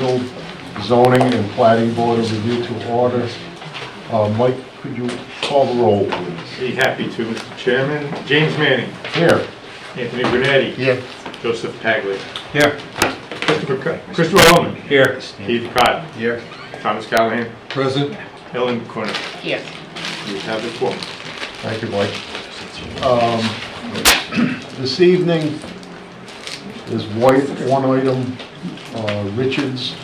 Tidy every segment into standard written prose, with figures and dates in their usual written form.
Build Zoning and Plating Board of Review to order. Mike, could you call the roll, please? Be happy to, Mr. Chairman. James Manning. Here. Anthony Brunetti. Here. Joseph Taglia. Here. Christopher Holman. Here. Keith Cott. Here. Thomas Callahan. Present. Ellen Corner. Here. We have the quorum. Thank you, Mike. This evening is one item, Richards.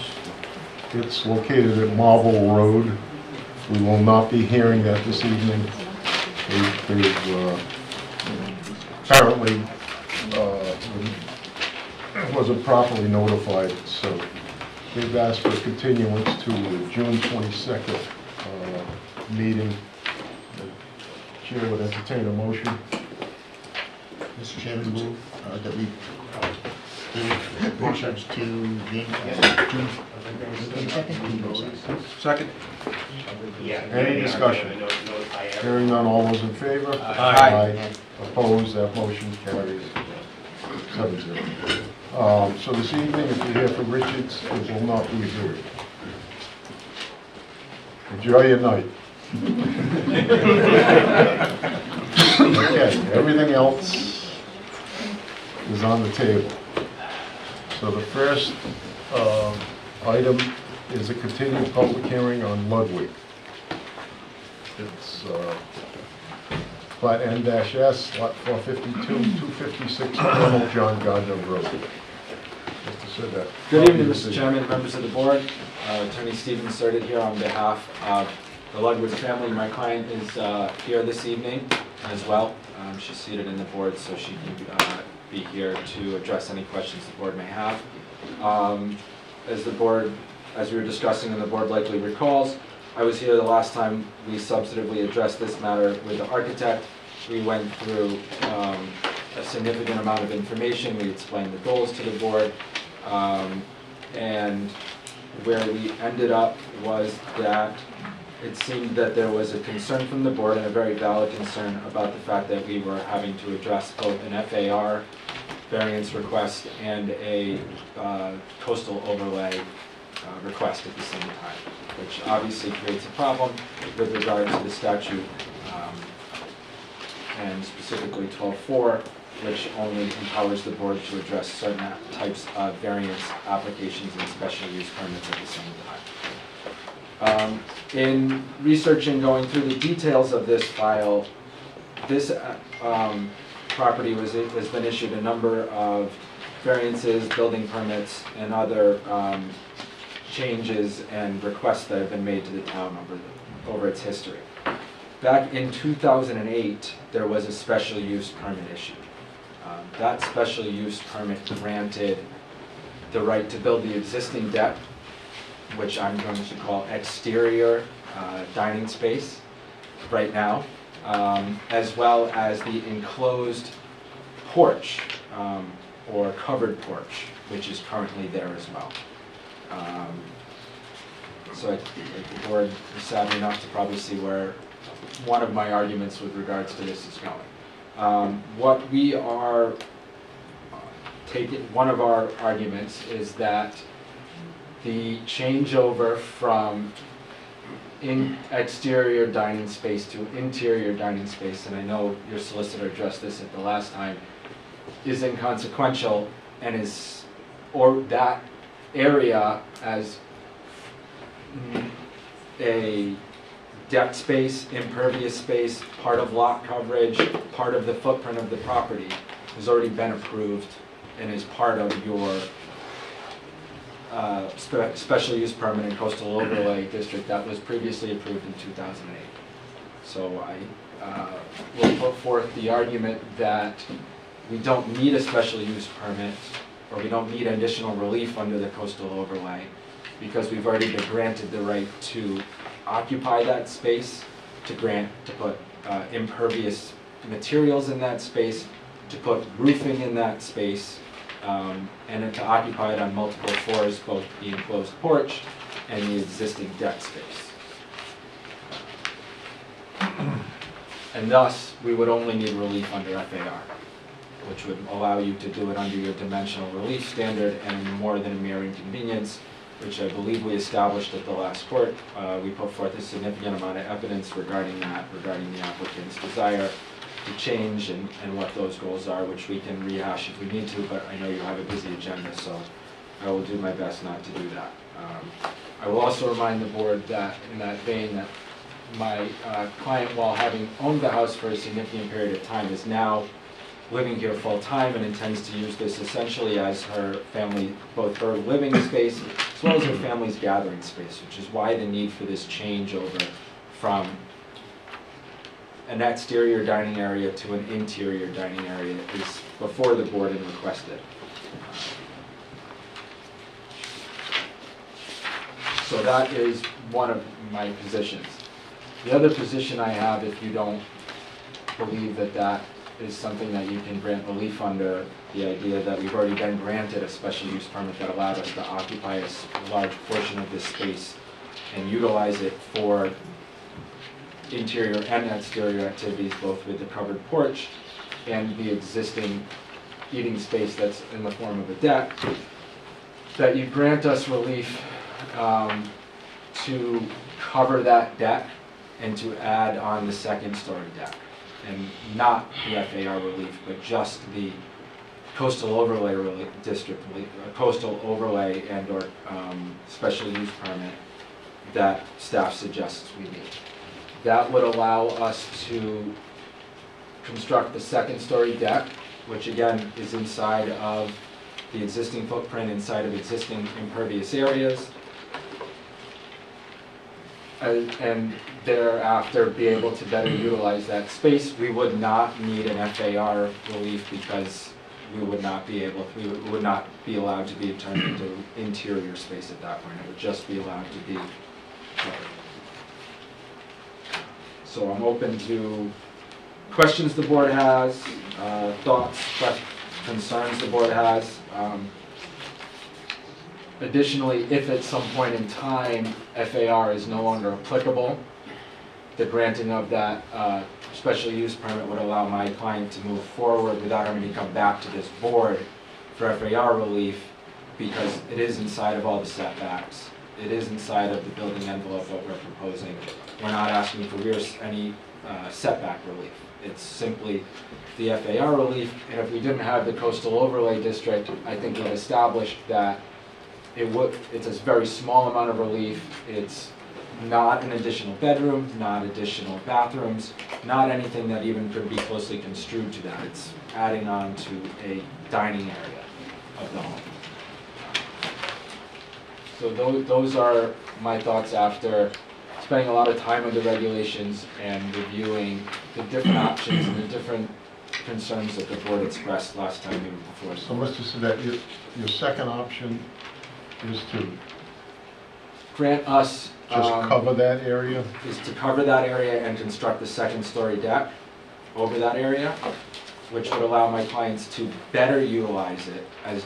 It's located at Marble Road. We will not be hearing that this evening. Apparently wasn't properly notified, so they've asked for a continuance to the June 22nd meeting. The Chair would entertain a motion. Mr. Chairman, move that we give Richards to June 22nd. Second. Any discussion? Hearing none, all those in favor? Aye. Opposed, that motion carries 7-0. So this evening, if you're here for Richards, it will not be heard. Enjoy your night. Okay, everything else is on the table. So the first item is a continued public hearing on Ludwig. It's Plat N-S, Lot 452, 256 Colonel John Gardner Road. Mr. Siddett. Good evening, Mr. Chairman, members of the board. Attorney Stephen Sturted here on behalf of the Ludwig family. My client is here this evening as well. She's seated in the board, so she can be here to address any questions the board may have. As we were discussing and the board likely recalls, I was here the last time we substantively addressed this matter with the architect. We went through a significant amount of information. We explained the goals to the board. And where we ended up was that it seemed that there was a concern from the board, and a very valid concern, about the fact that we were having to address both an FAR variance request and a coastal overlay request at the same time, which obviously creates a problem with regard to the statute, and specifically 12.4, which only empowers the board to address certain types of variance applications and special use permits at the same time. In researching, going through the details of this file, this property has been issued a number of variances, building permits, and other changes and requests that have been made to the town over its history. Back in 2008, there was a special use permit issued. That special use permit granted the right to build the existing deck, which I'm going to call exterior dining space right now, as well as the enclosed porch, or covered porch, which is currently there as well. So the board is savvy enough to probably see where one of my arguments with regards to this is going. What we are one of our arguments is that the changeover from exterior dining space to interior dining space, and I know your solicitor addressed this at the last time, is inconsequential, and that area as a deck space, impervious space, part of lot coverage, part of the footprint of the property has already been approved and is part of your special use permit and coastal overlay district that was previously approved in 2008. So I will put forth the argument that we don't need a special use permit, or we don't need additional relief under the coastal overlay, because we've already been granted the right to occupy that space, to put impervious materials in that space, to put roofing in that space, and then to occupy it on multiple floors, both the enclosed porch and the existing deck space. And thus, we would only need relief under FAR, which would allow you to do it under your dimensional relief standard and more than a mere inconvenience, which I believe we established at the last court. We put forth a significant amount of evidence regarding that, regarding the applicant's desire to change and what those goals are, which we can rehash if we need to, but I know you have a busy agenda, so I will do my best not to do that. I will also remind the board that, in that vein, that my client, while having owned the house for a significant period of time, is now living here full-time and intends to use this essentially as her family, both her living space as well as her family's gathering space, which is why the need for this changeover from an exterior dining area to an interior dining area is before the board and requested. So that is one of my positions. The other position I have, if you don't believe that that is something that you can grant relief under, the idea that we've already been granted a special use permit that allowed us to occupy a large portion of this space and utilize it for interior and exterior activities, both with the covered porch and the existing eating space that's in the form of a deck, that you grant us relief to cover that deck and to add on the second-story deck, and not the FAR relief, but just the coastal overlay district relief, coastal overlay and/or special use permit that staff suggests we need. That would allow us to construct the second-story deck, which again is inside of the existing footprint, inside of existing impervious areas, and thereafter be able to better utilize that space. We would not need an FAR relief because we would not be allowed to be turned into interior space at that point. It would just be allowed to be covered. So I'm open to questions the board has, thoughts, concerns the board has. Additionally, if at some point in time FAR is no longer applicable, the granting of that special use permit would allow my client to move forward without having to come back to this board for FAR relief, because it is inside of all the setbacks. It is inside of the building envelope that we're proposing. We're not asking for any setback relief. It's simply the FAR relief, and if we didn't have the coastal overlay district, I think we've established that it's a very small amount of relief. It's not an additional bedroom, not additional bathrooms, not anything that even could be closely construed to that. It's adding on to a dining area of the home. So those are my thoughts after spending a lot of time on the regulations and reviewing the different options and the different concerns that the board expressed last time we were before. So Mr. Sadet, your second option is to Grant us just cover that area? is to cover that area and construct the second-story deck over that area, which would allow my clients to better utilize it as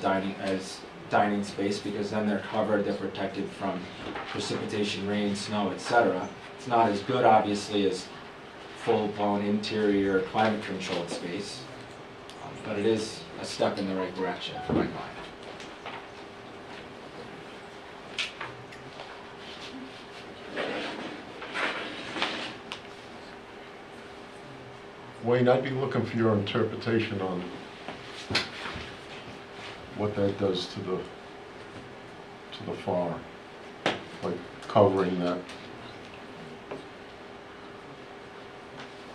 dining space, because then they're covered, they're protected from precipitation, rain, snow, etc. It's not as good, obviously, as full-blown interior climate-controlled space, but it is a step in the right direction for my client. Wayne, I'd be looking for your interpretation on what that does to the FAR, like covering that.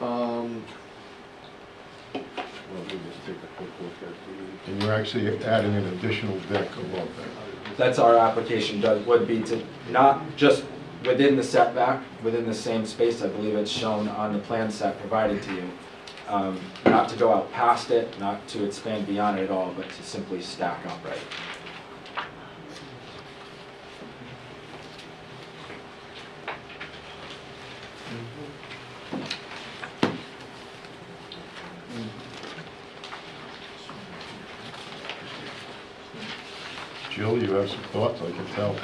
And you're actually adding an additional deck above that. That's our application would be to not just within the setback, within the same space. I believe it's shown on the plan set provided to you. Not to go out past it, not to expand beyond it at all, but to simply stack upright. Jill, you have some thoughts, I can tell.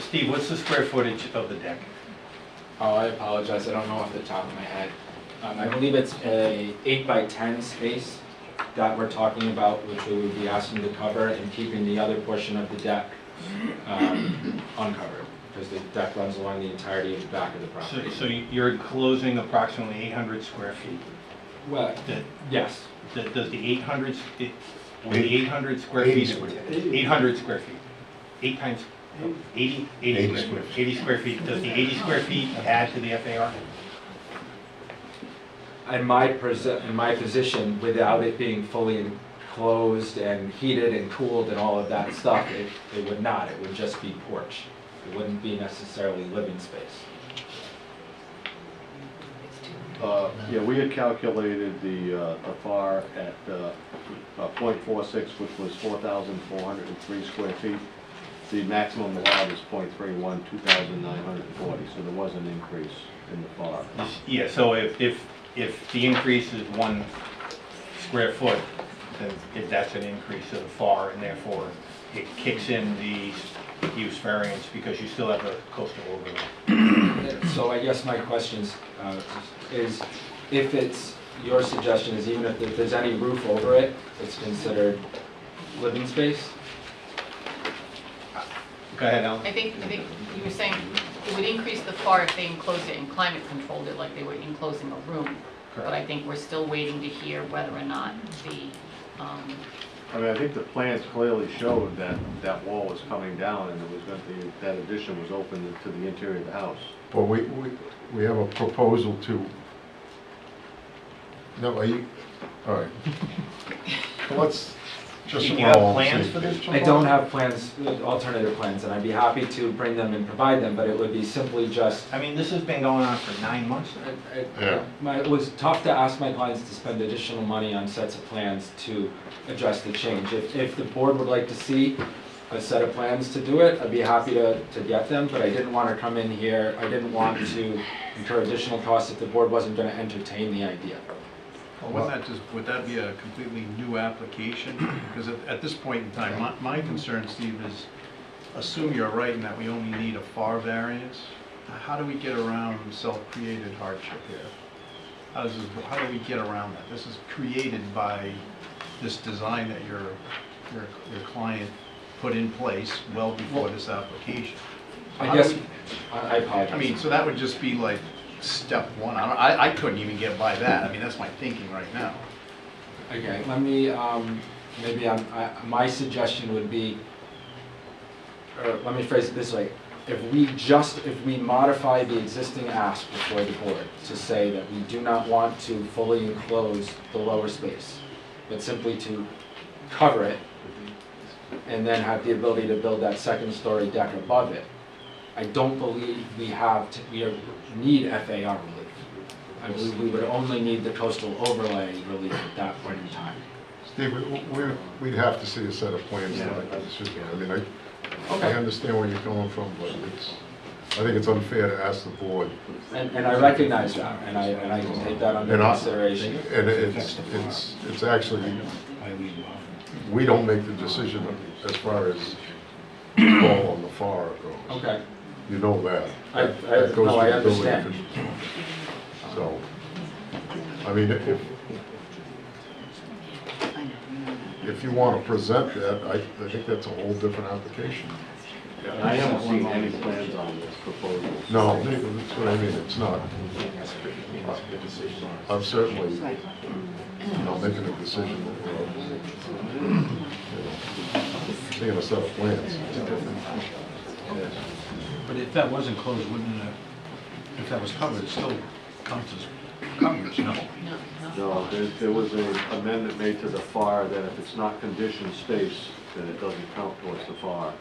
Steve, what's the square footage of the deck? Oh, I apologize, I don't know off the top of my head. I believe it's a 8x10 space that we're talking about, which we would be asking to cover, and keeping the other portion of the deck uncovered, because the deck runs along the entirety of the back of the property. So you're enclosing approximately 800 square feet. Well, That- yes, Does the 800, will the 800 square feet, 800 square feet, 8 times, 80 square feet, 80 square feet, does the 80 square feet add to the FAR? in my position, without it being fully enclosed and heated and cooled and all of that stuff, it would not. It would just be porch. It wouldn't be necessarily living space. Yeah, we had calculated the FAR at .46, which was 4,403 square feet. The maximum allowed is .31, 2,940, so there was an increase in the FAR. Yeah, so if the increase is 1 square foot, then that's an increase of the FAR, and therefore it kicks in the use variance because you still have a coastal overlay. So I guess my question is if it's, your suggestion is even if there's any roof over it, it's considered living space? Go ahead, Alan. I think you were saying it would increase the FAR if they enclosed it and climate controlled it like they were enclosing a room. But I think we're still waiting to hear whether or not the, I mean, I think the plans clearly showed that that wall was coming down and it was going to be, that addition was open to the interior of the house. But we have a proposal to, no, are you, all right. Let's, just Do so you we're have all on the plans same for this? page. I don't have plans, alternative plans, and I'd be happy to bring them and provide them, but it would be simply just, I mean, this has been going on for 9 months now. Yeah. it was tough to ask my clients to spend additional money on sets of plans to address the change. If the board would like to see a set of plans to do it, I'd be happy to get them, but I didn't want to come in here, I didn't want to incur additional costs if the board wasn't going to entertain the idea. Well, would that be a completely new application? Because at this point in time, my concern, Steve, is assume you're right in that we only need a FAR variance. How do we get around self-created hardship here? How do we get around that? This is created by this design that your client put in place well before this application. I guess, I apologize. I mean, so that would just be like step one. I couldn't even get by that. I mean, that's my thinking right now. Okay, let me, maybe my suggestion would be, or let me phrase it this way. If we modify the existing ask before the board to say that we do not want to fully enclose the lower space, but simply to cover it, and then have the ability to build that second story deck above it, I don't believe we need FAR relief. I believe we would only need the coastal overlay relief at that point in time. Steve, we'd have to see a set of plans to make a decision. I mean, I understand where you're coming from, but I think it's unfair to ask the board. And I recognize that, and I can take that under consideration. And it's actually, we don't make the decision as far as call on the FAR goes. Okay. You know that. I That goes no, I to the building understand. official. So, I mean, if you want to present that, I think that's a whole different application. And I haven't seen any plans on this proposal. No, that's what I mean, it's not. I'm certainly, making a decision that we're, seeing a set of plans. But if that wasn't closed, wouldn't it, if that was covered, it still counts as coverage, no? No, there was an amendment made to the FAR that if it's not conditioned space, then it doesn't count towards the FAR.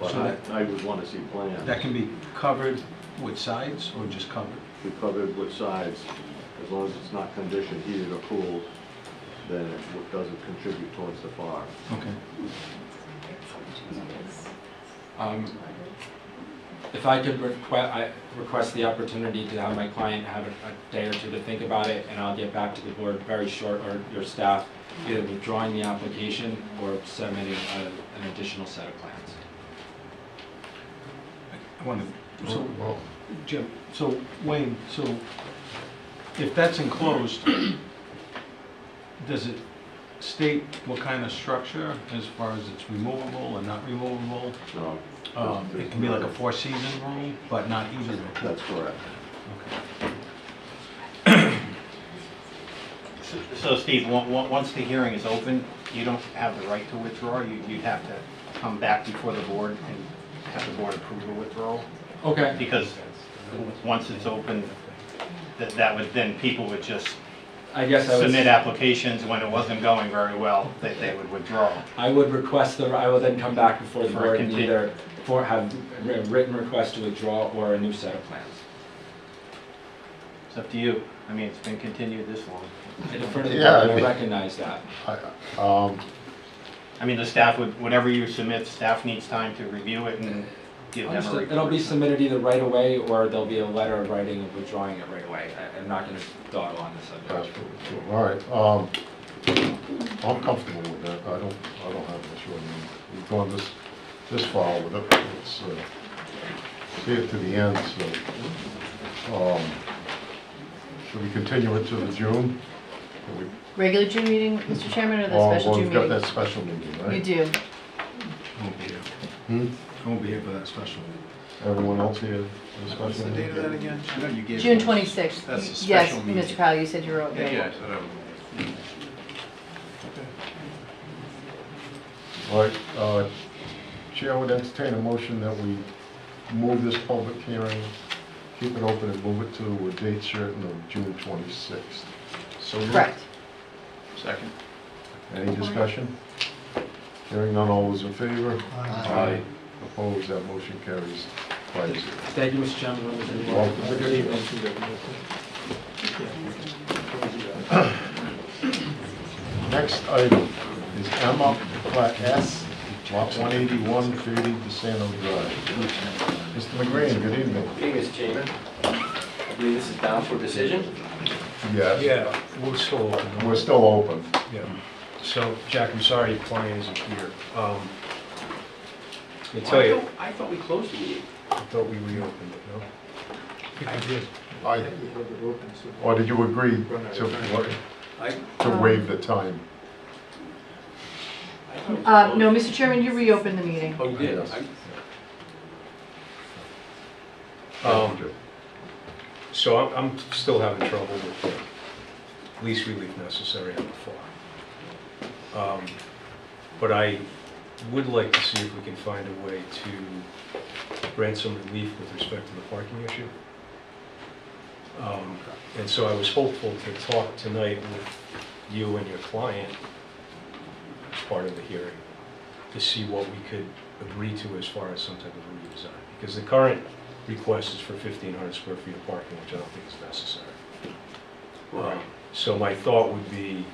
But I would want to see plans. That can be covered with sides or just covered? We covered with sides, as long as it's not conditioned, heated or cooled, then it doesn't contribute towards the FAR. Okay. If I could request the opportunity to have my client have a day or two to think about it, and I'll get back to the board very short, or your staff, either withdrawing the application or submitting an additional set of plans. I want to, so, Well, Jim, so Wayne, so if that's enclosed, does it state what kind of structure as far as it's removable and not removable? No. It can be like a four-season rule, but not either. That's correct. Okay. So Steve, once the hearing is open, you don't have the right to withdraw. You'd have to come back before the board and have the board approve a withdrawal. Okay. Because once it's open, that would, then people would just I guess I would. submit applications when it wasn't going very well, that they would withdraw. I would request I will then come back before the For a board and contin- either have a written request to withdraw or a new set of plans. It's up to you. I mean, it's been continued this long. I defer to the Yeah, board, I I mean- recognize that. I mean, the staff would, whatever you submit, staff needs time to review it and give them a Understood. report. It'll be submitted either right away or there'll be a letter of writing of withdrawing it right away. I'm not gonna dawdle on this subject. All right, I'm comfortable with that. I don't have an issue. I mean, we've gone this far with it. Let's see it to the end, so. Should we continue it to the June? Or we- Regular June meeting, Mr. Chairman, or the Oh, special well, June we've got meeting? that special meeting, right? You do. I won't be here. Hmm? I won't be here for that special. Everyone else here for the What's special the date meeting? of that again? I know you gave. June us- 26th. That's a Yes, special meeting. Mr. Powell, you said you were Yeah, available. I said I would. All right, Chair would entertain a motion that we move this public hearing, keep it open and move it to a date certain of June 26th. So moved. Correct. Second. Any discussion? Hearing none, all those in favor? Aye. Opposed, that motion carries 5-0. Thank you, Mr. Chairman, members of the board. Welcome. Have a good evening. Next item is Emma Plat S, lot 181, 30 DeSano Drive. Mr. McGrane, good evening. Hey, Mr. Chairman. I believe this is down for decision. Yes, Yeah, we're still open. we're still open. Yeah. So, Jack, I'm sorry your client isn't here. I tell you, I thought we closed the meeting. I thought we reopened it, no? I did. Or did you agree to waive the time? No, Mr. Chairman, you reopened the meeting. Oh, you did? Yes. So I'm still having trouble with the least relief necessary on the FAR. But I would like to see if we can find a way to grant some relief with respect to the parking issue. And so I was hopeful to talk tonight with you and your client as part of the hearing to see what we could agree to as far as some type of redesign. Because the current request is for 1,500 square feet of parking, which I don't think is necessary. Right. So my thought would be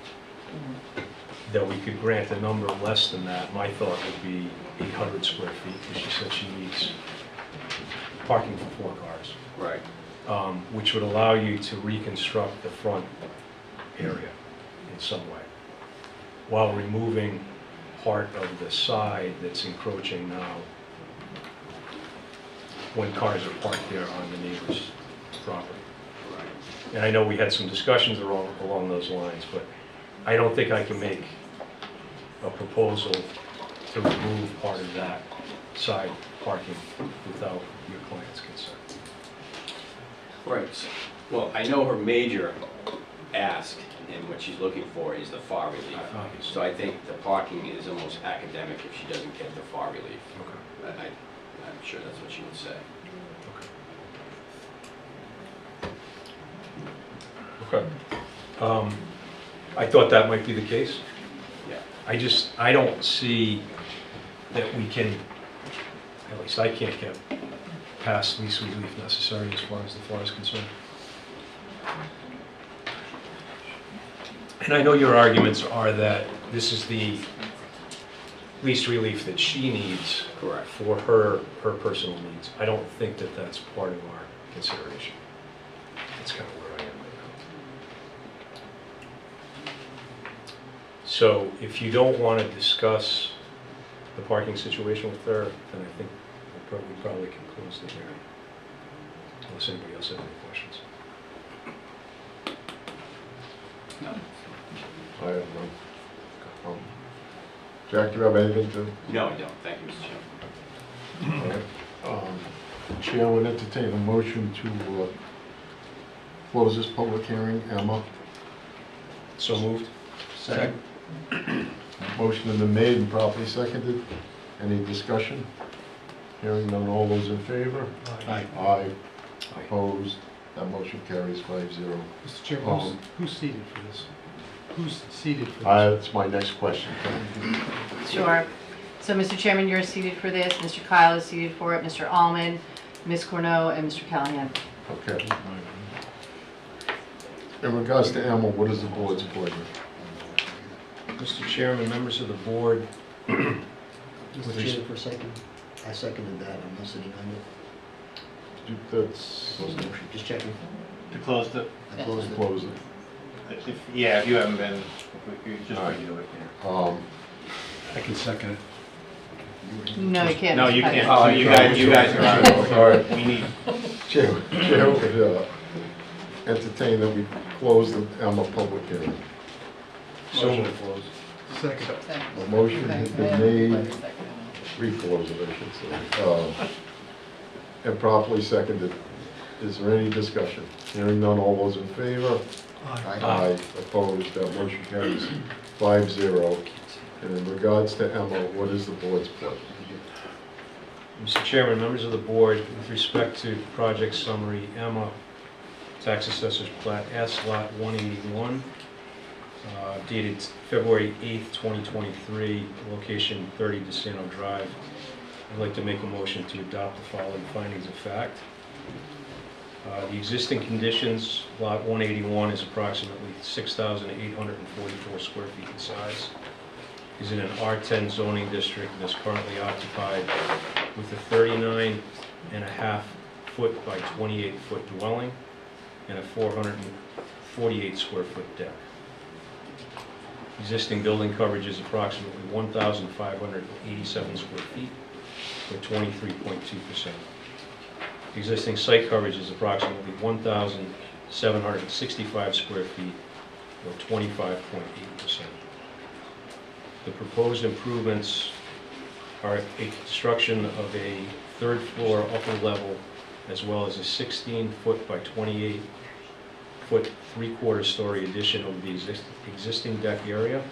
that we could grant a number less than that. My thought would be 800 square feet, because she said she needs parking for 4 cars. Right. Which would allow you to reconstruct the front area in some way, while removing part of the side that's encroaching now when cars are parked there on the neighbor's property. Right. And I know we had some discussions along those lines, but I don't think I can make a proposal to remove part of that side parking without your client's consent. Right. Well, I know her major ask and what she's looking for is the FAR relief. Obviously. So I think the parking is almost academic if she doesn't get the FAR relief. Okay. I'm sure that's what she would say. Okay. I thought that might be the case. Yeah. I don't see that we can, at least I can't get past least relief necessary as far as the FAR is concerned. And I know your arguments are that this is the least relief that she needs Correct. for her personal needs. I don't think that that's part of our consideration. That's kind of where I am right now. So if you don't want to discuss the parking situation with her, then I think we probably can close the hearing. Unless anybody else has any questions. I have none. Jack, do you have anything to? No, I don't, thank you, Mr. Chairman. All right. Chair would entertain a motion to close this public hearing. Emma? So moved. Second. Motion has been made and properly seconded. Any discussion? Hearing none, all those in favor? Aye. Aye. Opposed? That motion carries 5-0. Mr. Chair, who's seated for this? Who's seated for this? That's my next question. Sure. So, Mr. Chairman, you're seated for this, Mr. Kyle is seated for it, Mr. Allman, Ms. Corneau, and Mr. Callahan. Okay. In regards to Emma, what is the board's pleasure? Mr. Chairman, members of the board, Mr. Chair, for a second, I seconded that, I'm not sitting on it. That's, Close the motion, just checking. To close the, I closed it. close it. if you haven't been, you just All right. redo it. I can second it. No, you can't. No, Mr. you Kyle. can't, so you guys are out. All right. We need, Chair would entertain that we close the Emma public hearing. so moved. Second. A motion has been made, Second. reclose it, I should say, and properly seconded. Is there any discussion? Hearing none, all those in favor? Aye. Opposed, that motion carries 5-0. And in regards to Emma, what is the board's pleasure? Mr. Chairman, members of the board, with respect to project summary, Emma, Tax Assessor's Plat S, Lot 181, dated February 8th, 2023, location 30 DeSanto Drive. I'd like to make a motion to adopt the following findings of fact. The existing conditions, Lot 181 is approximately 6,844 square feet in size. Is in an R10 zoning district and is currently occupied with a 39.5 foot by 28 foot dwelling and a 448 square foot deck. Existing building coverage is approximately 1,587 square feet, or 23.2%. Existing site coverage is approximately 1,765 square feet, or 25.8%. The proposed improvements are a construction of a third floor upper level, as well as a 16-foot by 28-foot 3/4 story addition of the existing deck area,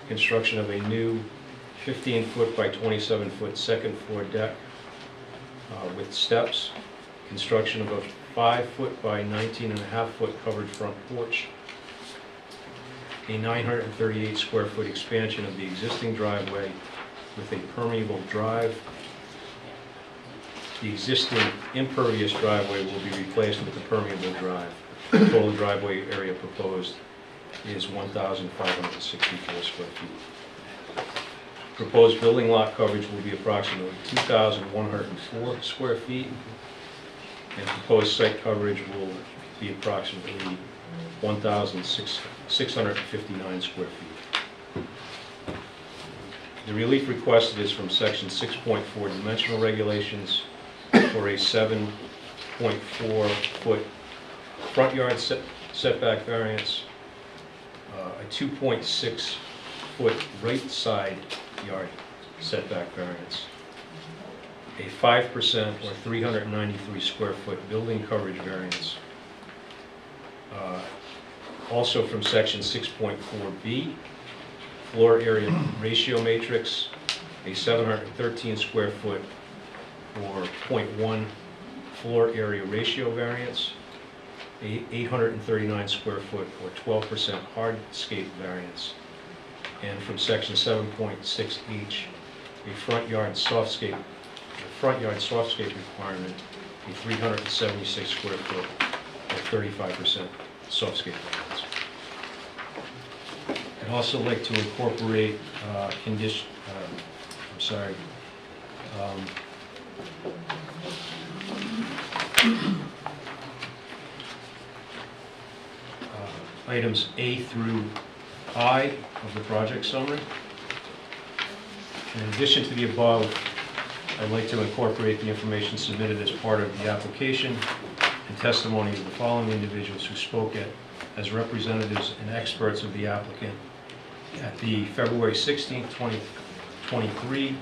construction of a new 15-foot by 27-foot second floor deck with steps, construction of a 5-foot by 19.5-foot covered front porch, a 938 square foot expansion of the existing driveway with a permeable drive. The existing impervious driveway will be replaced with a permeable drive. The total driveway area proposed is 1,564 square feet. Proposed building lot coverage will be approximately 2,104 square feet, and proposed site coverage will be approximately 1,659 square feet. The relief requested is from section 6.4 dimensional regulations for a 7.4 foot front yard setback variance, a 2.6 foot right side yard setback variance, a 5% or 393 square foot building coverage variance. Also from section 6.4B, floor area ratio matrix, a 713 square foot or 0.1 floor area ratio variance, a 839 square foot or 12% hardscape variance, and from section 7.6H, a front yard softscape requirement, a 376 square foot or 35% softscape variance. I'd also like to incorporate items A through I of the project summary. In addition to the above, I'd like to incorporate the information submitted as part of the application and testimony of the following individuals who spoke as representatives and experts of the applicant at the February 16th, 2023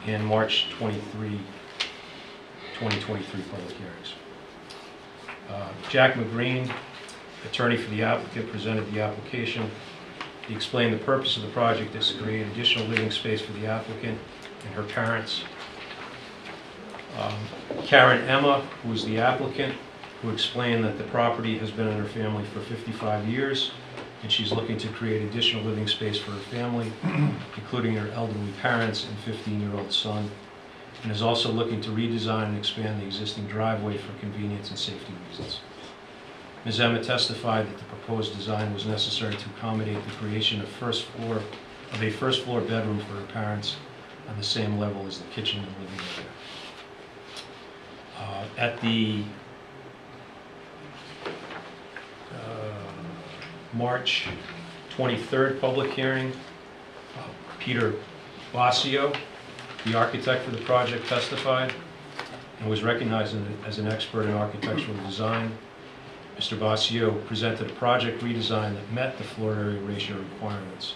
and March 23, 2023 public hearings. Jack McGreen, attorney for the applicant, presented the application. He explained the purpose of the project is to create additional living space for the applicant and her parents. Karen Emma, who is the applicant, who explained that the property has been in her family for 55 years, and she's looking to create additional living space for her family, including her elderly parents and 15-year-old son, and is also looking to redesign and expand the existing driveway for convenience and safety reasons. Ms. Emma testified that the proposed design was necessary to accommodate the creation of a first floor bedroom for her parents on the same level as the kitchen and living area. At the March 23rd public hearing, Peter Basio, the architect for the project, testified and was recognized as an expert in architectural design. Mr. Basio presented a project redesign that met the floor area ratio requirements.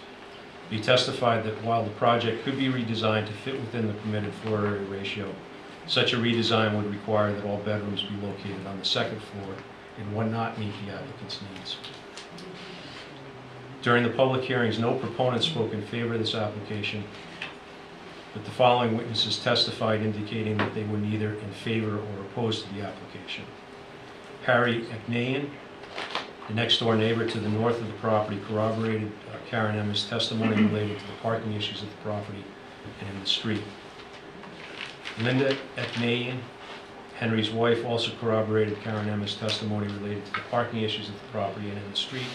He testified that while the project could be redesigned to fit within the permitted floor area ratio, such a redesign would require that all bedrooms be located on the second floor and would not meet the applicant's needs. During the public hearings, no proponent spoke in favor of this application, but the following witnesses testified indicating that they were neither in favor or opposed to the application. Harry Eknayan, the next door neighbor to the north of the property, corroborated Karen Emma's testimony related to the parking issues at the property and in the street. Linda Eknayan, Henry's wife, also corroborated Karen Emma's testimony related to the parking issues at the property and in the street,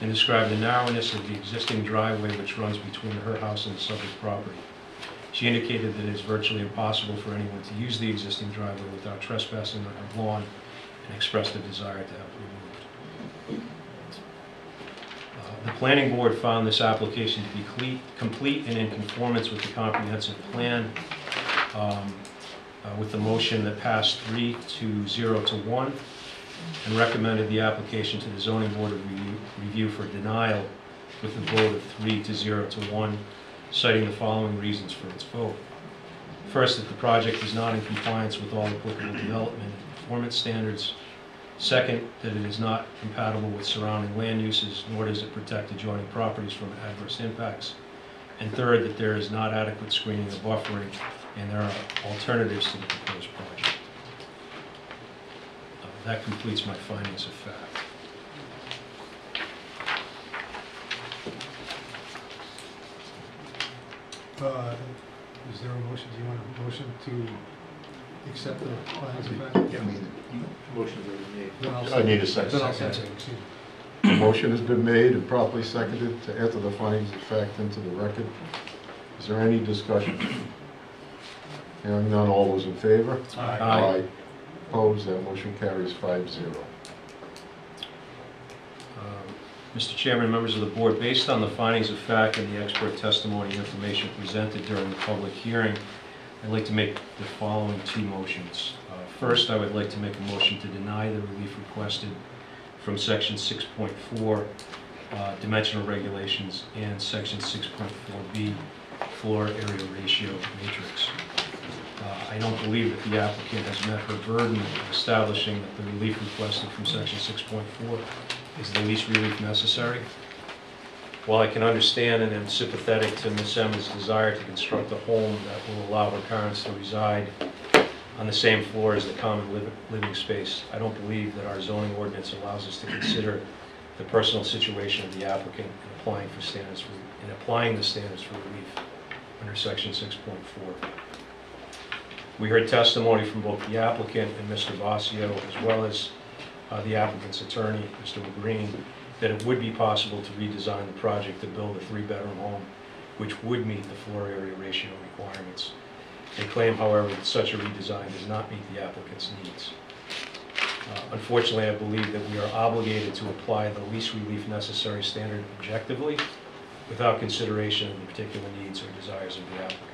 and described the narrowness of the existing driveway which runs between her house and the subject property. She indicated that it is virtually impossible for anyone to use the existing driveway without trespassing on her lawn, and expressed a desire to have it removed. The planning board found this application to be complete and in conformance with the comprehensive plan, with the motion that passed 3-0 to 1, and recommended the application to the zoning board of review for denial with a vote of 3-0 to 1, citing the following reasons for its vote. First, that the project is not in compliance with all applicable development and performance standards. Second, that it is not compatible with surrounding land uses, nor does it protect adjoining properties from adverse impacts. And third, that there is not adequate screening or buffering, and there are alternatives to the proposed project. That completes my findings of fact. Is there a motion? Do you want a motion to accept the findings of fact? Yeah, I mean, Motion's already made. Then I'll I need a second. Then I'll second. Excuse me. The motion has been made and properly seconded to enter the findings of fact into the record. Is there any discussion? Hearing none, all those in favor? Aye. Opposed, that motion carries 5-0. Mr. Chairman, members of the board, based on the findings of fact and the expert testimony information presented during the public hearing, I'd like to make the following two motions. First, I would like to make a motion to deny the relief requested from Section 6.4 dimensional regulations and Section 6.4B floor area ratio matrix. I don't believe that the applicant has met her burden of establishing that the relief requested from Section 6.4 is the least relief necessary. While I can understand and am sympathetic to Ms. Emma's desire to construct a home that will allow her parents to reside on the same floor as the common living space, I don't believe that our zoning ordinance allows us to consider the personal situation of the applicant in applying the standards for relief under Section 6.4. We heard testimony from both the applicant and Mr. Basio, as well as the applicant's attorney, Mr. McGreen, that it would be possible to redesign the project to build a 3-bedroom home, which would meet the floor area ratio requirements. They claim, however, that such a redesign does not meet the applicant's needs. Unfortunately, I believe that we are obligated to apply the least relief necessary standard objectively, without consideration of the particular needs or desires of the applicant.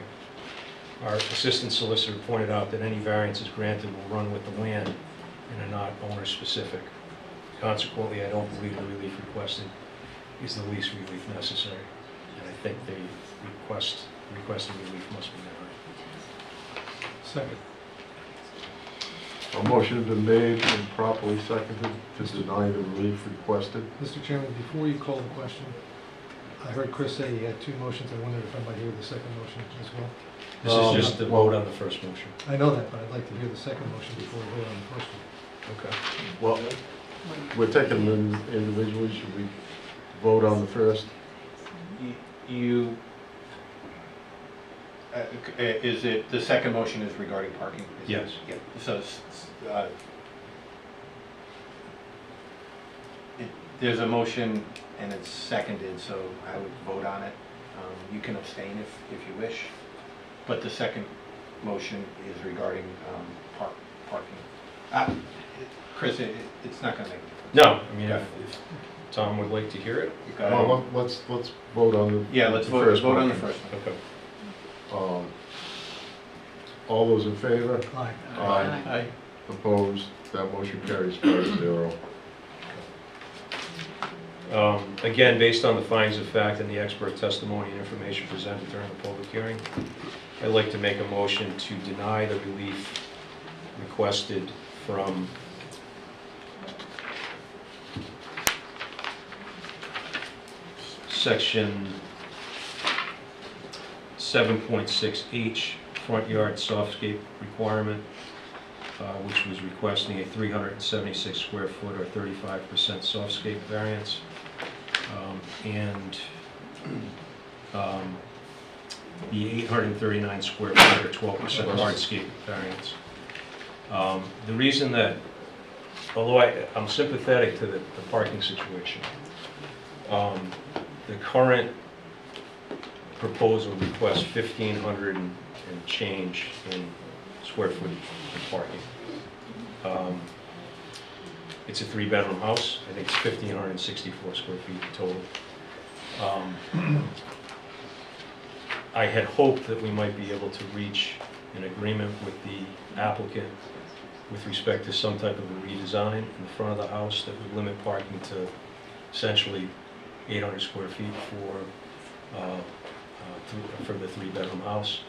Our assistant solicitor pointed out that any variances granted will run with the land and are not owner-specific. Consequently, I don't believe the relief requested is the least relief necessary. think the requested relief must be denied. Second. A motion has been made and properly seconded to deny the relief requested. Mr. Chairman, before you call the question, I heard Chris say he had two motions. I wondered if I might hear the second motion as well. This is just the vote on the first motion. I know that, but I'd like to hear the second motion before we vote on the first one. Okay. Well, we're taking them individually. Should we vote on the first? You, is it, the second motion is regarding parking? Is it? Yes. Yeah, so, uh, there's a motion and it's seconded, so I would vote on it. You can abstain if you wish, but the second motion is regarding parking. Chris, it's not gonna make a difference. No, I mean, if Tom would like to hear it. Well, let's vote on the Yeah, let's the vote first on the motion. first one. Okay. All those in favor? Aye. Aye. Aye. Opposed? That motion carries 5-0. Again, based on the findings of fact and the expert testimony and information presented during the public hearing, I'd like to make a motion to deny the relief requested from section 7.6H, front yard softscape requirement, which was requesting a 376 square foot or 35% softscape variance, and the 839 square foot or 12% hardscape variance. The reason that, although I'm sympathetic to the parking situation, the current proposal requests 1,500 and change in square footage of parking. It's a 3-bedroom house. I think it's 1,564 square feet total. I had hoped that we might be able to reach an agreement with the applicant with respect to some type of a redesign in the front of the house that would limit parking to essentially 800 square feet for the 3-bedroom house.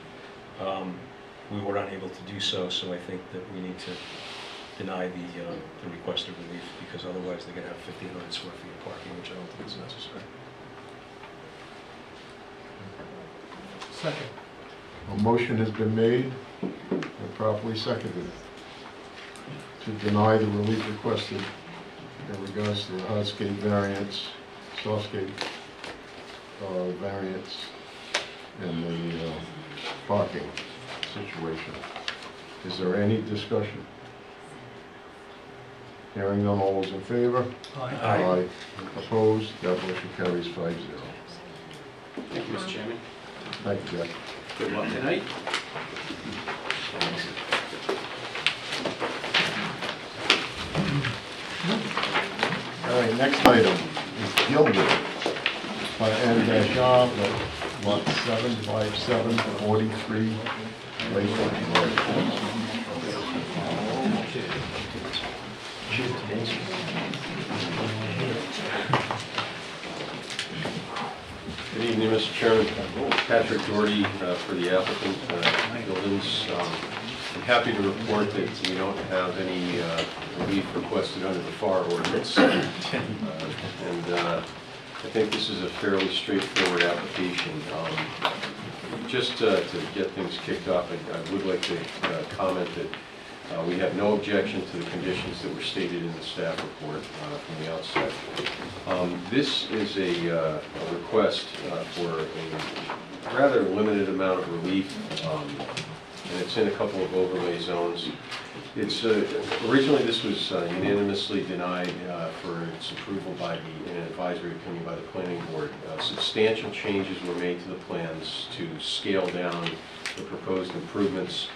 We were unable to do so, so I think that we need to deny the requested relief, because otherwise they're going to have 1,500 square feet of parking, which I don't think is necessary. Second. A motion has been made and properly seconded to deny the relief requested in regards to the hardscape variance, softscape variance, and the parking situation. Is there any discussion? Hearing none, all those in favor? Aye. Opposed? That motion carries 5-0. Thank you, Mr. Chairman. Thank you, Jack. Good luck tonight. All right, next item is Gilbert, N-R, lot 75743, Lakewood Road. Good evening, Mr. Chairman. Patrick Doherty for the applicant, Buildings. I'm happy to report that we don't have any relief requested under the FAR ordinance. And I think this is a fairly straightforward application. Just to get things kicked off, I would like to comment that we have no objection to the conditions that were stated in the staff report from the outset. This is a request for a rather limited amount of relief, and it's in a couple of overlay zones. It's originally this was unanimously denied for its approval by in an advisory opinion by the planning board. Substantial changes were made to the plans to scale down the proposed improvements.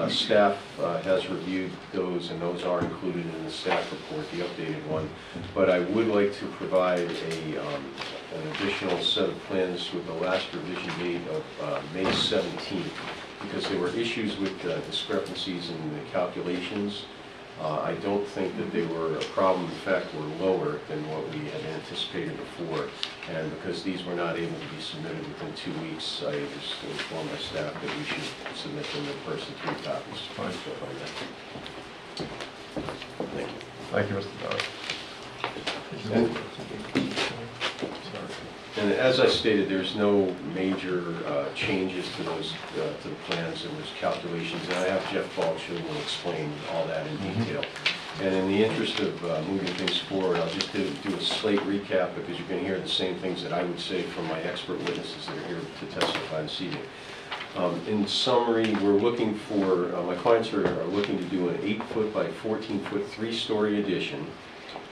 Staff has reviewed those, and those are included in the staff report, the updated one. But I would like to provide an additional set of plans with the last revision date of May 17th, because there were issues with discrepancies in the calculations. I don't think that they were a problem. In fact, were lower than what we had anticipated before. And because these were not able to be submitted within 2 weeks, I just informed my staff that we should submit them in person, 3 copies. Fine. Thank you. Thank you, Mr. Dodd. And as I stated, there's no major changes to those, to the plans and those calculations. And I have Jeff Balch who will explain all that in detail. And in the interest of moving things forward, I'll just do a slight recap because you're going to hear the same things that I would say from my expert witnesses that are here to testify this evening. In summary, we're looking for, my clients are looking to do an 8-foot by 14-foot 3-story addition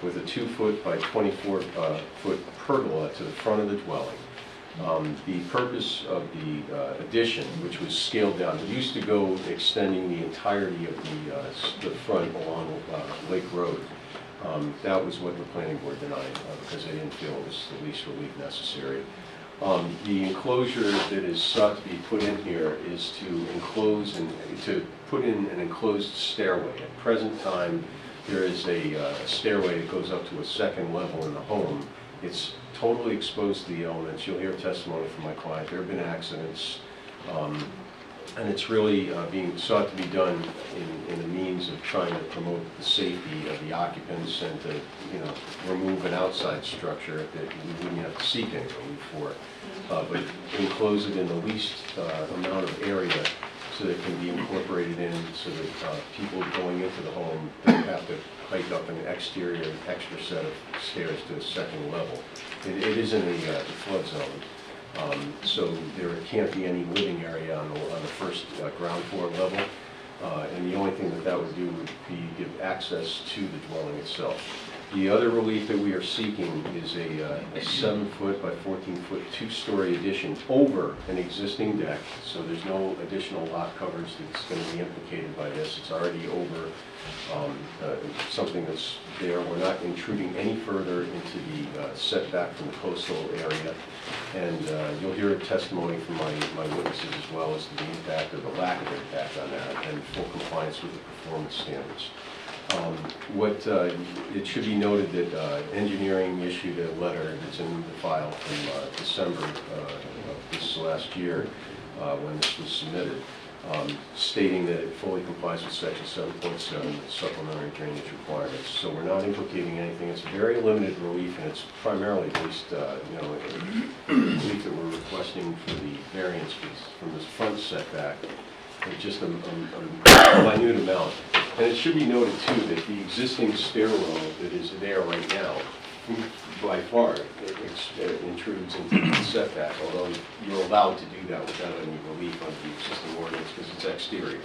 with a 2-foot by 24-foot pergola to the front of the dwelling. The purpose of the addition, which was scaled down, it used to go extending the entirety of the front along Lake Road. That was what the planning board denied because they didn't feel it was the least relief necessary. The enclosure that is sought to be put in here is to enclose and to put in an enclosed stairway. At present time, there is a stairway that goes up to a 2nd level in the home. It's totally exposed to the elements. You'll hear testimony from my client. There have been accidents, and it's really being sought to be done in the means of trying to promote the safety of the occupants and to, remove an outside structure that we wouldn't have to seek any relief for, but enclose it in the least amount of area so that it can be incorporated in, so that people going into the home don't have to hike up an exterior extra set of stairs to a 2nd level. It is in the flood zone, so there can't be any living area on the first ground floor level, and the only thing that would do would be give access to the dwelling itself. The other relief that we are seeking is a 7-foot by 14-foot 2-story addition over an existing deck, so there's no additional lot coverage that's going to be implicated by this. It's already over something that's there. We're not intruding any further into the setback from the coastal area, and you'll hear a testimony from my witnesses as well as to the impact or the lack of impact on that and full compliance with the performance standards. It should be noted that engineering issued a letter that's in the file from December of this last year when this was submitted, stating that it fully complies with section 7.7 supplementary drainage requirements. So we're not implicating anything. It's very limited relief, and it's primarily based, relief that we're requesting for the variance from this front setback. It's just a minute amount. And it should be noted too that the existing stairwell that is there right now, by far, it intrudes into the setback, although you're allowed to do that without any relief under the existing ordinance because it's exterior.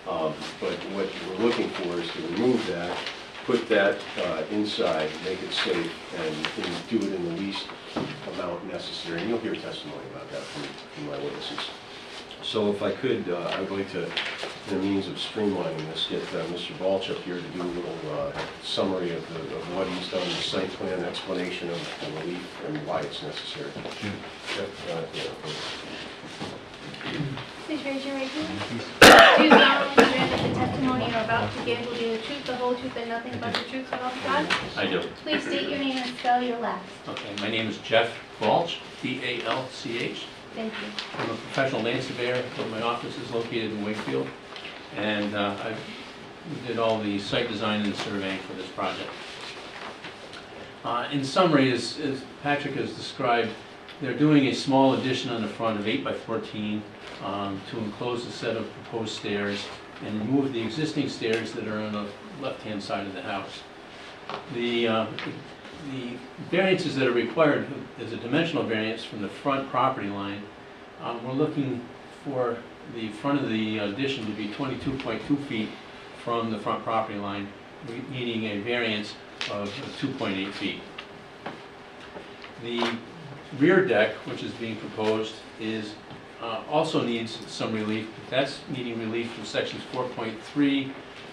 But what we're looking for is to remove that, put that inside, make it safe, and do it in the least amount necessary. And you'll hear testimony about that from my witnesses. So if I could, I would like to, in the means of streamlining this, get Mr. Balch up here to do a little summary of what he's done, the site plan explanation of the relief and why it's necessary. Please raise your right hand. Do you solemnly swear that the testimony you're about to give will be the truth, the whole truth, and nothing but the truth, so help you God? I do. Please state your name and spell your last. Okay, my name is Jeff Balch, B-A-L-C-H. Thank you. I'm a professional land surveyor, but my office is located in Wakefield, and I did all the site design and surveying for this project. In summary, as Patrick has described, they're doing a small addition on the front of 8 by 14 to enclose a set of proposed stairs and remove the existing stairs that are on the left-hand side of the house. The variances that are required is a dimensional variance from the front property line. We're looking for the front of the addition to be 22.2 feet from the front property line, needing a variance of 2.8 feet. The rear deck, which is being proposed, also needs some relief. That's needing relief from sections 4.3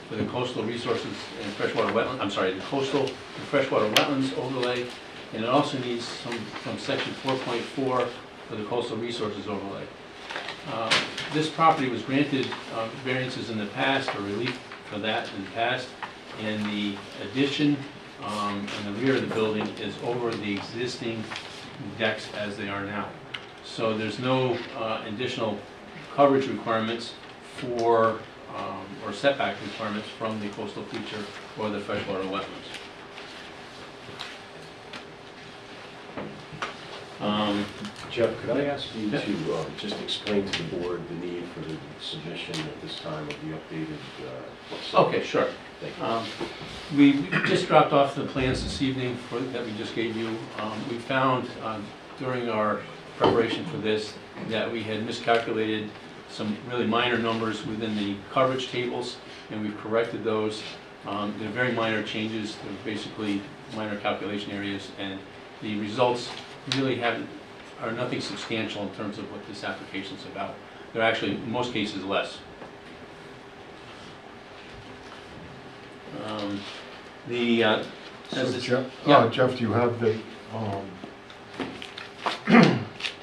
for the coastal resources and freshwater wetland, the coastal and freshwater wetlands overlay, and it also needs some from section 4.4 for the coastal resources overlay. This property was granted variances in the past, or relief for that in the past, and the addition and the rear of the building is over the existing decks as they are now. So there's no additional coverage requirements for, or setback requirements from the coastal feature or the freshwater wetlands. Jeff, could I ask you to just explain to the board the need for the submission at this time of the updated? Okay, sure. Thank you. We just dropped off the plans this evening that we just gave you. We found during our preparation for this that we had miscalculated some really minor numbers within the coverage tables, and we've corrected those. They're very minor changes. They're basically minor calculation areas, and the results really are nothing substantial in terms of what this application is about. They're actually, in most cases, less. So Jeff, Yeah. Jeff, do you have the,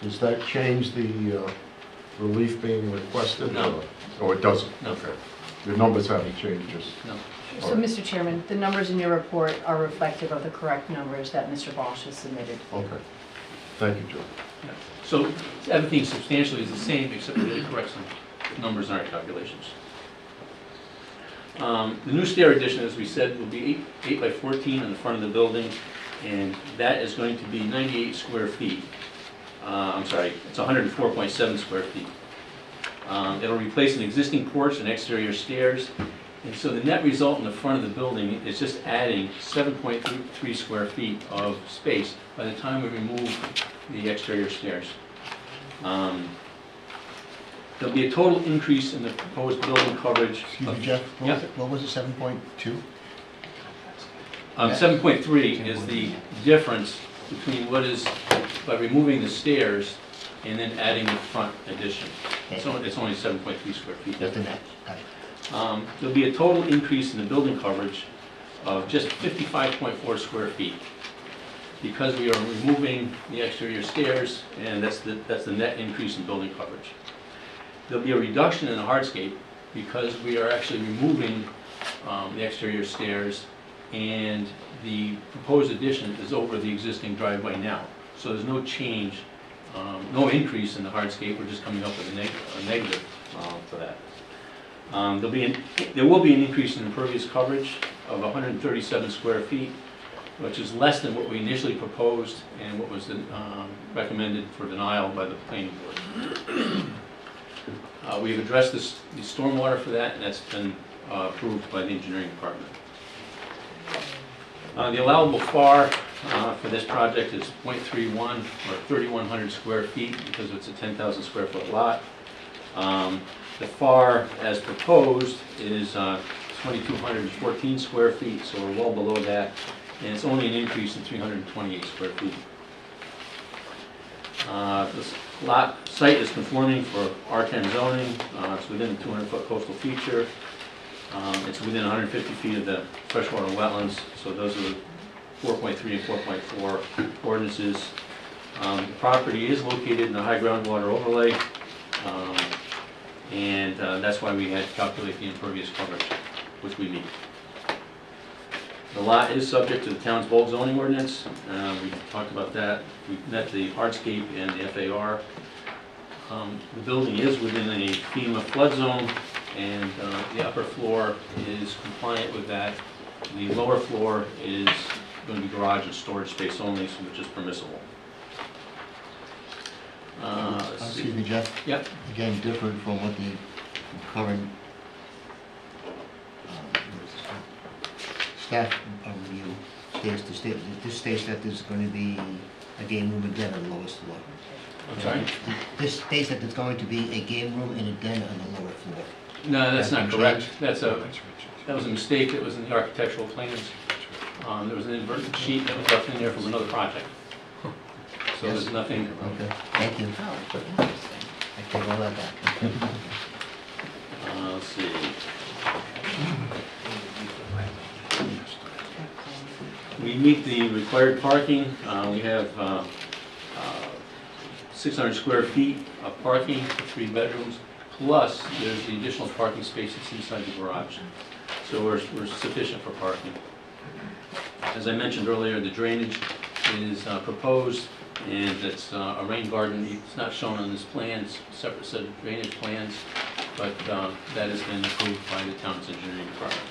does that change the relief being requested? No. Oh, it doesn't? No. Okay. Your numbers haven't changed, just, No. So, Mr. Chairman, the numbers in your report are reflective of the correct numbers that Mr. Walsh has submitted. okay. Thank you, Joe. So everything substantially is the same, except we really correct some numbers in our calculations. The new stair addition, as we said, will be 8 by 14 in the front of the building, and that is going to be 98 square feet. I'm sorry, it's 104.7 square feet. It'll replace an existing porch and exterior stairs, and so the net result in the front of the building is just adding 7.3 square feet of space by the time we remove the exterior stairs. There'll be a total increase in the proposed building coverage. Excuse me, Jeff, what was it, 7.2? 7.3 is the difference between what is, by removing the stairs and then adding the front addition. So it's only 7.3 square feet. That's the net. Got it. There'll be a total increase in the building coverage of just 55.4 square feet. Because we are removing the exterior stairs, and that's the net increase in building coverage. There'll be a reduction in the hardscape because we are actually removing the exterior stairs, and the proposed addition is over the existing driveway now. So there's no change, no increase in the hardscape. We're just coming up with a negative for that. There will be an increase in impervious coverage of 137 square feet, which is less than what we initially proposed and what was recommended for denial by the planning board. We've addressed the stormwater for that, and that's been approved by the engineering department. The allowable FAR for this project is 0.31 or 3,100 square feet because it's a 10,000 square foot lot. The FAR as proposed is 2,214 square feet, so we're well below that, and it's only an increase in 328 square feet. This site is conforming for R10 zoning. It's within the 200-foot coastal feature. It's within 150 feet of the freshwater wetlands, so those are the 4.3 and 4.4 ordinances. The property is located in the high groundwater overlay, and that's why we had to calculate the impervious coverage, which we meet. The lot is subject to the town's bulk zoning ordinance. We talked about that. We've met the hardscape and the FAR. The building is within a FEMA flood zone, and the upper floor is compliant with that. The lower floor is going to be garage and storage space only, so which is permissible. Excuse me, Jeff? Yep. Again, different from what the current staff review states. This states that there's going to be a game room and den on the lowest floor. I'm sorry? This states that there's going to be a game room and a den on the lower floor. No, that's not correct. Changed? That was a mistake that was in the architectural plans. There was an inverted sheet that was left in there from another project. So Yes. there's nothing. Okay, thank you. Oh, interesting. I take all that back. Let's see. We meet the required parking. We have 600 square feet of parking for 3 bedrooms, plus there's the additional parking spaces inside the garage. So we're sufficient for parking. As I mentioned earlier, the drainage is proposed And it's a rain garden. It's not shown on this plan. It's a separate set of drainage plans, but that has been approved by the town's engineering department.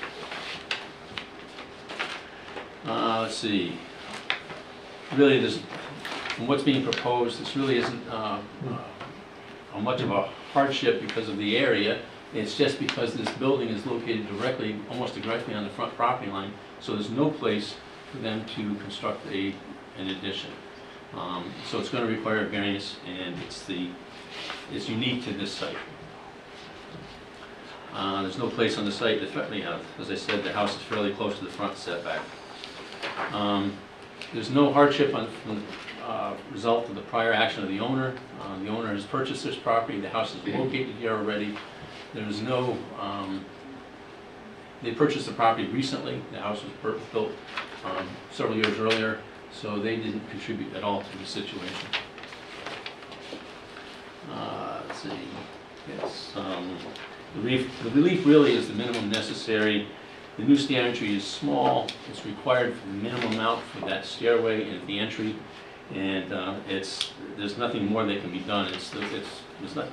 Let's see. Really, from what's being proposed, this really isn't much of a hardship because of the area. It's just because this building is located directly, almost directly on the front property line, so there's no place for them to construct an addition. So it's going to require a variance, and it's unique to this site. There's no place on the site to threaten me out. As I said, the house is fairly close to the front setback. There's no hardship from the result of the prior action of the owner. The owner has purchased this property. The house is located here already. There's no, they purchased the property recently. The house was built several years earlier, so they didn't contribute at all to the situation. Let's see. Yes, the relief really is the minimum necessary. The new stair entry is small. It's required for the minimum amount for that stairway and the entry, and there's nothing more that can be done.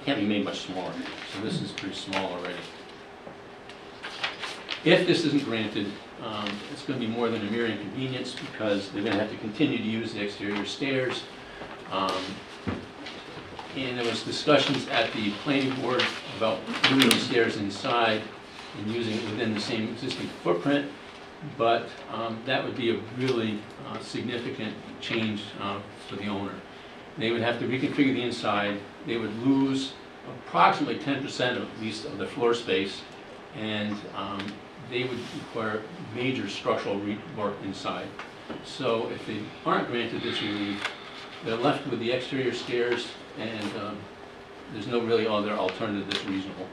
Can't be made much smaller. So this is pretty small already. If this isn't granted, it's going to be more than a mere inconvenience because they're going to have to continue to use the exterior stairs. And there was discussions at the planning board about moving the stairs inside and using it within the same existing footprint, but that would be a really significant change for the owner. They would have to reconfigure the inside. They would lose approximately 10% at least of the floor space, and they would require major structural work inside. So if they aren't granted this relief, they're left with the exterior stairs, and there's no really other alternative that's reasonable.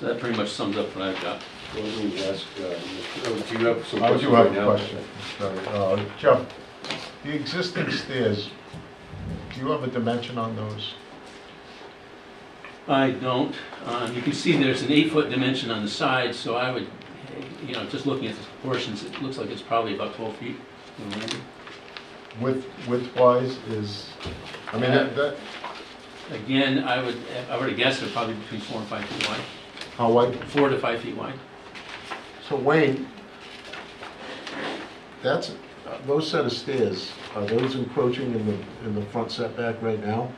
So that pretty much sums up what I've got. Well, let me ask, do you have some I questions do right have a now? question. Sorry. Jeff, the existing stairs, do you have a dimension on those? I don't. You can see there's an 8-foot dimension on the side, so I would, just looking at the proportions, it looks like it's probably about 12 feet from the landing. Width-wise is, I mean, that, Again, I would guess they're probably between 4 and 5 feet wide. how wide? 4 to 5 feet wide. So Wayne, those set of stairs, are those encroaching in the front setback right now?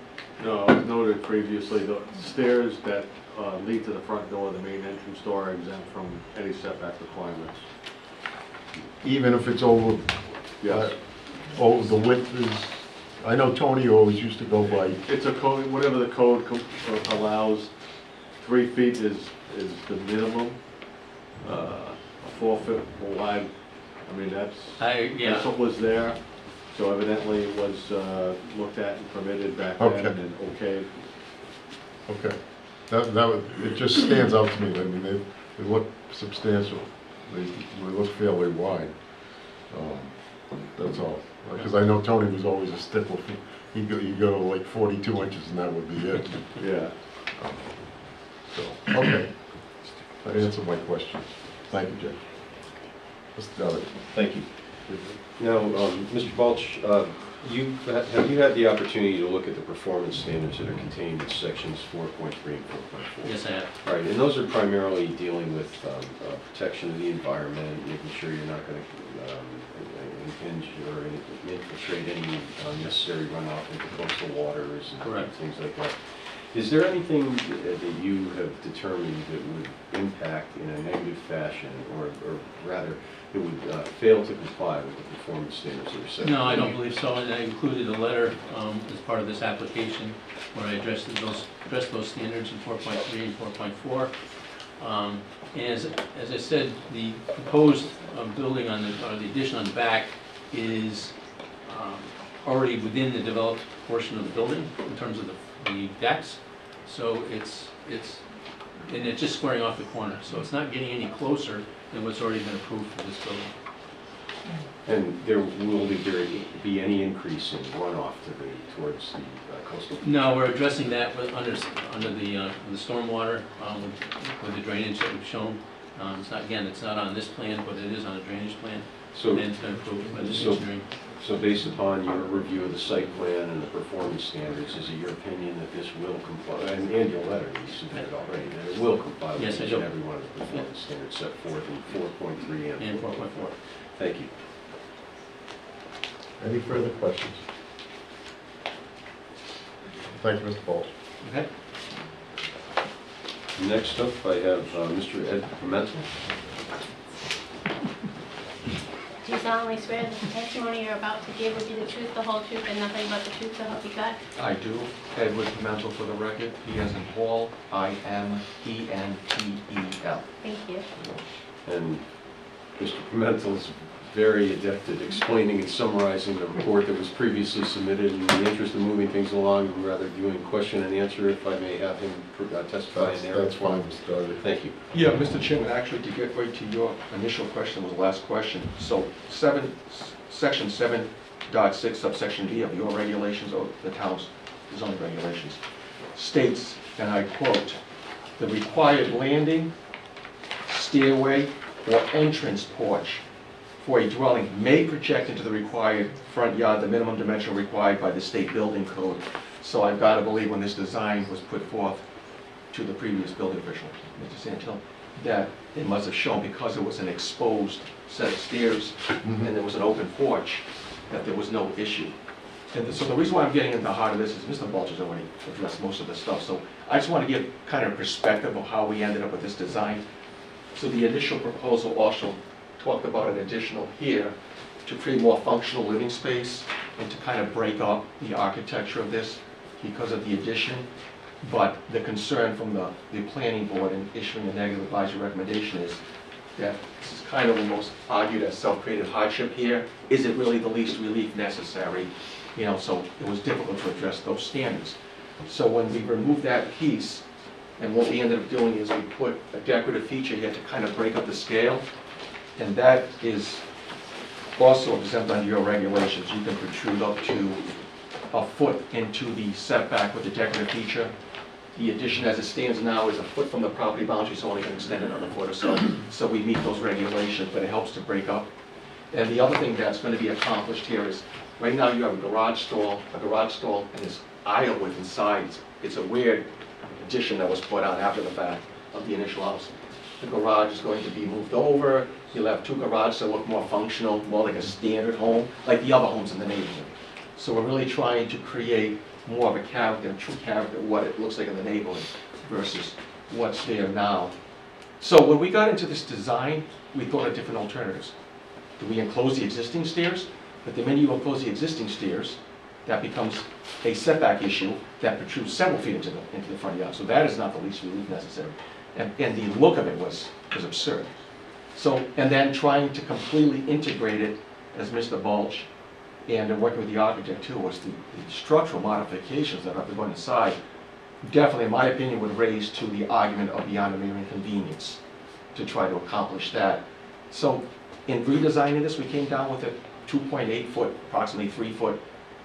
No, as noted previously, the stairs that lead to the front door, the main entrance door, are exempt from any setback requirements. Even if it's over, Yes. over the width is, I know Tony always used to go by, It's a code, whatever the code allows. 3 feet is the minimum. A 4 foot wide, I mean, that's what was there. So evidently it was looked at and permitted back then Okay. and okayed. okay. It just stands out to me. I mean, they look substantial. They look fairly wide. That's all. Because I know Tony was always a stickler. He'd go like 42 inches and that would be it. Yeah. So, okay. That answered my question. Thank you, Jay. Mr. Dowd. Thank you. Now, Mr. Balch, have you had the opportunity to look at the performance standards that are contained in sections 4.3 and 4.4? Yes, I have. All right, and those are primarily dealing with protection of the environment, making sure you're not going to impinge or infiltrate any unnecessary runoff into coastal waters and Correct. things like that. Is there anything that you have determined that would impact in a negative fashion, or rather, it would fail to comply with the performance standards that are set? No, I don't believe so, and I included a letter as part of this application where I addressed those standards in 4.3 and 4.4. As I said, the proposed building or the addition on the back is already within the developed portion of the building in terms of the decks. So it's just squaring off the corner. So it's not getting any closer than what's already been approved for this building. And there will be any increase in runoff towards the coastal? No, we're addressing that under the stormwater with the drainage that we've shown. It's not, again, it's not on this plan, but it is on a drainage plan, So, and it's been approved by the So- engineering. so based upon your review of the site plan and the performance standards, is it your opinion that this will comply, and your letter you submitted already, that it will comply with Yes, I each do. and every one of the performance standards set forth in 4.3 And and 4.4. Thank you. Any further questions? Thank you, Mr. Balch. Okay. Next up, I have Mr. Ed Pimentel. Do you solemnly swear that the testimony you're about to give will be the truth, the whole truth, and nothing but the truth, so help you God? I do. Edward Pimentel for the record. P as in Paul, I-M-E-N-T-E-L. Thank you. And Mr. Pimentel is very adept at explaining and summarizing the report that was previously submitted. In the interest of moving things along, we'd rather doing question and answer, if I may have him testify in there. That's fine, Mr. Doherty. Thank you. Yeah, Mr. Chairman, actually, to get right to your initial question was the last question. So section 7.6 subsection B of your regulations, or the town's zoning regulations, states, and I quote, "The required landing, stairway, or entrance porch for a dwelling may project into the required front yard the minimum dimension required by the state building code." So I've got to believe when this design was put forth to the previous building official, Mr. Santil, that it must have shown, because it was an exposed set of stairs and there was an open porch, that there was no issue. And so the reason why I'm getting into the heart of this is Mr. Balch has already addressed most of the stuff. So I just want to give kind of perspective of how we ended up with this design. So the initial proposal also talked about an additional here to create more functional living space and to kind of break up the architecture of this because of the addition. But the concern from the planning board in issuing a negative advisory recommendation is that this is kind of almost argued as self-created hardship here. Is it really the least relief necessary? You know, so it was difficult to address those standards. So when we removed that piece, and what we ended up doing is we put a decorative feature here to kind of break up the scale. And that is also exempt under your regulations. You can protrude up to a foot into the setback with the decorative feature. The addition as it stands now is a foot from the property boundary, so only can extend another foot or so. So we meet those regulations, but it helps to break up. And the other thing that's going to be accomplished here is, right now you have a garage stall, and this aisle with inside. It's a weird addition that was put on after the fact of the initial house. The garage is going to be moved over. You'll have two garages that look more functional, more like a standard home, like the other homes in the neighborhood. So we're really trying to create more of a character, a true character, what it looks like in the neighborhood versus what's there now. So when we got into this design, we thought of different alternatives. Do we enclose the existing stairs? But the minute you enclose the existing stairs, that becomes a setback issue that protrudes several feet into the front yard. So that is not the least relief necessary. And the look of it was absurd. So, and then trying to completely integrate it, as Mr. Balch, and working with the architect too, was the structural modifications that have to go inside, definitely, in my opinion, would raise to the argument of beyond a mere inconvenience to try to accomplish that. So in redesigning this, we came down with a 2.8 foot, approximately 3 foot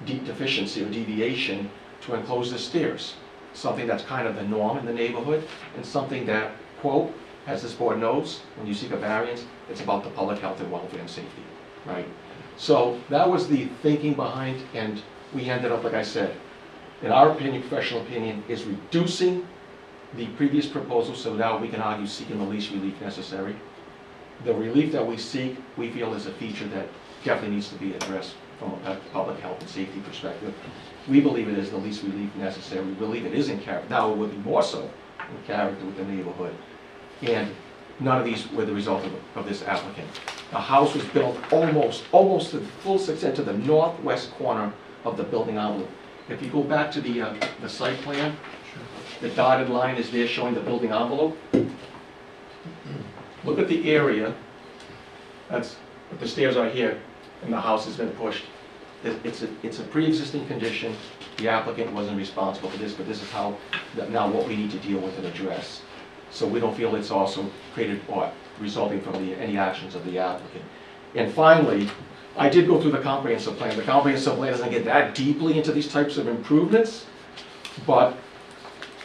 deficiency or deviation to enclose the stairs. Something that's kind of the norm in the neighborhood, and something that, quote, as this board knows, when you seek a variance, it's about the public health and welfare and safety, right? So that was the thinking behind, and we ended up, like I said, in our opinion, professional opinion, is reducing the previous proposal, so now we can argue seeking the least relief necessary. The relief that we seek, we feel, is a feature that definitely needs to be addressed from a public health and safety perspective. We believe it is the least relief necessary. We believe it is in character. Now it would be more so in character with the neighborhood. And none of these were the result of this applicant. The house was built almost to the full extent to the northwest corner of the building envelope. If you go back to the site plan, the dotted line is there showing the building envelope. Look at the area. That's the stairs are here, and the house has been pushed. It's a pre-existing condition. The applicant wasn't responsible for this, but this is how now what we need to deal with and address. So we don't feel it's also created or resulting from any actions of the applicant. And finally, I did go through the comprehensive plan. The comprehensive plan doesn't get that deeply into these types of improvements, but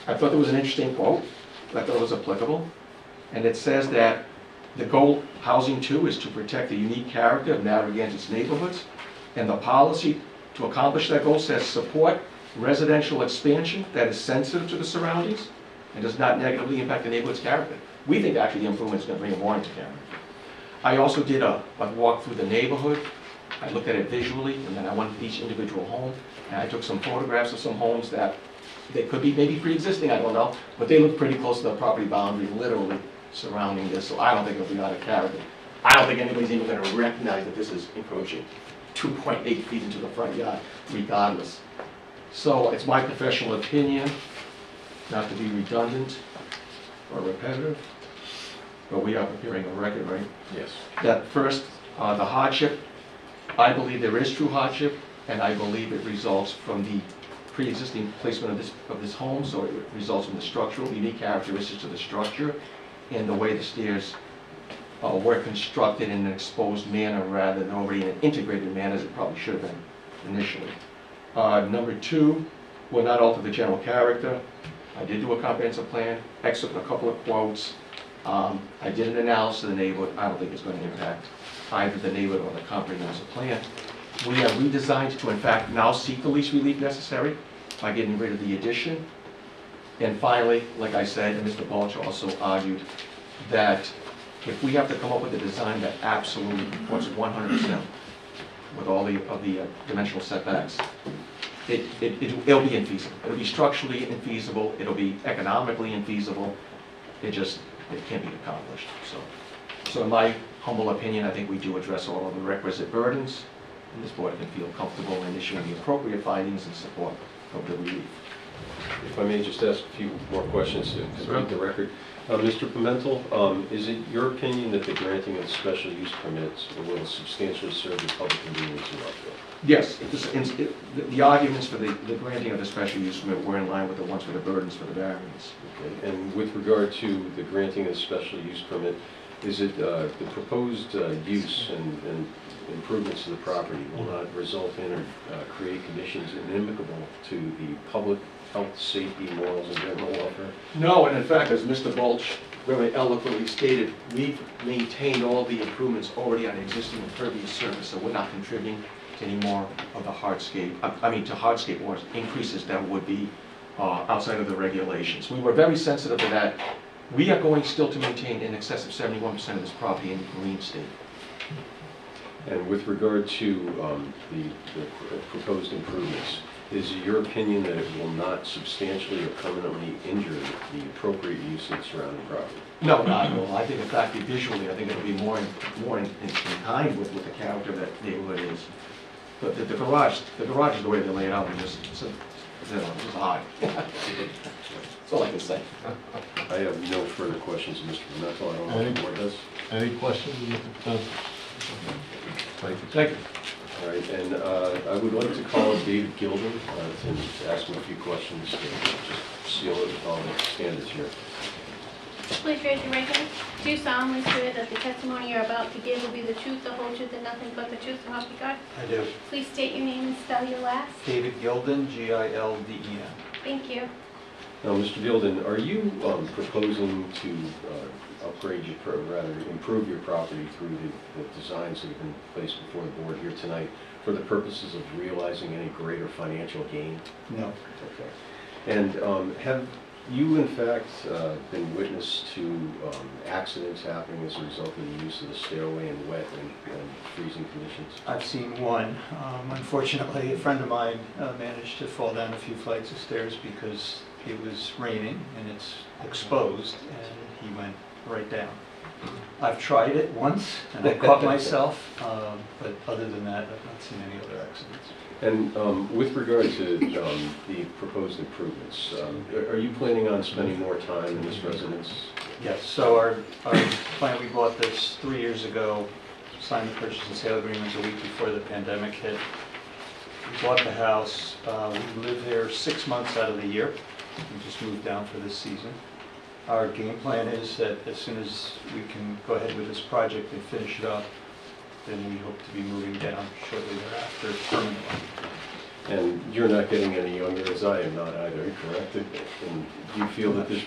I thought there was an interesting quote. I thought it was applicable. And it says that The goal, Housing 2, is to protect the unique character of Narragansett's neighborhoods, and the policy to accomplish that goal says support residential expansion that is sensitive to the surroundings and does not negatively impact the neighborhood's character. We think actually the improvement is going to bring it more into character. I also did a walk through the neighborhood. I looked at it visually, and then I went to each individual home, and I took some photographs of some homes that they could be maybe pre-existing, I don't know, but they look pretty close to the property boundary, literally surrounding this, so I don't think it'll be out of character. I don't think anybody's even going to recognize that this is encroaching 2.8 feet into the front yard, regardless. So it's my professional opinion, not to be redundant or repetitive, but we are preparing a record, right? Yes. That first, the hardship, I believe there is true hardship, and I believe it results from the pre-existing placement of this home, so it results from the structural, unique characteristics of the structure, and the way the stairs were constructed in an exposed manner rather than already in an integrated manner as it probably should have been initially. Number 2, will not alter the general character. I did do a comprehensive plan, except a couple of quotes. I did an analysis of the neighborhood. I don't think it's going to impact either the neighborhood or the comprehensive plan. We have redesigned to, in fact, now seek the least relief necessary by getting rid of the addition. And finally, like I said, and Mr. Balch also argued, that if we have to come up with a design that absolutely comports 100% with all the dimensional setbacks, it'll be infeasible. It'll be structurally infeasible. It'll be economically infeasible. It can't be accomplished. So in my humble opinion, I think we do address all of the requisite burdens, and this board can feel comfortable in issuing the appropriate findings in support of the relief. If I may just ask a few more questions to complete the record. Mr. Pimentel, is it your opinion that the granting of special use permits will substantially serve the public convenience in Rockville? Yes, the arguments for the granting of the special use permit were in line with the ones for the burdens for the variance. Okay. And with regard to the granting of the special use permit, is it the proposed use and improvements to the property will not result in or create conditions inimical to the public health, safety, morals, and general welfare? No, and in fact, as Mr. Balch very eloquently stated, we've maintained all the improvements already on existing impervious surface, so we're not contributing to any more of the hardscape, to hardscape or increases that would be outside of the regulations. We were very sensitive to that. We are going still to maintain in excess of 71% of this property in green state. And with regard to the proposed improvements, is it your opinion that it will not substantially or permanently injure the appropriate use of the surrounding property? No, not at all. I think, in fact, visually, I think it'll be more in kind with the character that neighborhood is. But the garage is the way they lay it out, and just odd. That's all I can say. I have no further questions, Mr. Pimentel. I don't know if the board does. Any questions, Mr. Pimentel? Thank you. Thank you. All right, and I would like to call David Gilden to ask him a few questions to just seal it with all the standards here. Please raise your right hand. Do you solemnly swear that the testimony you're about to give will be the truth, the whole truth, and nothing but the truth, so help you God? I do. Please state your name and spell your last. David Gilden, Gilden. Thank you. Now, Mr. Gilden, are you proposing to upgrade improve your property through the designs that have been placed before the board here tonight for the purposes of realizing any greater financial gain? No. Okay. And have you, in fact, been witness to accidents happening as a result of the use of the stairway in wet and freezing conditions? I've seen one. Unfortunately, a friend of mine managed to fall down a few flights of stairs because it was raining and it's exposed, and he went right down. I've tried it once and I caught myself, but other than that, I've not seen any other accidents. And with regard to the proposed improvements, are you planning on spending more time in this residence? Yes, so our plan, we bought this 3 years ago, signed the purchase and sale agreement the week before the pandemic hit. We bought the house, we live here 6 months out of the year. We just moved down for this season. Our game plan is that as soon as we can go ahead with this project and finish it up, then we hope to be moving down shortly thereafter permanently. And you're not getting any younger, as I am not either, correct? And do you feel that this,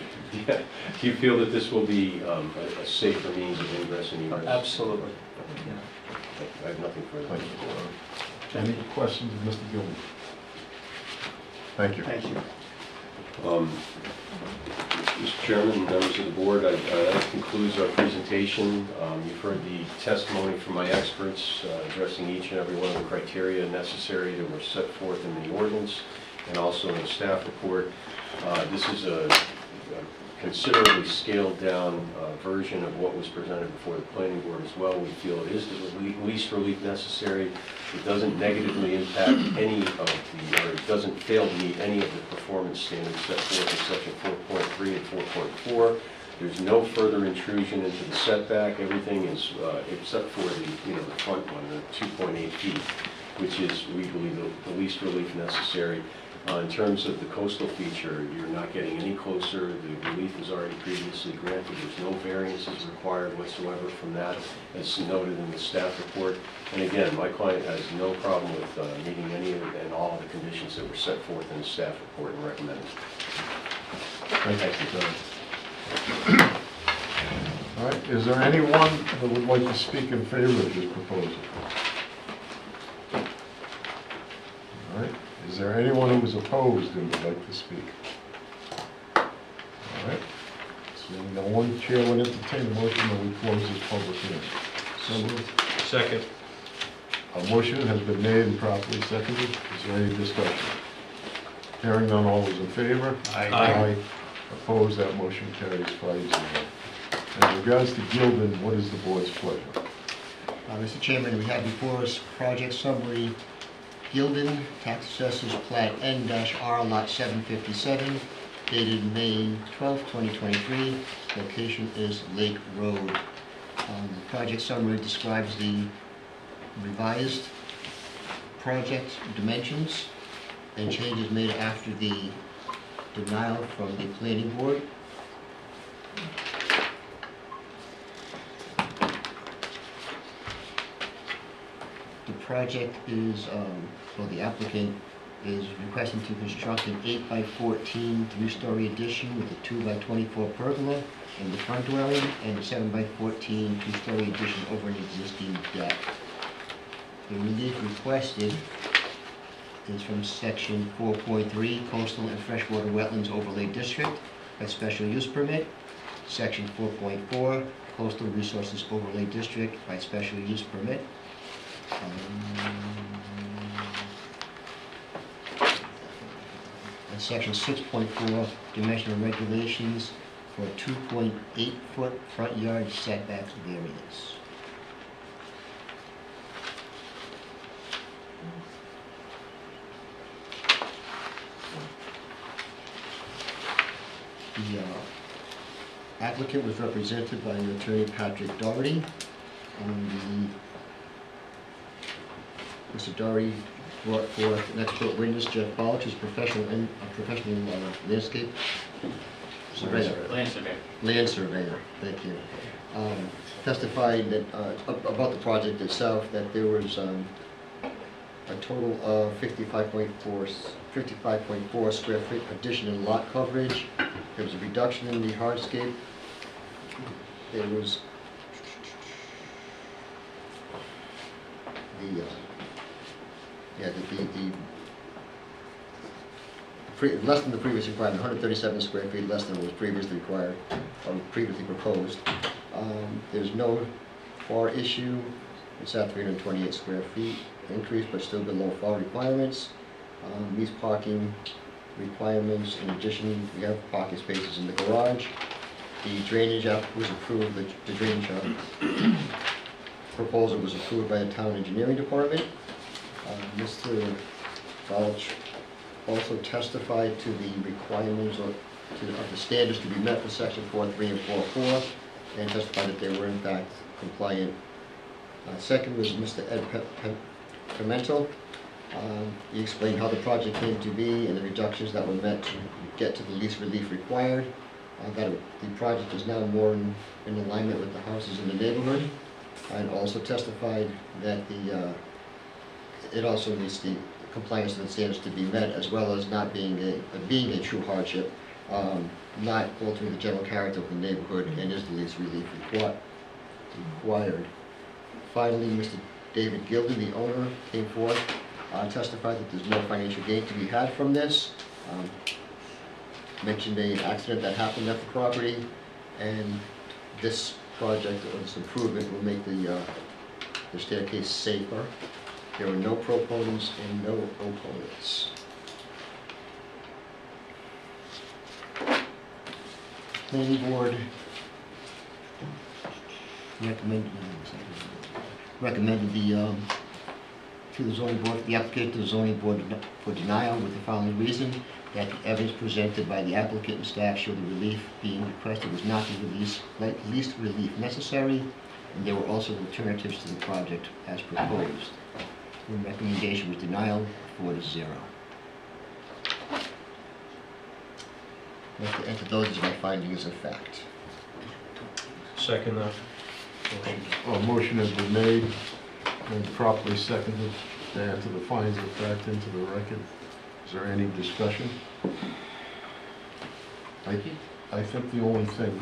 yeah, do you feel that this will be a safer means of ingress and egress? Absolutely. I have nothing further. Thank you. Any questions of Mr. Gilman? Thank you. Thank you. Mr. Chairman, members of the board, that concludes our presentation. You've heard the testimony from my experts addressing each and every one of the criteria necessary that were set forth in the ordinance and also in the staff report. This is a considerably scaled down version of what was presented before the planning board as well. We feel it is the least relief necessary. It doesn't negatively impact any of the, or it doesn't fail to meet any of the performance standards set forth in section 4.3 and 4.4. There's no further intrusion into the setback. Everything is, except for the front one, the 2.8 feet, which is, we believe, the least relief necessary. In terms of the coastal feature, you're not getting any closer. The relief is already previously granted. There's no variances required whatsoever from that, as noted in the staff report. And again, my client has no problem with meeting any and all of the conditions that were set forth in the staff report and recommended. Thank you, John. All right, is there anyone that would like to speak in favor of this proposal? All right. Is there anyone who is opposed and would like to speak? All right. Seeing no one, chair would entertain a motion that we close this public hearing. So moved. Second. A motion has been made and properly seconded. Is there any discussion? Hearing none, all those in favor? Aye. Opposed, that motion carries 5-0. In regards to Gildan, what is the board's pleasure? Mr. Chairman, we have before us project summary, Gildan, tax assessors plat N-R lot 757, dated May 12, 2023. Location is Lake Road. The project summary describes the revised project dimensions and changes made after the denial from the planning board. The project is, the applicant is requesting to construct an 8x14 three-story addition with a 2x24 pergola in the front dwelling and a 7x14 two-story addition over an existing deck. The relief requested is from section 4.3 Coastal and Freshwater Wetlands Overlay District by special use permit, section 4.4 Coastal Resources Overlay District by special use permit. And section 6.4 dimensional regulations for a 2.8 foot front yard setback variance. The applicant was represented by an attorney, Patrick Doherty. Mr. Doherty brought forth an expert witness, Jeff Balch, who's a professional landscape surveyor. Land surveyor, thank you. Testified that about the project itself, that there was a total of 55.4 square feet addition in lot coverage. There was a reduction in the hardscape. There was less than the previous requirement, 137 square feet less than what was previously required or previously proposed. There's no FAR issue. It's at 328 square feet increase, but still below FAR requirements. Meets parking requirements. In addition, we have parking spaces in the garage. The drainage app was approved. The drainage proposal was approved by the town engineering department. Mr. Balch also testified to the requirements of the standards to be met for section 4.3 and 4.4 and testified that they were in fact compliant. Second was Mr. Ed Pimentel. He explained how the project came to be and the reductions that were met to get to the least relief required. That the project is now more in alignment with the houses in the neighborhood, and also testified that it also meets the compliance with the standards to be met, as well as not being a true hardship, not altering the general character of the neighborhood, and is the least relief required. Finally, Mr. David Gilden, the owner, came forth, testified that there's no financial gain to be had from this. Mentioned an accident that happened at the property, and this project or this improvement will make the staircase safer. There are no proponents and no opponents. Planning board recommended to the zoning board, the application to the zoning board for denial with the following reason: that the evidence presented by the applicant and staff showed the relief being requested was not the least relief necessary, and there were also alternatives to the project as proposed. The recommendation was denial, 4-0. I'd like to enter those as my findings of fact. Second that. A motion has been made and properly seconded to enter the findings of fact into the record. Is there any discussion? I think the only thing,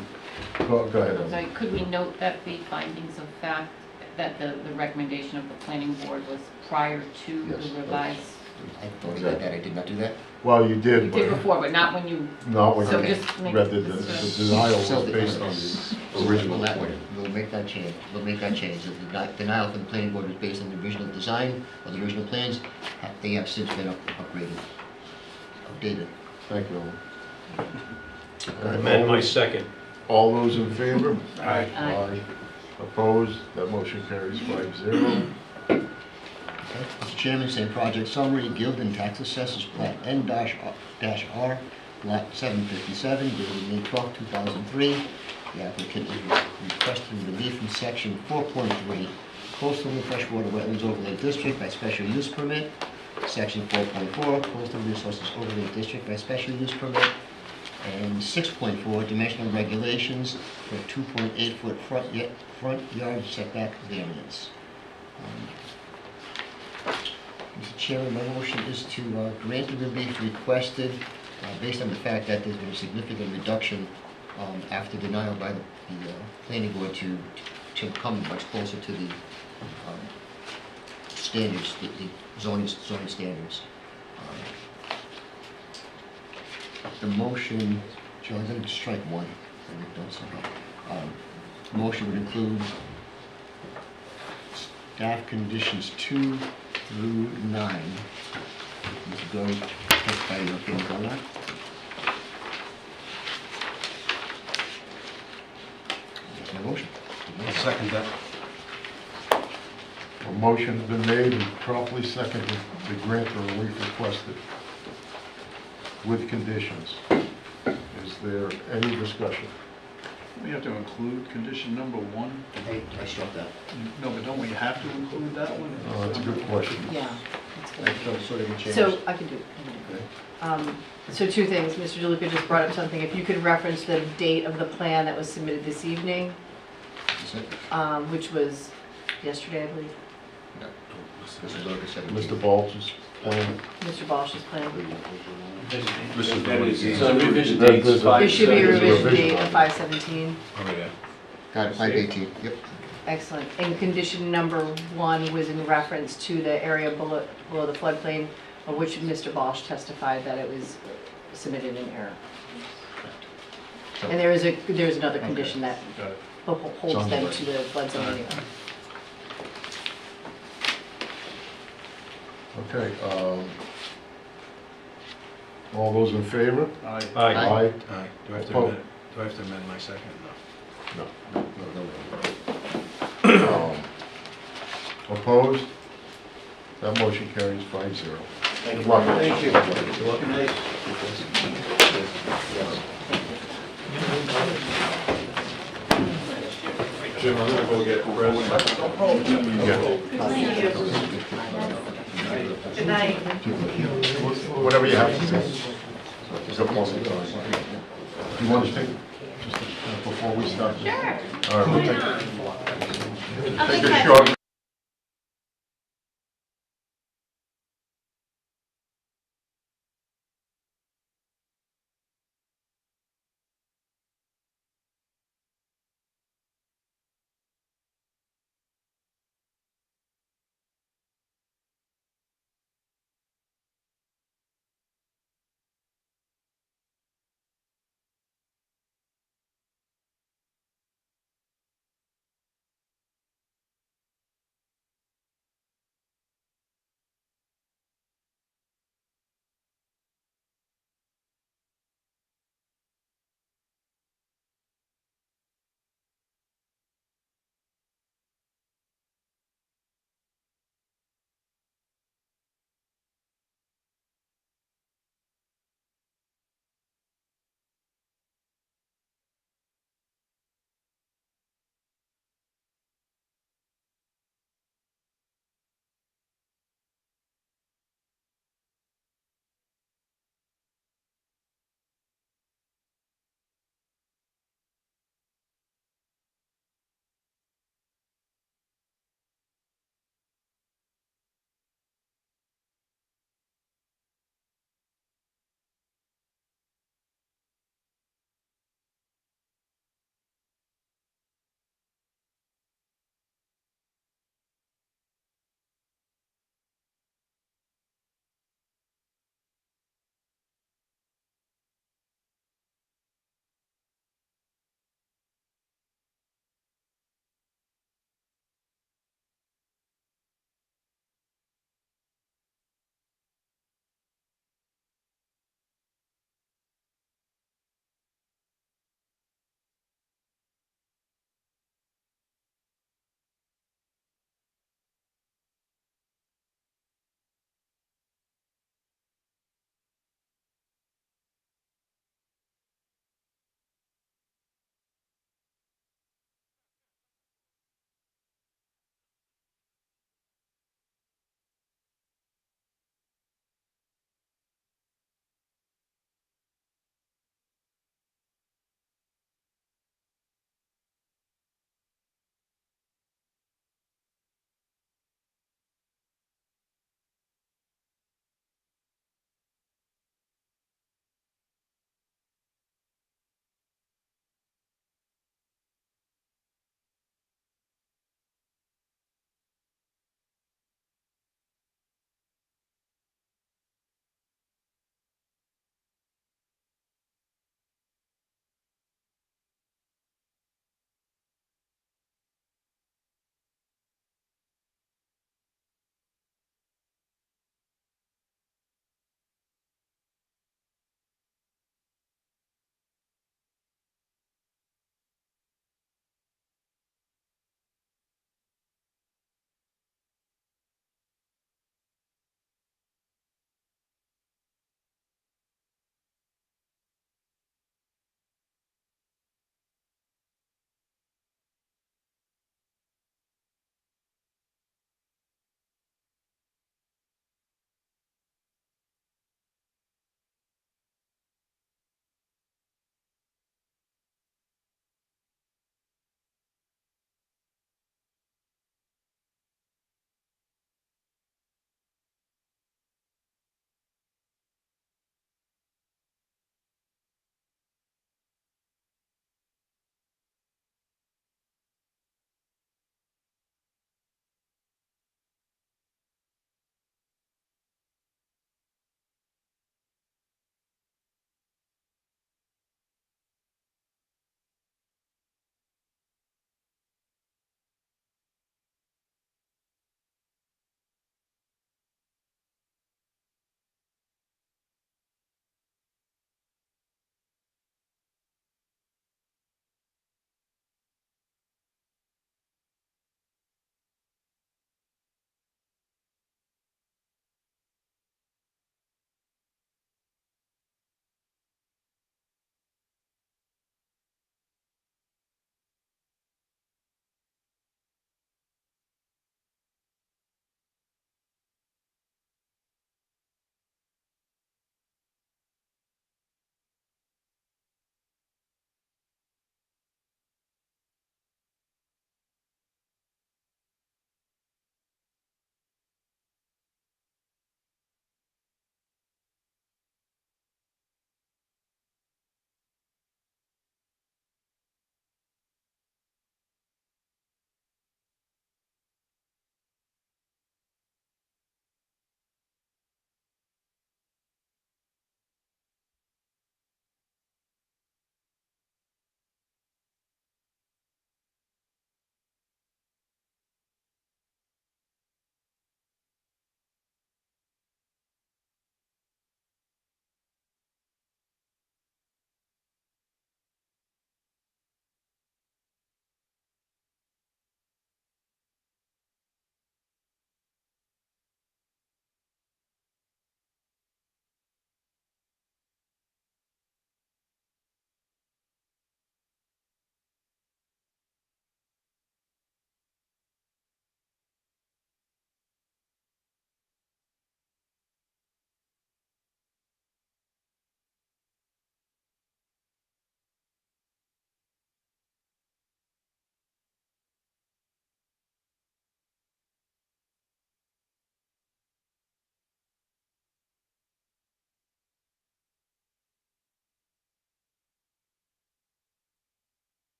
go ahead. So could we note that the findings of fact, that the recommendation of the planning board was prior to Yes, the revised? I thought about that, I did not do that. Well, you did, You but did before, but not when you, not when so you just make read the this, denial So was based on the original plan. We'll make that change. We'll make that change. The denial from the planning board was based on the original design or the original plans. They have since been upgraded, updated. Thank you, Alan. Amend my second. All those in favor? Aye. Aye. Opposed? That motion carries 5-0. Mr. Chairman, same project summary, Gildan Tax Assessors Plat N-R, Lot 757, dated May 12, 2003. The applicant is requesting relief from section 4.3, Coastal and Freshwater Wetlands Overlay District by special use permit, section 4.4, Coastal Resources Overlay District by special use permit, and 6.4, dimensional regulations for 2.8-foot front yard setback variance. Mr. Chairman, my motion is to grant the relief requested based on the fact that there's been a significant reduction after denial by the planning board to come much closer to the standards, the zoning standards. The motion, John, I'm going to strike one. Motion would include staff conditions 2 through 9. Mr. Gordon, testify your opinion on that. That's my motion. I'll second that. A motion's been made and properly seconded to grant the relief requested with conditions. Is there any discussion? We have to include condition number 1? I struck that. No, but don't we have to include that one? That's a good question. Yeah, that's good. I sort of changed. So, I can do it. So two things, Mr. DeLuca just brought up something, if you could reference the date of the plan that was submitted this evening, which was yesterday, I believe, Mr. Balch's plan. Mr. Balch's plan. That is, it's on revision That dates. is- There should be a That is a revision revision date on of it. 5/17. Got it, 5/18, yep. Excellent. And condition number 1 was in reference to the area below the floodplain, of which Mr. Balch testified that it was submitted in error. And there's another condition that Got it. holds Sounds them right. to the flood zone anyway. Okay, all those in favor? Aye. Aye. Aye. Do I have to Opposed? amend, do I have to amend my second? No. Opposed? That motion carries 5-0. Thank you. Good luck. Thank you. Good luck. Jim, I'm gonna go get Chris. Good night. Whatever you have to say. Is that possible? Do you want to take, just before we start? Sure. All right, we'll take I'll take take a that. short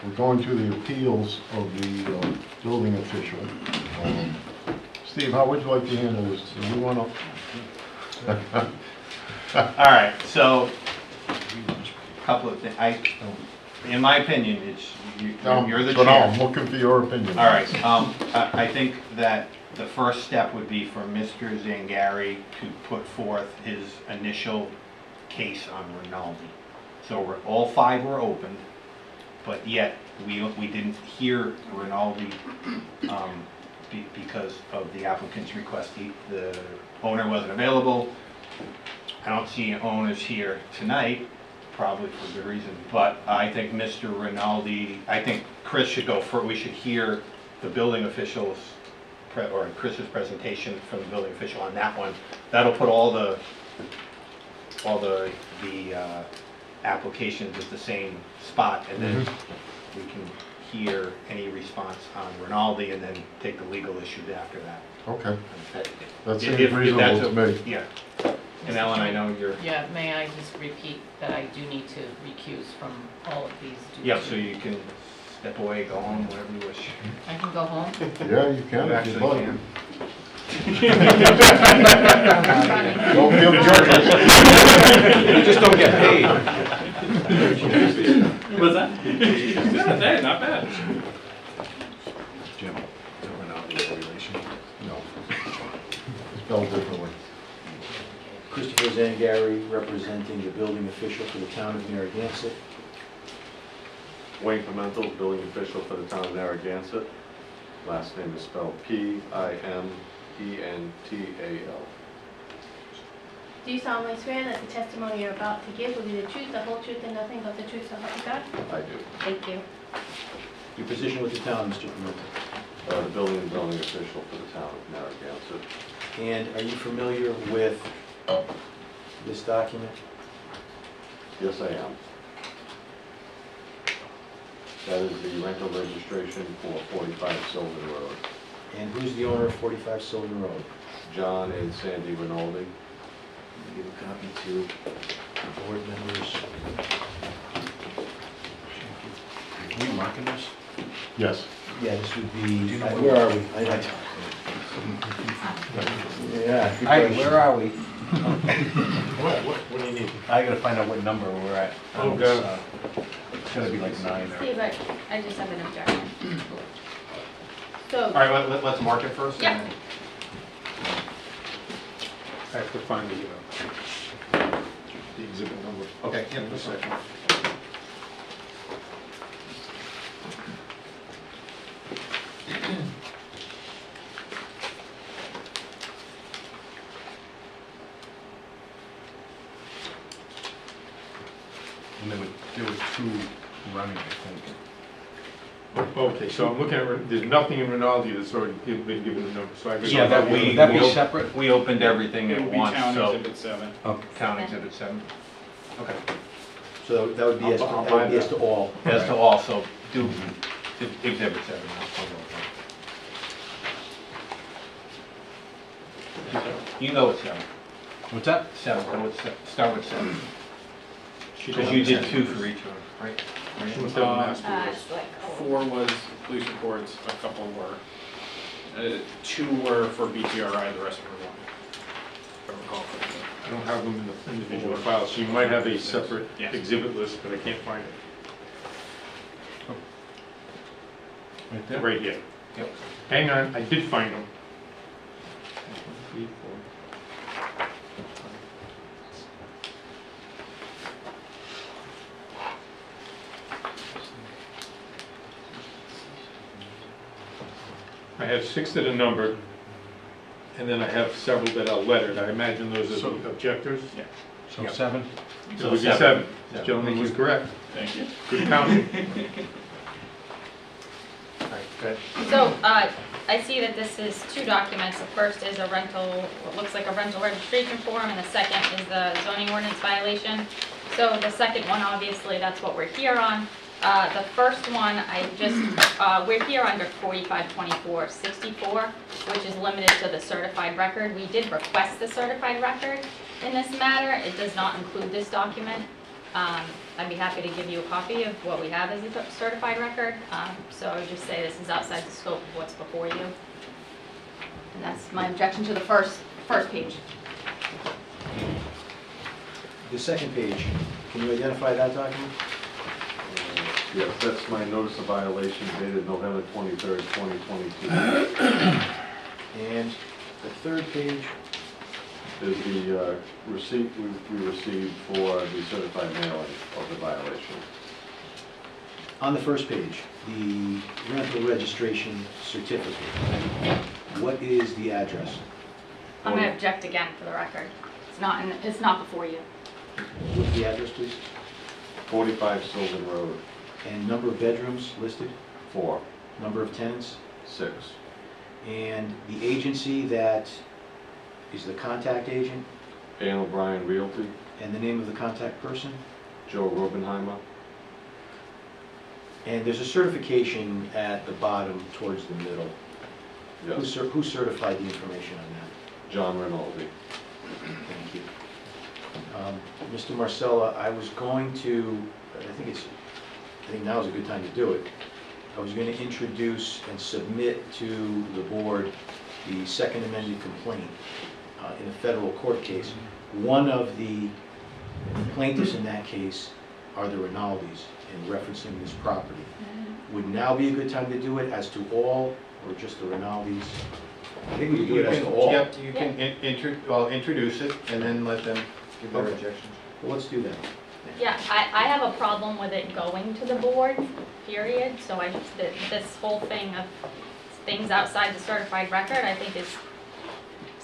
we're going through the appeals of the building official. Steve, how would you like to handle this? Do we want to? All right, so, a couple of things. In my opinion, you're the So now I'm chair. looking for your opinion. All right, I think that the first step would be for Mr. Zangari to put forth his initial case on Rinaldi. So all 5 were opened, but yet we didn't hear Rinaldi because of the applicant's request. The owner wasn't available. I don't see owners here tonight, probably for good reason, but I think Mr. Rinaldi, I think Chris should go first. We should hear the building officials, or Chris's presentation from the building official on that one. That'll put all the applications at the same spot, and then we can hear any response on Rinaldi, and then take the legal issues after that. Okay, that If- seems if reasonable that's to me. Yeah. And Ellen, I know you're... Yeah, may I just repeat that I do need to recuse from all of these duties? Yeah, so you can step away, go home, whatever you wish. I can go home? Yeah, you can You if you'd actually like. can. Don't feel judged. You just don't get paid. What's that? Hey, not bad. Jim, is Rinaldi a relation? No. Spelled differently. Christopher Zangari, representing the building official for the town of Narragansett. Wayne Pimental, building official for the town of Narragansett. Last name is spelled Pimental. Do you solemnly swear that the testimony you're about to give will be the truth, the whole truth, and nothing but the truth, so help you God? I do. Thank you. Your position with the town, Mr. Pimental. The building and zoning official for the town of Narragansett. And are you familiar with this document? Yes, I am. That is the rental registration for 45 Sylvan Road. And who's the owner of 45 Sylvan Road? John and Sandy Rinaldi. Give a copy to the board members. Are we marking this? Yes. Yeah, this would be, know where are we? Yeah. good question. where are we? What do you need? I gotta find out what number we're at. Oh, God. It's gotta be like 9 or... Steve, I just have an objection. So, All right, let's mark it first. Yeah. and then- I have to find the exhibit number. Okay, yeah, just a second. And there were 2 running, I think. Okay, so I'm looking at, there's nothing in Rinaldi that's already been given a number, so I guess. Yeah, but Would that be separate? we opened everything at once, so... 7. Town Exhibit 7. Okay. So that would be as to, that would be as to all. As to also do Exhibit 7. I'll go with that. You know it's 7. What's that? 7, go with start with 7. Because you did 2 for each one, right? She must have a master it's like, 4 was police reports, a couple were. 2 were for BTRI, the rest were 1. If I recall correctly. I don't have them in the individual files, so you might have a separate Yes. exhibit list, but I can't find it. Right there? Right here. Yep. Hang on, I did find them. I have 6 that are numbered, and then I have several that are lettered. I imagine those are the objectors. Yeah. So Yep. 7? So it would be 7. This Yeah. gentleman was correct. Thank you. Good counting. All right, good. So, I see that this is 2 documents. The first is a rental, what looks like a rental registration form, and the second is the zoning ordinance violation. So the second one, obviously, that's what we're here on. The first one, we're here under 452464, which is limited to the certified record. We did request the certified record in this matter. It does not include this document. I'd be happy to give you a copy of what we have as a certified record. So I would just say this is outside the scope of what's before you. And that's my objection to the first page. The second page, can you identify that document? Yes, that's my notice of violation dated November 23rd, 2022. And the third page, Is the receipt we received for the certified mailing of the violation. on the first page, the rental registration certificate. What is the address? I'm going to object again for the record. It's not before you. What's the address, please? 45 Sylvan Road, And number of bedrooms listed? 4, Number of tenants? 6. And the agency that is the contact agent? Ann O'Brien Realty, And the name of the contact person? Joe Robenheimer. And there's a certification at the bottom towards the middle. Yes, Who certified the information on that? John Rinaldi. Thank you. Mr. Marcella, I was going to, I think now is a good time to do it. I was going to introduce and submit to the board the second amended complaint in a federal court case. One of the plaintiffs in that case are the Rinaldis in referencing this property. Would now be a good time to do it as to all, or just the Rinaldis? I think we could do it as to all. Yep, you can introduce it and then let them give their Okay. objections. Well, let's do that. Yeah, I have a problem with it going to the board, period. So this whole thing of things outside the certified record, I think is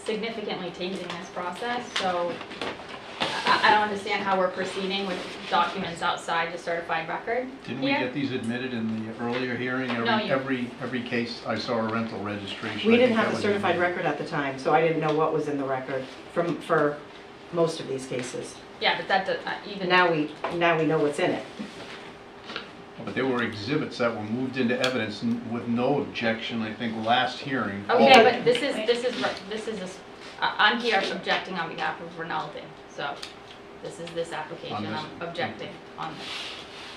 significantly tainting this process. So I don't understand how we're proceeding with documents outside the certified record. Didn't we here. get these admitted in the earlier hearing? No, Every case I saw a rental registration. We I didn't think have that a was certified admitted. record at the time, so I didn't know what was in the record for most of these cases. Yeah, but that does, even. Now we know what's in it. But there were exhibits that were moved into evidence with no objection, I think, last hearing. Okay, but I'm here objecting on behalf of Rinaldi, so this application, On this. I'm objecting on,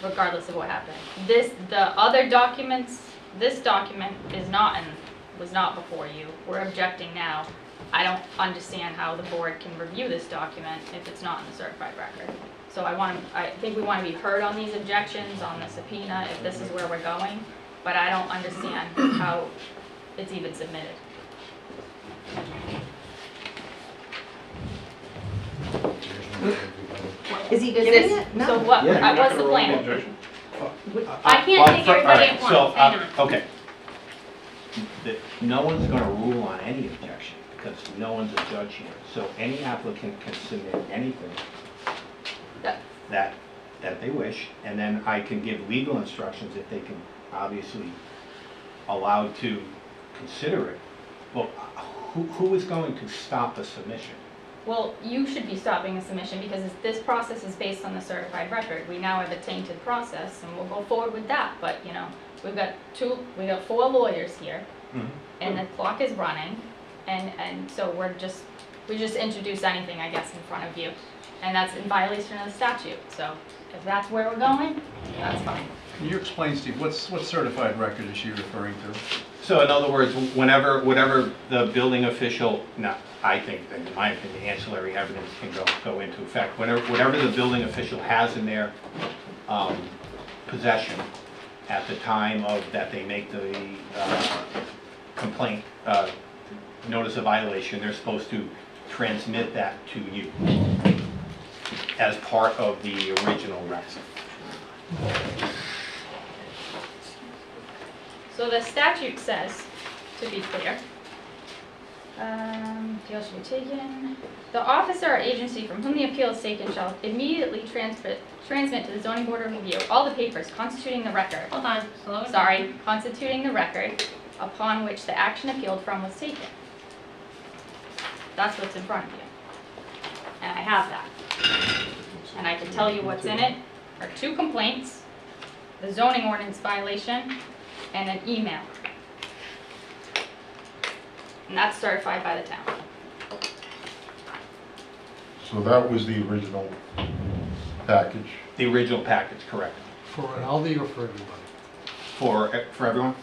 regardless of what happened. The other documents, this document was not before you, we're objecting now. I don't understand how the board can review this document if it's not in the certified record. So I think we want to be heard on these objections, on the subpoena, if this is where we're going, but I don't understand how it's even submitted. Is he Is giving this, it? No. so what, Yeah. what's the plan? I can't take everybody at once, hang on. Okay. No one's gonna rule on any objection, because no one's a judge here. So any applicant can submit anything that they wish, and then I can give legal instructions if they can obviously allowed to consider it. Well, who is going to stop a submission? Well, you should be stopping a submission because this process is based on the certified record. We now have a tainted process and we'll go forward with that, but we've got 4 lawyers here and the clock is running and so we just introduce anything, I guess, in front of you. And that's in violation of the statute, so if that's where we're going, that's fine. Can you explain, Steve, what certified record is she referring to? So in other words, whatever the building official, I think that in my opinion, ancillary evidence can go into effect. Whatever the building official has in their possession at the time that they make the complaint, notice of violation, they're supposed to transmit that to you as part of the original record. So the statute says, to be clear, appeal shall be taken. The officer or agency from whom the appeal is taken shall immediately transmit to the zoning board of review all the papers constituting the record. Hold on, slow it down. Sorry, constituting the record upon which the action appealed from was taken. That's what's in front of you. And I have that. And I can tell you what's in it are 2 complaints, the zoning ordinance violation, and an email. And that's certified by the town. So that was the original package. The original package, correct. For Rinaldi or for everybody? For everyone?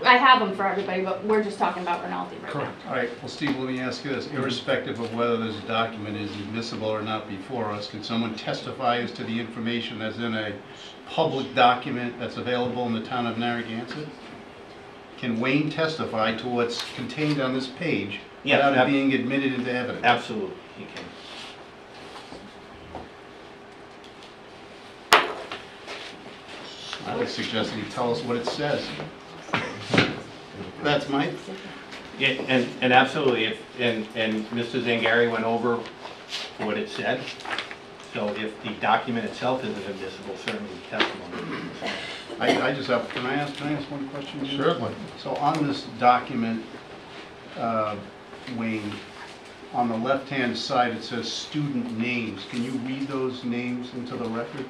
I have them for everybody, but we're just talking about Rinaldi right now. Correct. All right, well, Steve, let me ask you this. Irrespective of whether this document is admissible or not before us, can someone testify as to the information that's in a public document that's available in the town of Narragansett? Can Wayne testify to what's contained on this page Yes, without it being admitted into evidence? Absolutely, you can. I would suggest that he tell us what it says. That's my, Yeah, and absolutely, and Mr. Zangari went over what it said. So if the document itself isn't admissible, certainly testimony. I just have, can I ask one question? Jim? Certainly. So on this document, Wayne, on the left-hand side, it says student names. Can you read those names into the record?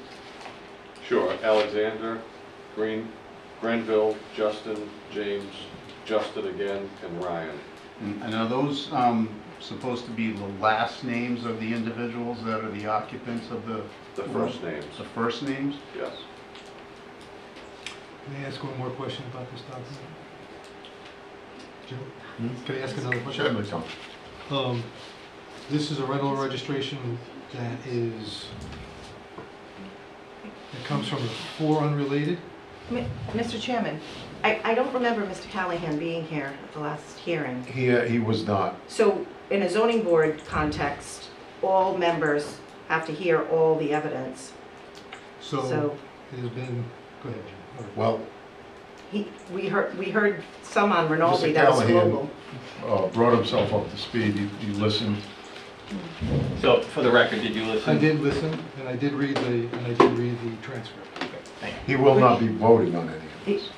Sure, Alexander, Grenville, Justin, James, Justin again, and Ryan. And are those supposed to be the last names of the individuals that are the occupants of the... The first names. The first names? Yes. Can I ask one more question about this document? Joe? Hmm? Can I ask another question? Certainly, Tom. This is a rental registration that comes from 4 unrelated? Mr. Chairman, I don't remember Mr. Callahan being here at the last hearing. He was not. So in a zoning board context, all members have to hear all the evidence. So it has been, go ahead, Jim. Well, We heard some on Rinaldi Mr. that was Callahan global. brought himself up to speed. He listened. So for the record, did you listen? I did listen, and I did read the transcript. He will not be voting on any of this.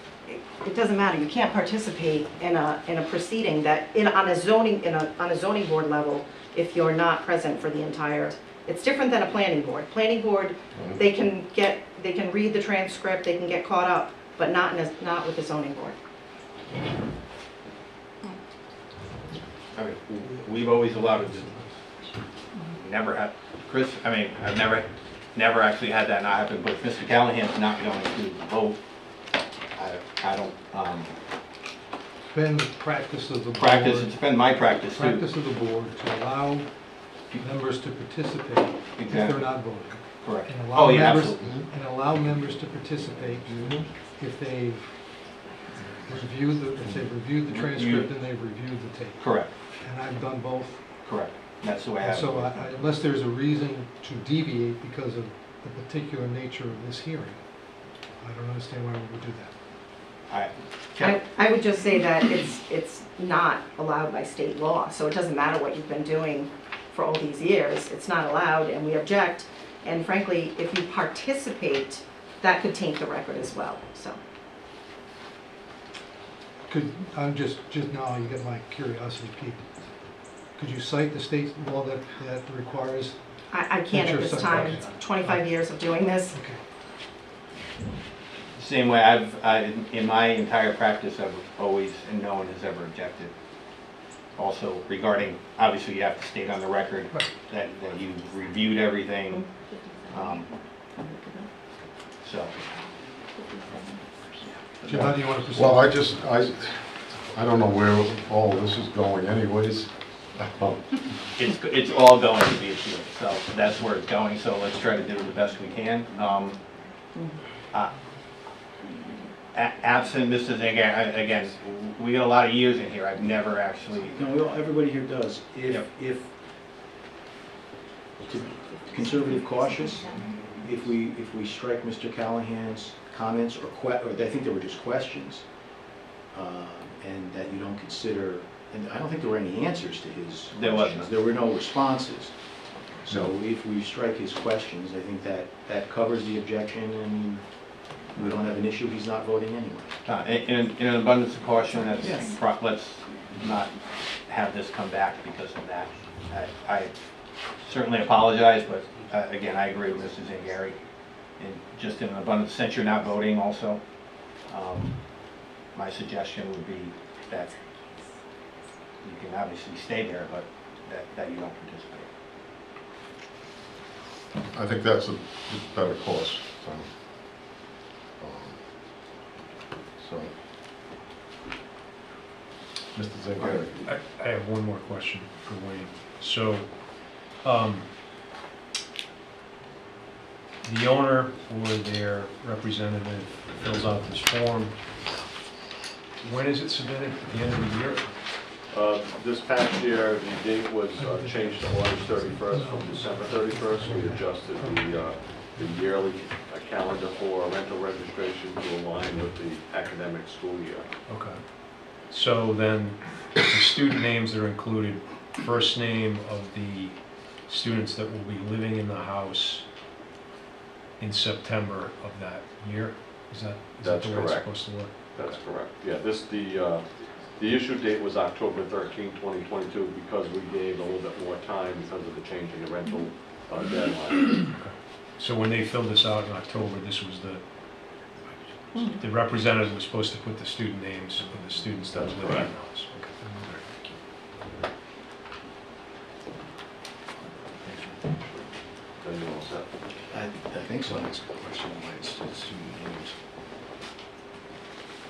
It doesn't matter, you can't participate in a proceeding that, on a zoning board level, if you're not present for the entire, it's different than a planning board. Planning board, they can read the transcript, they can get caught up, but not with the zoning board. I mean, we've always allowed it to, never had, Chris, I mean, I've never actually had that not happen, but if Mr. Callahan's not going to vote, I don't, It's been the practice of the board. it's been my practice too. Practice of the board to allow members to participate if they're not voting. Correct. And allow Oh, yeah, members, absolutely. and allow members to participate if they've reviewed the transcript and they've reviewed the tape. Correct, And I've done both. correct. That's the way I And have so it. unless there's a reason to deviate because of the particular nature of this hearing, I don't understand why we would do that. I would just say that it's not allowed by state law, so it doesn't matter what you've been doing for all these years, it's not allowed, and we object. And frankly, if you participate, that could taint the record as well, so. I'm just now, you get my curiosity piqued. Could you cite the state law that requires? I can't at this time, it's 25 years of doing this. Okay. Same way in my entire practice, I've always, and no one has ever objected. Also regarding, obviously you have to state on the record that you've reviewed everything. So. Jim, how do you want to proceed? Well, I don't know where all this is going anyways. It's all going to be appealed, so that's where it's going, so let's try to do the best we can. Absent Mr. Zangari, again, we got a lot of years in here, I've never actually... No, everybody here does. If to be conservative cautious, if we strike Mr. Callahan's comments, or I think they were just questions, and that you don't consider, and I don't think there were any answers to his questions. There were no responses. So if we strike his questions, I think that covers the objection, and we don't have an issue, he's not voting anyway. In an abundance of caution, let's not have this come back because of that. I certainly apologize, but again, I agree with Mr. Zangari. And just in an abundance, since you're not voting also, my suggestion would be that you can obviously stay there, but that you don't participate. I think that's a better course. So, Mr. Zangari. I have one more question for Wayne. So, the owner or their representative fills out this form. When is it submitted? At the end of the year? This past year, the date was changed to August 31st from December 31st. We adjusted the yearly calendar for rental registration to align with the academic school year. Okay. So then, the student names that are included, first name of the students that will be living in the house in September of that year? Is that That's the way it's correct. supposed to work? That's correct. Yeah, the issue date was October 13, 2022, because we gave a little bit more time because of the change in the rental deadline. Okay. So when they filled this out in October, this was the representative was supposed to put the student names of the students that was living in the house. Okay. Then you're all set. I think so. That's a question why it's student names.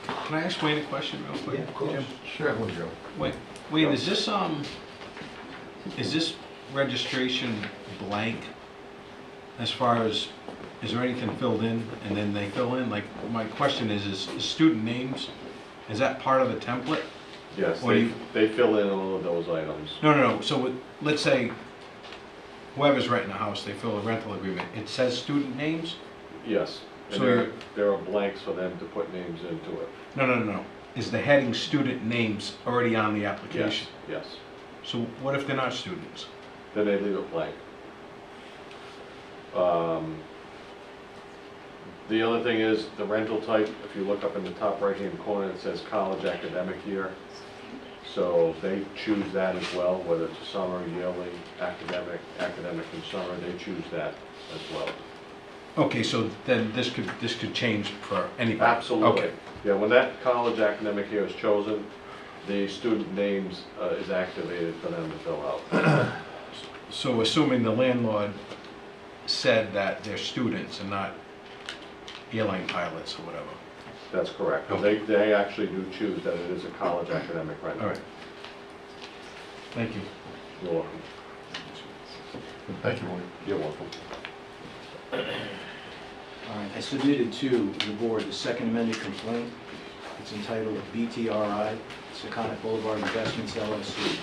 Can I ask Wayne a question real quick? Yeah, of course. Jim? Sure, Joe. Wayne, is this registration blank as far as, is there anything filled in and then they fill in? Like, my question is student names, is that part of the template? Yes, Or they fill in all of those items. No. So let's say whoever's renting a house, they fill a rental agreement. It says student names? Yes. And So there are blanks for them to put names into it. No. Is the heading student names already on the application? Yes. So what if they're not students? Then they leave it blank. The other thing is the rental type, if you look up in the top right-hand corner, it says college academic year. So they choose that as well, whether it's summer, yearly, academic and summer, they choose that as well. Okay, so then this could change for anybody? Absolutely. Okay. Yeah, when that college academic year is chosen, the student names is activated for them to fill out. So assuming the landlord said that they're students and not airline pilots or whatever? That's correct. They actually do choose that it is a college academic rental. All right. Thank you. You're welcome. Thank you, Wayne. You're welcome. All right, I submitted to the board the second amended complaint. It's entitled BTRI, Seconic Boulevard Investments LLC.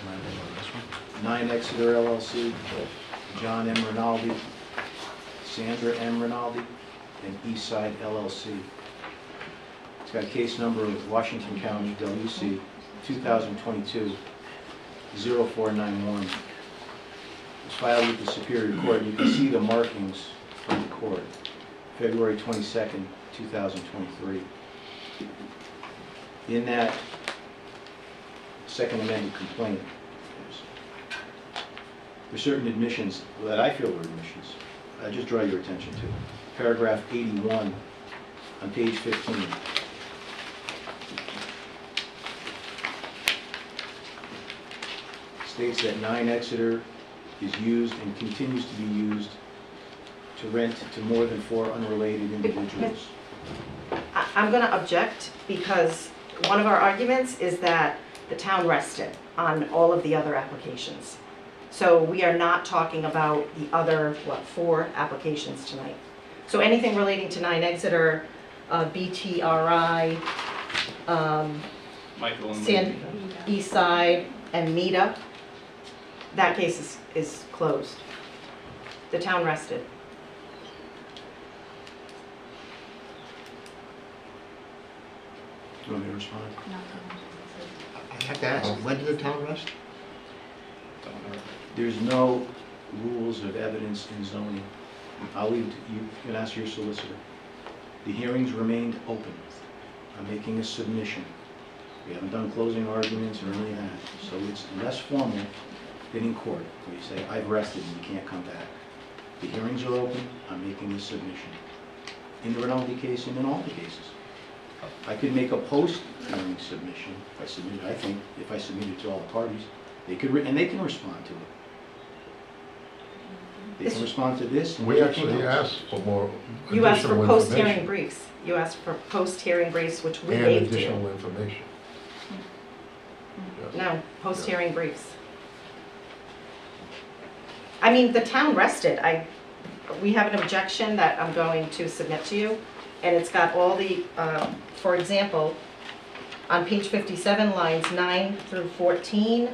9 Exeter LLC, John M. Rinaldi, Sandra M. Rinaldi, and Eastside LLC. It's got a case number of Washington County, WC, 2022, 0491. It's filed with the Superior Court. You can see the markings from the court. February 22nd, 2023. In that second amended complaint, there's certain admissions that I feel are admissions. I just draw your attention to. Paragraph 81 on page 15. States that 9 Exeter is used and continues to be used to rent to more than 4 unrelated individuals. I'm going to object because one of our arguments is that the town rested on all of the other applications. So we are not talking about the other, 4 applications tonight. So anything relating to 9 Exeter, BTRI, Michael and Eastside, and META, that case is closed. The town rested. Do you want me to respond? I have to ask, when did the town rest? There's no rules of evidence in zoning. I'll leave, you can ask your solicitor. The hearings remained open. I'm making a submission. We haven't done closing arguments or any of that. So it's less formal than in court, where you say, I've rested and you can't come back. The hearings are open, I'm making a submission. In the Rinaldi case and in all the cases. I could make a post-hearing submission if I submit it. I think if I submit it to all the parties, they could, and they can respond to it. They can respond to this. and We everything actually else. asked for more You asked for additional post-hearing information. briefs. You asked for post-hearing briefs, which we And gave to additional you. information. Yes. No, post-hearing briefs. I mean, the town rested. We have an objection that I'm going to submit to you, and it's got all the, for example, on page 57, lines 9 through 14.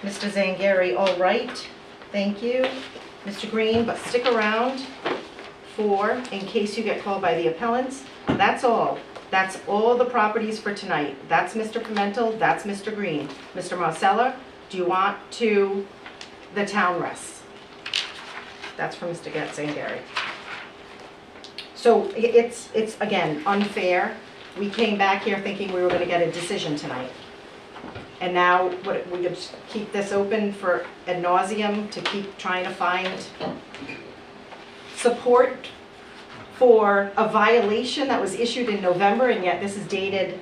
Mr. Zangari, all right, thank you. Mr. Green, but stick around for, in case you get called by the appellants. That's all. That's all the properties for tonight. That's Mr. Pimentel, that's Mr. Green. Mr. Marcella, do you want the town rests? That's from Mr. Zangari. So it's again, unfair. We came back here thinking we were gonna get a decision tonight. And now, we could keep this open for ad nauseum to keep trying to find support for a violation that was issued in November, and yet this is dated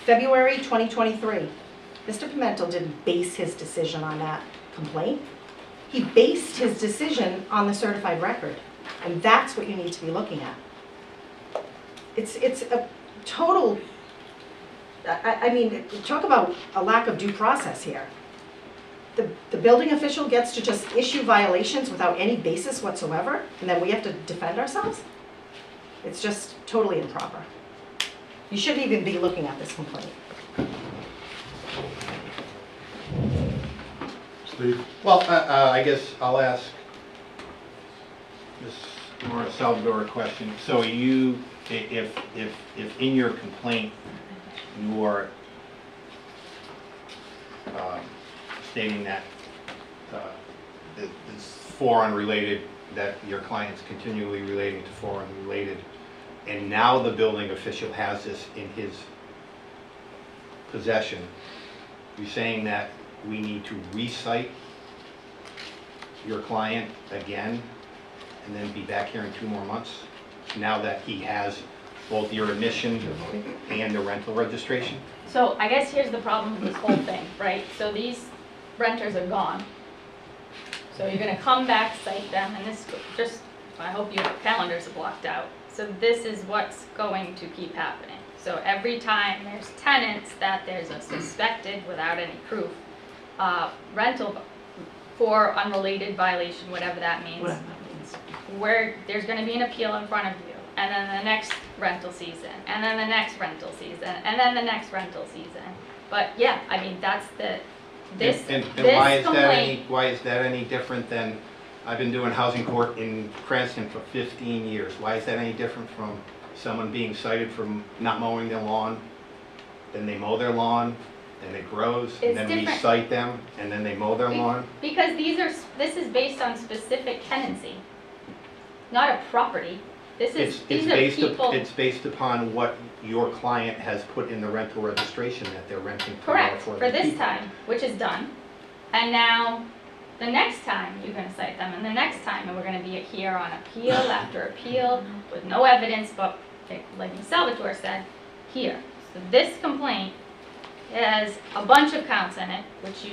February 2023. Mr. Pimentel didn't base his decision on that complaint. He based his decision on the certified record, and that's what you need to be looking at. It's a total, I mean, talk about a lack of due process here. The building official gets to just issue violations without any basis whatsoever, and then we have to defend ourselves? It's just totally improper. You shouldn't even be looking at this complaint. Steve? Well, I guess I'll ask Ms. Nora Salvador a question. So you, if in your complaint you are stating that it's four unrelated, that your client's continually relating to four unrelated, and now the building official has this in his possession, you're saying that we need to recite your client again and then be back here in 2 more months, now that he has both your admission and the rental registration? So I guess here's the problem with this whole thing, right? So these renters are gone. So you're gonna come back, cite them, and this just, I hope your calendars are blocked out. So this is what's going to keep happening. So every time there's tenants that there's a suspected, without any proof, rental for unrelated violation, whatever that means, where there's gonna be an appeal in front of you, and then the next rental season, and then the next rental season, and then the next rental season. But yeah, I mean, that's this complaint. Why is that any different than, I've been doing housing court in Cranston for 15 years. Why is that any different from someone being cited for not mowing their lawn? Then they mow their lawn, then it grows, and then we cite them, and then they mow their lawn? Because this is based on specific tenancy, not a property. These are people. It's based upon what your client has put in the rental registration that they're renting for. Correct, for this time, which is done. And now, the next time you're gonna cite them, and the next time, and we're gonna be here on appeal after appeal with no evidence, but like Ms. Salvatore said, here. So this complaint has a bunch of counts in it, which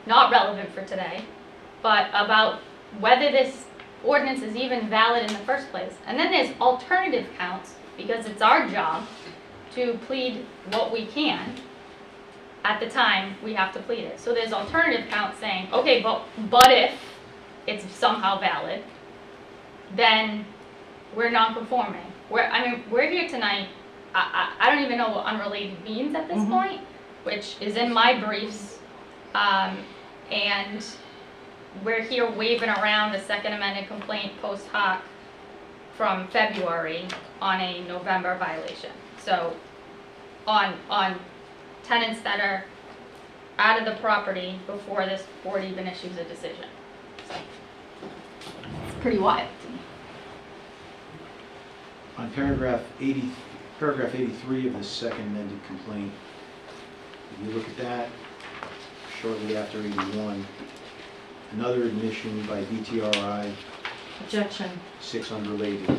not relevant for today, but about whether this ordinance is even valid in the first place. And then there's alternative counts, because it's our job to plead what we can at the time we have to plead it. So there's alternative counts saying, okay, but if it's somehow valid, then we're non-conforming. We're here tonight, I don't even know what unrelated means at this point, which is in my briefs, and we're here waving around a second amended complaint post hoc from February on a November violation. So on tenants that are out of the property before this board even issues a decision. So it's pretty wild to me. On paragraph 83 of the second amended complaint, if you look at that, shortly after 81, another admission by VTRI, Objection. 6 unrelated.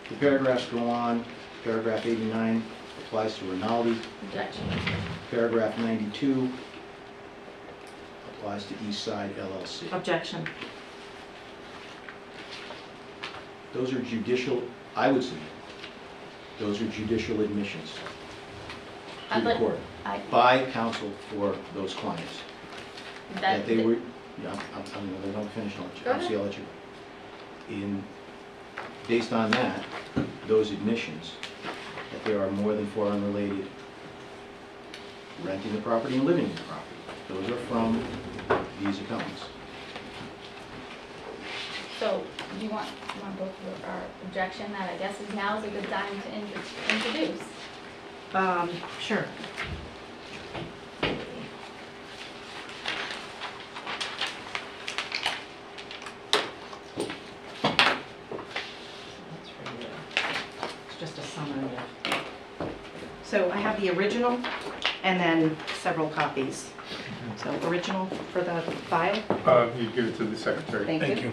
The paragraphs go on. Paragraph 89 applies to Rinaldi. Objection. Paragraph 92 applies to East Side LLC. Objection. Those are judicial, I would say, those are judicial admissions to the court by counsel for those clients. That they were, yeah, I'm going to finish, I'll let you. Based on that, those admissions, that there are more than 4 unrelated renting the property and living in the property. Those are from these accountants. So, do you want to go through our objection that I guess is now is a good time to introduce? Sure. It's just a summary. So I have the original and then several copies. So original for the file. You give it to the secretary. Thank you.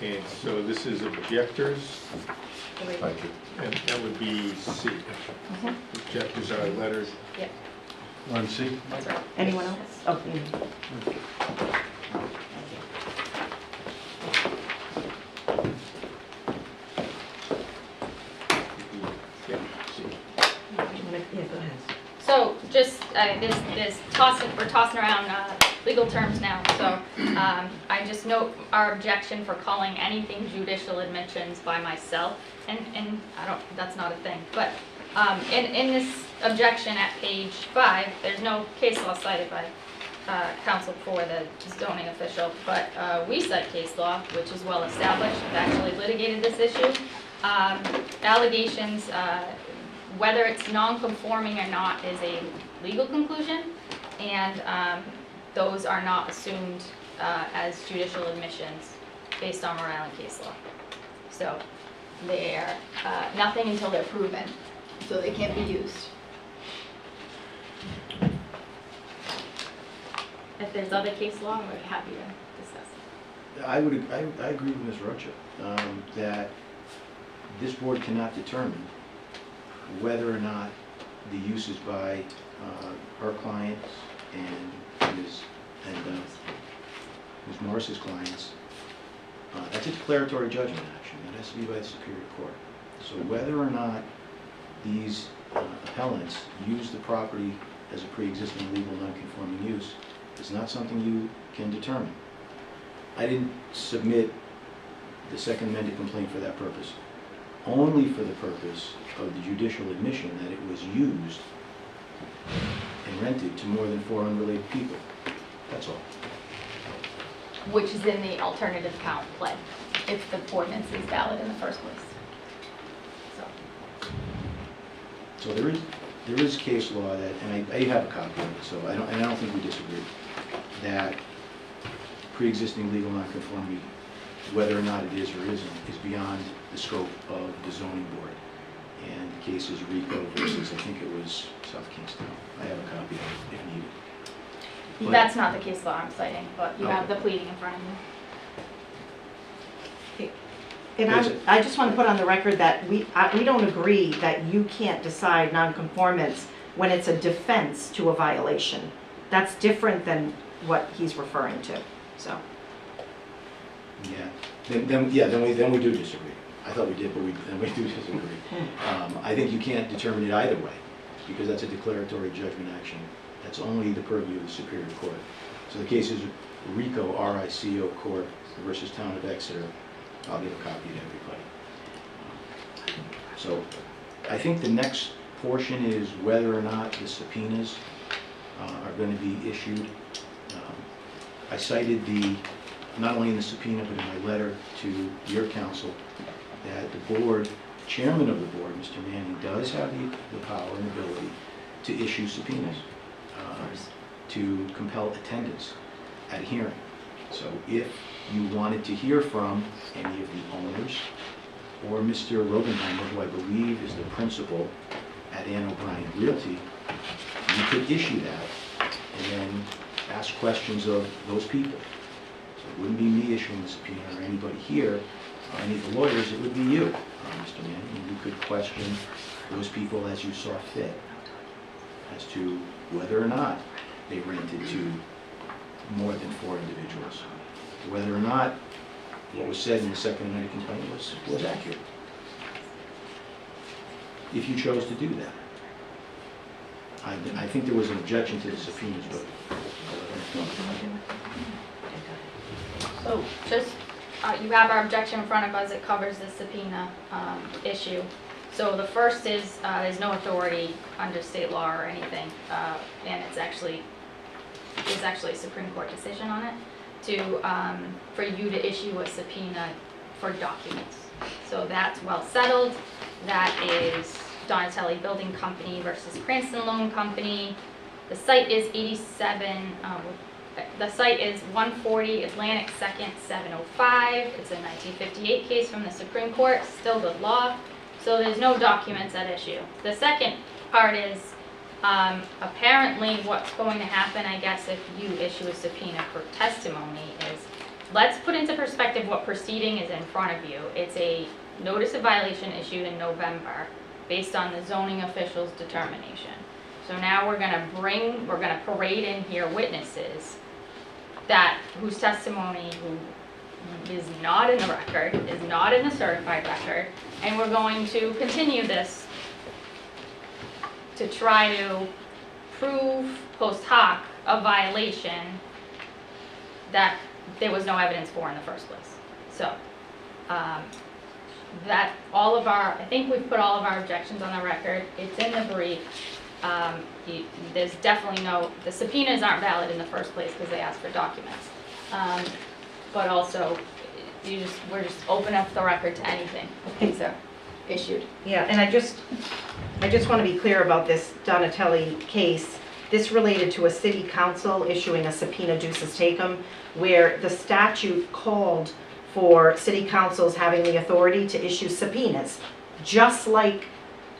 And so this is objectors, Thank you. and that would be C. Objectors are letters. Yep, On C? that's right. Anyone else? Oh, yeah. Yeah, C. Yeah, go ahead. So just, we're tossing around legal terms now, so I just note our objection for calling anything judicial admissions by myself, and I don't, that's not a thing, but in this objection at page 5, there's no case law cited by counsel for the zoning official, but we cite case law, which is well established, we've actually litigated this issue. Allegations, whether it's non-conforming or not is a legal conclusion, and those are not assumed as judicial admissions based on Rhode Island case law. So they're nothing until they're proven, so they can't be used. If there's other case law, we're happy to discuss it. I agree with Ms. Rocha that this board cannot determine whether or not the uses by her clients and Ms. Morris's clients, that's a declaratory judgment action. That has to be by the Superior Court. So whether or not these appellants use the property as a pre-existing legal non-conforming use is not something you can determine. I didn't submit the second amended complaint for that purpose. Only for the purpose of the judicial admission that it was used and rented to more than 4 unrelated people. That's all. Which is in the alternative count pled, if the ordinance is valid in the first place. So there is case law that, and I have a copy of it, so I don't think we disagree, that pre-existing legal nonconformity, whether or not it is or isn't, is beyond the scope of the zoning board. And the case is Rico versus, I think it was South Kingston. I have a copy of it if needed. But that's not the case law I'm citing, but you have Okay. the pleading in front of you. And I just want to put on the record that we don't agree that you can't decide nonconformance when it's a defense to a violation. That's different than what he's referring to, so. Yeah, then we do disagree. I thought we did, but then we do disagree. I think you can't determine it either way, because that's a declaratory judgment action. That's only the purview of the Superior Court. So the case is Rico, R-I-C-O Court versus Town of Exeter. I'll give a copy to everybody. So I think the next portion is whether or not the subpoenas are going to be issued. I cited not only in the subpoena, but in my letter to your counsel, that the board, chairman of the board, Mr. Manning, does have the power and ability to issue subpoenas, to compel attendance at a hearing. So if you wanted to hear from any of the owners or Mr. Rogenheimer, who I believe is the principal at Ann O'Brien Realty, you could issue that and then ask questions of those people. So it wouldn't be me issuing the subpoena or anybody here, or any of the lawyers, it would be you. Mr. Manning, and you could question those people as you saw fit as to whether or not they rented to more than 4 individuals, whether or not what was said in the second amended complaint was accurate. If you chose to do that. I think there was an objection to the subpoenas, but So just, you have our objection in front of us, it covers the subpoena issue. So the first is, there's no authority under state law or anything, and there's actually a Supreme Court decision on it, for you to issue a subpoena for documents. So that's well settled. That is Donatelli Building Company versus Cranston Loan Company. The site is 140 Atlantic 2nd, 705. It's a 1958 case from the Supreme Court, still good law. So there's no documents at issue. The second part is, apparently what's going to happen, I guess, if you issue a subpoena for testimony is, let's put into perspective what proceeding is in front of you. It's a notice of violation issued in November based on the zoning official's determination. So now we're gonna parade in here witnesses whose testimony is not in the record, is not in the certified record, and we're going to continue this to try to prove post hoc a violation that there was no evidence for in the first place. So, I think we've put all of our objections on the record. It's in the brief. There's definitely the subpoenas aren't valid in the first place because they asked for documents. But also, we're just open up the record to anything. Things are issued. Yeah, and I just want to be clear about this Donatelli case. This related to a city council issuing a subpoena ducis tecum, where the statute called for city councils having the authority to issue subpoenas, just like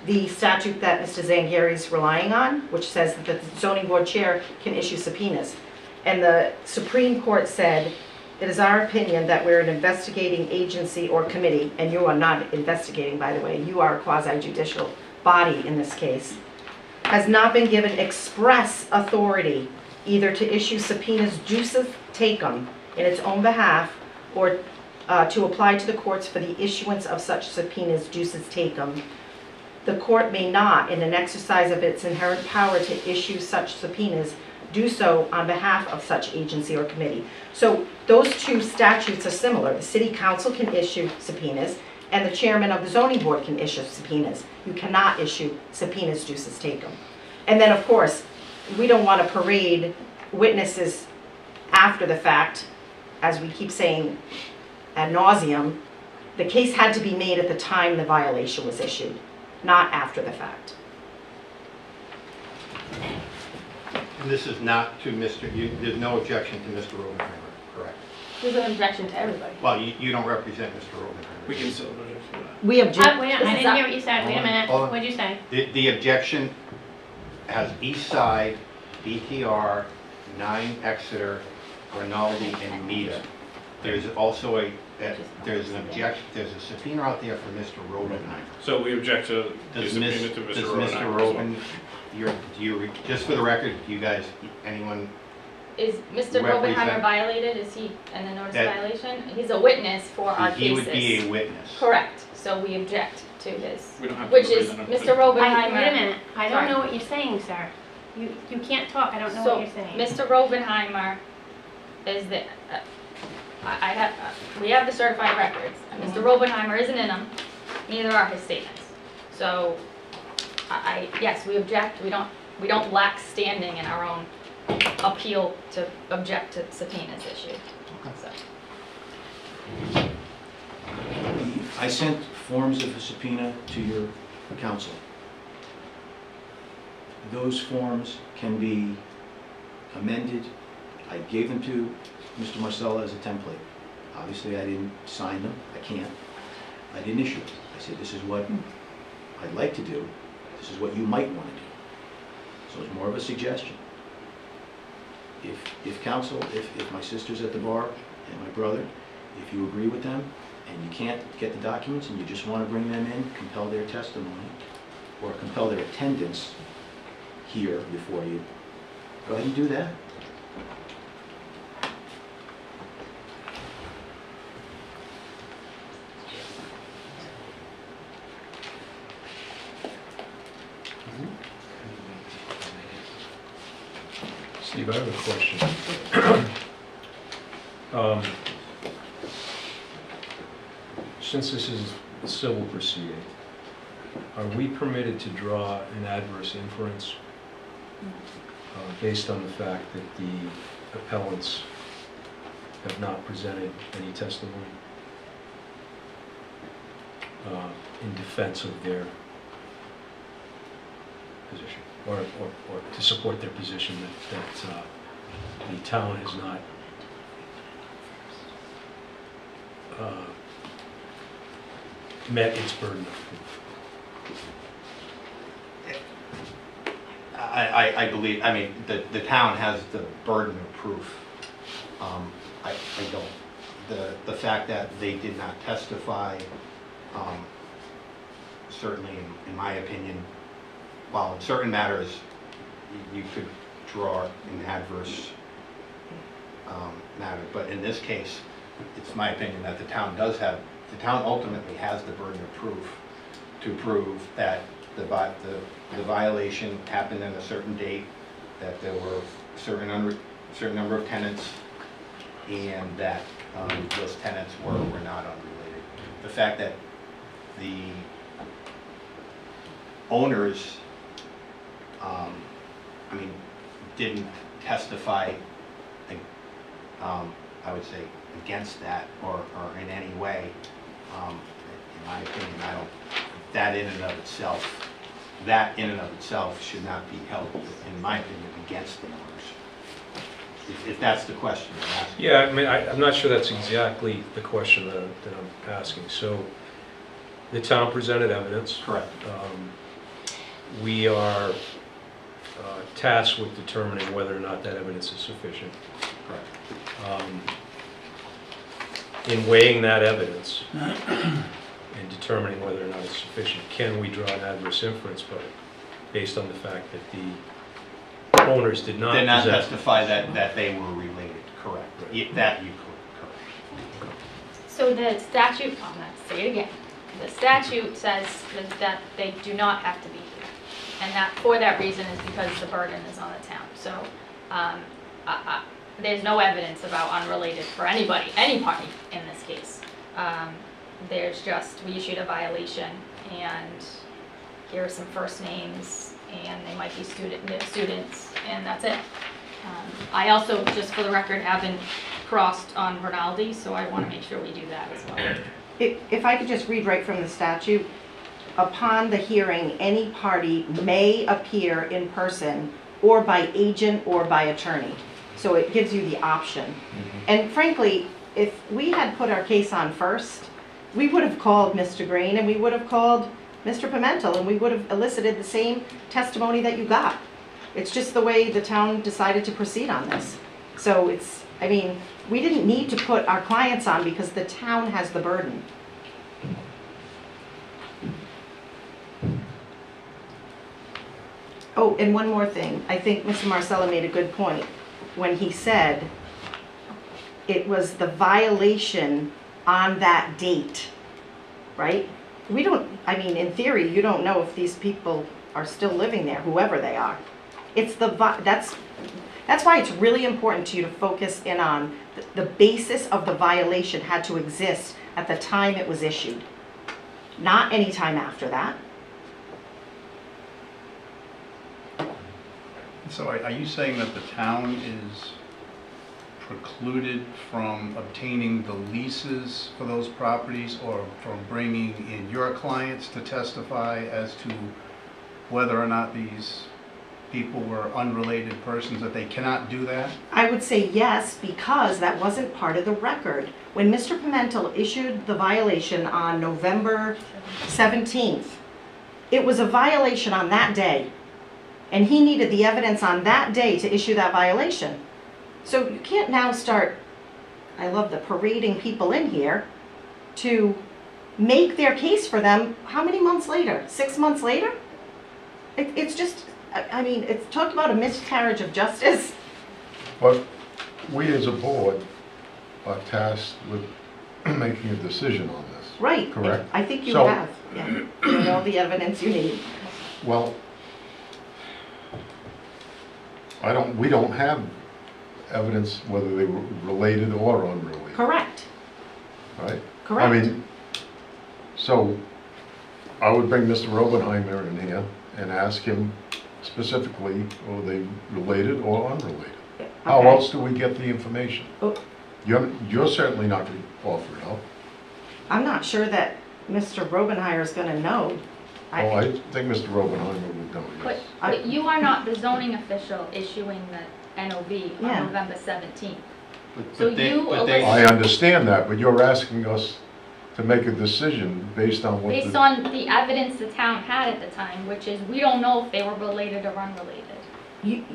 the statute that Mr. Zangari is relying on, which says that the zoning board chair can issue subpoenas. And the Supreme Court said, it is our opinion that we're an investigating agency or committee, and you are not investigating, by the way, you are a quasi-judicial body in this case, has not been given express authority either to issue subpoenas ducis tecum in its own behalf or to apply to the courts for the issuance of such subpoenas ducis tecum. The court may not, in an exercise of its inherent power to issue such subpoenas, do so on behalf of such agency or committee. So those two statutes are similar. The city council can issue subpoenas, and the chairman of the zoning board can issue subpoenas. You cannot issue subpoenas ducis tecum. And then, of course, we don't want to parade witnesses after the fact, as we keep saying ad nauseum. The case had to be made at the time the violation was issued, not after the fact. And this is not to there's no objection to Mr. Robenheimer, correct? There's an objection to everybody. Well, you don't represent Mr. Robenheimer. We can still object for that. We object. Wait, I didn't hear what you said. Wait a minute. Hold on. What'd you say? The objection has East Side, BTR, 9 Exeter, Rinaldi, and Mita. There's also there's a subpoena out there for Mr. Robenheimer. So we object to the subpoena to Mr. Robenheimer. Just for the record, you guys, anyone? Is Mr. Robenheimer violated? Is he in the notice violation? He's a witness for our cases. He would be a witness. Correct. So we object to his, We don't have to which agree is then, Mr. Robenheimer. Wait a minute. I don't Sorry. know what you're saying, sir. You can't talk. I don't know So, what you're saying. Mr. Robenheimer is the, we have the certified records, and Mr. Robenheimer isn't in them, neither are his statements. So, yes, we object, we don't lack standing in our own appeal to object to subpoenas issued. So. I sent forms of a subpoena to your council. Those forms can be amended. I gave them to Mr. Marcella as a template. Obviously, I didn't sign them. I can't. I didn't issue it. I said, this is what I'd like to do. This is what you might want to do. So it's more of a suggestion. If council, if my sister's at the bar and my brother, if you agree with them, and you can't get the documents and you just want to bring them in, compel their testimony, or compel their attendance here before you, go ahead and do that. Steve, I have a question. Since this is a civil proceeding, are we permitted to draw an adverse inference based on the fact that the appellants have not presented any testimony in defense of their position, or to support their position that the town has not met its burden of proof? I believe, I mean, the town has the burden of proof. I don't. The fact that they did not testify, certainly in my opinion, while in certain matters you could draw an adverse matter, but in this case, it's my opinion that the town ultimately has the burden of proof to prove that the violation happened at a certain date, that there were certain number of tenants, and that those tenants were not unrelated. The fact that the owners, didn't testify, I would say, against that or in any way, in my opinion, that in and of itself should not be held, in my opinion, against the owners. If that's the question you're asking. Yeah, I mean, I'm not sure that's exactly the question that I'm asking. So, the town presented evidence. Correct. We are tasked with determining whether or not that evidence is sufficient. Correct. In weighing that evidence and determining whether or not it's sufficient, can we draw an adverse inference based on the fact that the owners did not testify that they were related? Correct. Right. That you could. Correct. So the statute, I'm going to say it again, the statute says that they do not have to be here. And that, for that reason, is because the burden is on the town. So there's no evidence about unrelated for anybody, any party in this case. There's just, we issued a violation, and here are some first names, and they might be students, and that's it. I also, just for the record, haven't crossed on Rinaldi, so I want to make sure we do that as well. If I could just read right from the statute, upon the hearing, any party may appear in person or by agent or by attorney. So it gives you the option. Mm-hmm. And frankly, if we had put our case on first, we would have called Mr. Green and we would have called Mr. Pimentel and we would have elicited the same testimony that you got. It's just the way the town decided to proceed on this. So it's, I mean, we didn't need to put our clients on because the town has the burden. Oh, and one more thing. I think Mr. Marcella made a good point when he said it was the violation on that date, right? We don't, I mean, in theory, you don't know if these people are still living there, whoever they are. It's that's why it's really important to you to focus in on the basis of the violation had to exist at the time it was issued, not any time after that. So are you saying that the town is precluded from obtaining the leases for those properties or from bringing in your clients to testify as to whether or not these people were unrelated persons, that they cannot do that? I would say yes, because that wasn't part of the record. When Mr. Pimentel issued the violation on November 17th, it was a violation on that day. And he needed the evidence on that day to issue that violation. So you can't now start, I love the parading people in here. to make their case for them, how many months later? 6 months later? It's just, I mean, it's talk about a miscarriage of justice. But we as a board are tasked with making a decision on this. Right. Correct? I think you So- have, yeah. You have all the evidence you need. Well, we don't have evidence whether they were related or unrelated, Correct, right? correct. I mean, so I would bring Mr. Robenheimer in here and ask him specifically, are they related or unrelated? How Okay. else do we get the information? Oh. You're certainly not going to offer it up. I'm not sure that Mr. Robenheimer is gonna know. Oh, I think Mr. Robenheimer would know, But, yes. but you are not the zoning official issuing the NOV on Yeah. November 17th. But- So but they- you but they- elect- I understand that, but you're asking us to make a decision based on what the... Based on the evidence the town had at the time, which is we don't know if they were related or unrelated.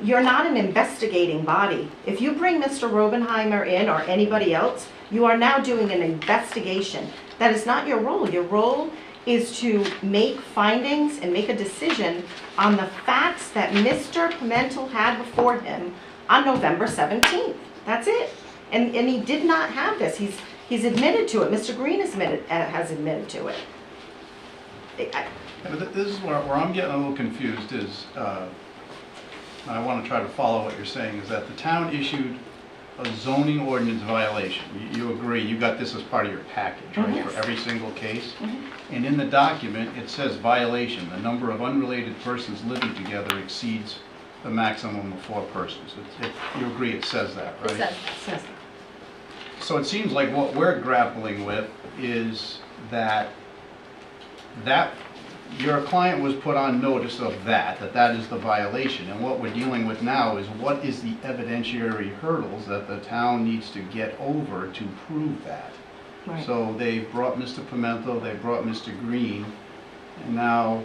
You're not an investigating body. If you bring Mr. Robenheimer in or anybody else, you are now doing an investigation. That is not your role. Your role is to make findings and make a decision on the facts that Mr. Pimentel had before him on November 17th. That's it. And he did not have this. He's admitted to it. Mr. Green has admitted to it. Yeah, but this is where I'm getting a little confused is, I want to try to follow what you're saying, is that the town issued a zoning ordinance violation. You agree, you got this as part of your package, right, Yes. for every single case? And in the document, it says violation, the number of unrelated persons living together exceeds the maximum of 4 persons. You agree it says that, right? It says Says So it seems like what we're grappling with is that your client was put on notice of that is the violation. And what we're dealing with now is what is the evidentiary hurdles that the town needs to get over to prove that. Right. So they brought Mr. Pimentel, they brought Mr. Green, and now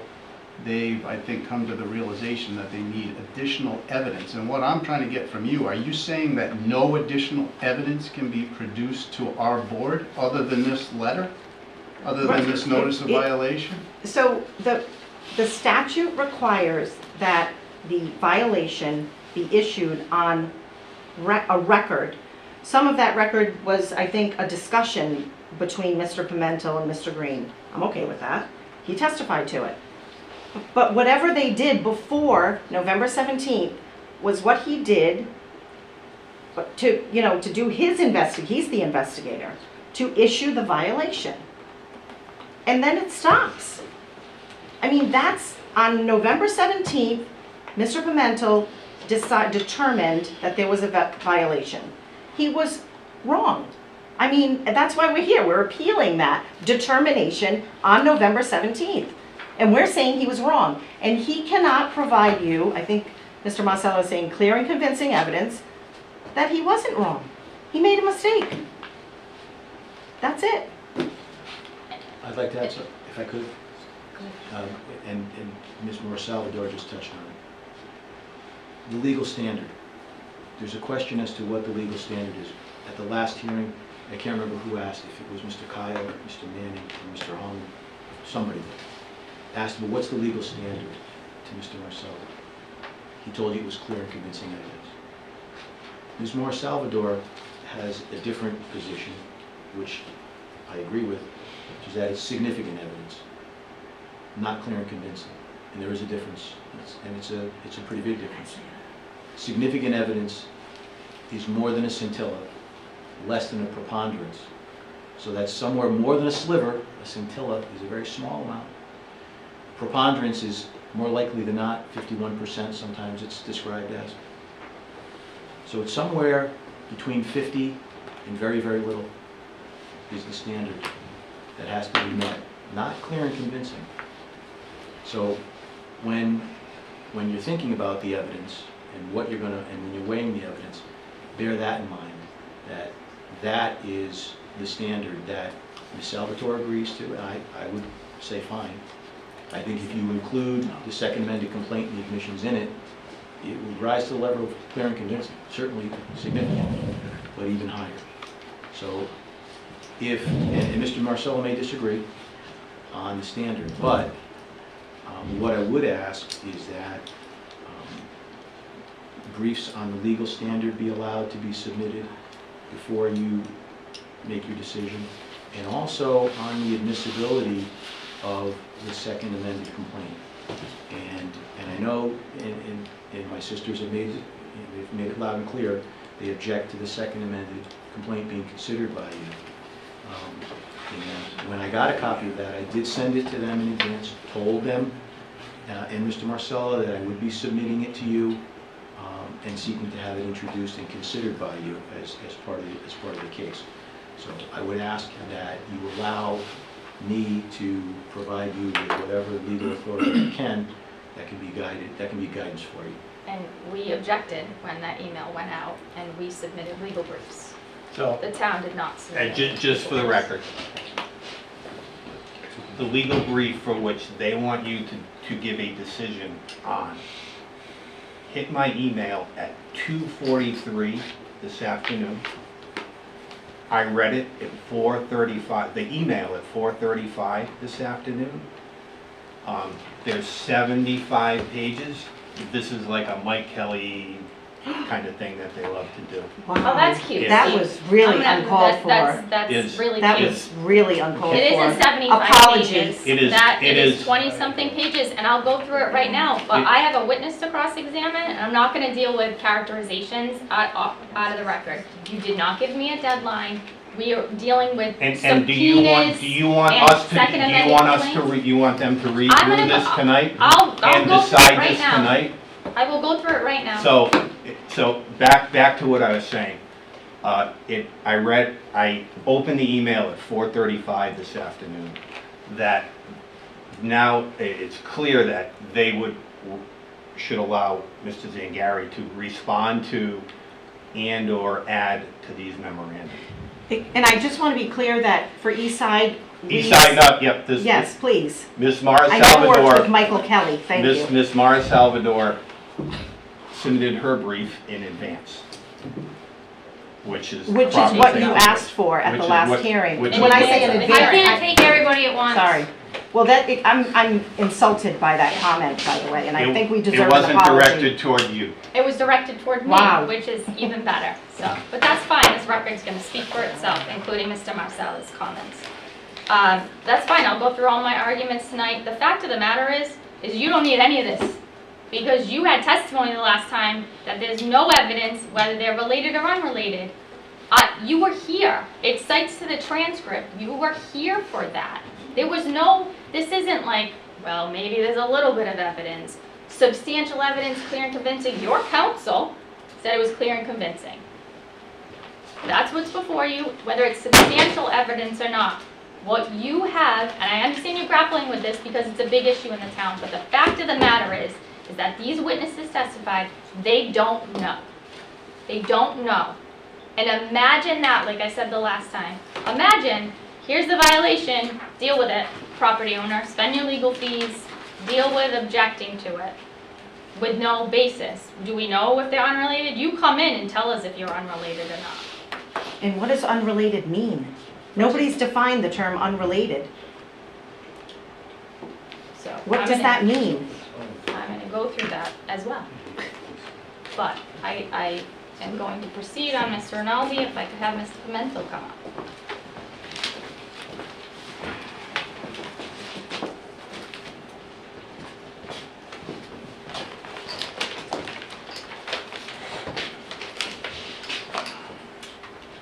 they've, I think, come to the realization that they need additional evidence. And what I'm trying to get from you, are you saying that no additional evidence can be produced to our board other than this letter? Other than this notice of violation? So the statute requires that the violation be issued on a record. Some of that record was, I think, a discussion between Mr. Pimentel and Mr. Green. I'm okay with that. He testified to it. But whatever they did before November 17th was what he did to do his he's the investigator, to issue the violation. And then it stops. I mean, that's on November 17th, Mr. Pimentel determined that there was a violation. He was wrong. I mean, that's why we're here. We're appealing that determination on November 17th. And we're saying he was wrong. And he cannot provide you, I think Mr. Marcello is saying, clear and convincing evidence that he wasn't wrong. He made a mistake. That's it. I'd like to add something, if I could. And Ms. Salvador just touched on it. The legal standard. There's a question as to what the legal standard is. At the last hearing, I can't remember who asked, if it was Mr. Kyle, Mr. Manning, or Mr. Hung, somebody asked him, what's the legal standard to Mr. Marcello? He told you it was clear and convincing evidence. Ms. Salvador has a different position, which I agree with, which is that it's significant evidence, not clear and convincing. And there is a difference, and it's a pretty big difference. Significant evidence is more than a scintilla, less than a preponderance. So that's somewhere more than a sliver. A scintilla is a very small amount. Preponderance is more likely than not, 51% sometimes it's described as. So it's somewhere between 50 and very, very little is the standard that has to be met. Not clear and convincing. So when you're thinking about the evidence and what you're going to, and when you're weighing the evidence, bear that in mind, that that is the standard that Ms. Salvatore agrees to, and I would say fine. I think if you include the second amended complaint and the admissions in it, it would rise to the level of clear and convincing, certainly significant, but even higher. So if, and Mr. Marcello may disagree on the standard, but what I would ask is that briefs on the legal standard be allowed to be submitted before you make your decision, and also on the admissibility of the second amended complaint. And I know, and my sisters have made it loud and clear, they object to the second amended complaint being considered by you. And when I got a copy of that, I did send it to them in advance, told them and Mr. Marcello that I would be submitting it to you and seeking to have it introduced and considered by you as part of the case. So I would ask that you allow me to provide you with whatever legal authority I can that can be guidance for you. And we objected when that email went out, and we submitted legal briefs. So, The town did not submit. just for the record, the legal brief for which they want you to give a decision on hit my email at 2:43 this afternoon. I read it at 4:35, the email at 4:35 this afternoon. There's 75 pages. This is like a Mike Kelly kind of thing that they love to do. Wow. Oh, that's cute. That See, was really I'm gonna- uncalled for. That's really That cute. was really uncalled for. It isn't 75 Apologies. pages. It is- That, it it is is- 20-something pages, and I'll go through it right now. But It- I have a witness to cross-examine, and I'm not gonna deal with characterizations out of the record. You did not give me a deadline. We are dealing with And subpoenas. do you want and us to, Second do you Amendment want us to, complaints. you want them to read I'm through gonna go- this tonight? I'll And go through it decide right this now. tonight? I will go through it right now. So back to what I was saying. I opened the email at 4:35 this afternoon, that now it's clear that they should allow Mr. Zangari to respond to and/or add to these memoranda. And I just want to be clear that for East Side. Eastside, no, yep, this. Yes, please. Ms. Mara I know work with Salvador, Michael Kelly, thank you. Ms. Mara Salvador submitted her brief in advance, which is Which is proper what thing you to do. asked for at Which the is last what- hearing. which When is I what- say in I advance. can't take everybody at once. Sorry. Well, I'm insulted by that comment, by the way, and I think we deserve an It wasn't apology. directed toward you. It was directed toward me, Wow. which is even better. So, but that's fine. This record's going to speak for itself, including Mr. Marcella's comments. That's fine. I'll go through all my arguments tonight. The fact of the matter is you don't need any of this, because you had testimony the last time that there's no evidence whether they're related or unrelated. You were here. It cites to the transcript. You were here for that. There was no. This isn't like, well, maybe there's a little bit of evidence. Substantial evidence, clear and convincing. Your counsel said it was clear and convincing. That's what's before you, whether it's substantial evidence or not. What you have, and I understand you're grappling with this because it's a big issue in the town, but the fact of the matter is that these witnesses testified, they don't know. They don't know. And imagine that, like I said the last time. Imagine, here's the violation, deal with it, property owner, spend your legal fees, deal with objecting to it with no basis. Do we know if they're unrelated? You come in and tell us if you're unrelated or not. And what does unrelated mean? Nobody's defined the term unrelated. So What I'm does gonna- that mean? I'm going to go through that as well. But I am going to proceed on Mr. Rinaldi. If I could have Mr. Pimento come up.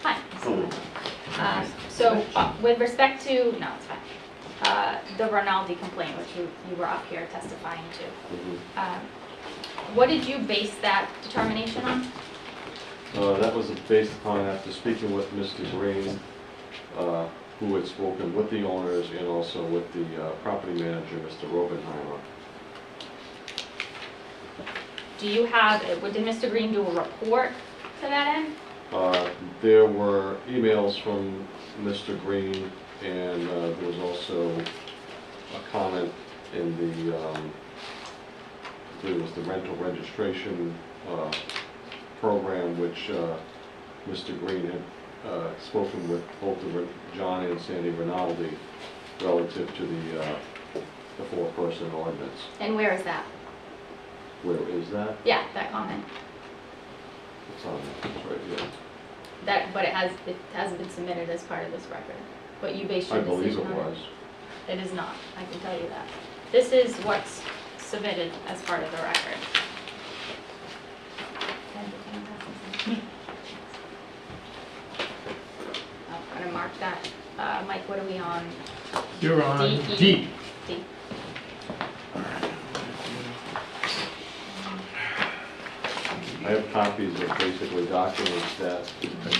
Hi. So with respect to, no, it's fine. The Rinaldi complaint, which you were up here testifying to. What did you base that determination on? That was based upon, after speaking with Mr. Green, who had spoken with the owners and also with the property manager, Mr. Robenheimer. Do you have, did Mr. Green do a report to that end? There were emails from Mr. Green, and there was also a comment in the, I believe it was the rental registration program, which Mr. Green had spoken with both John and Sandy Rinaldi relative to the four-person ordinance. And where is that? Where is that? Yeah, that comment. It's on, it's right here. But it hasn't been submitted as part of this record. But you based your I believe decision it on was. it. It is not, I can tell you that. This is what's submitted as part of the record. I'm gonna mark that. Mike, what are we on? You're on D, E? D. D. I have copies of basically documents that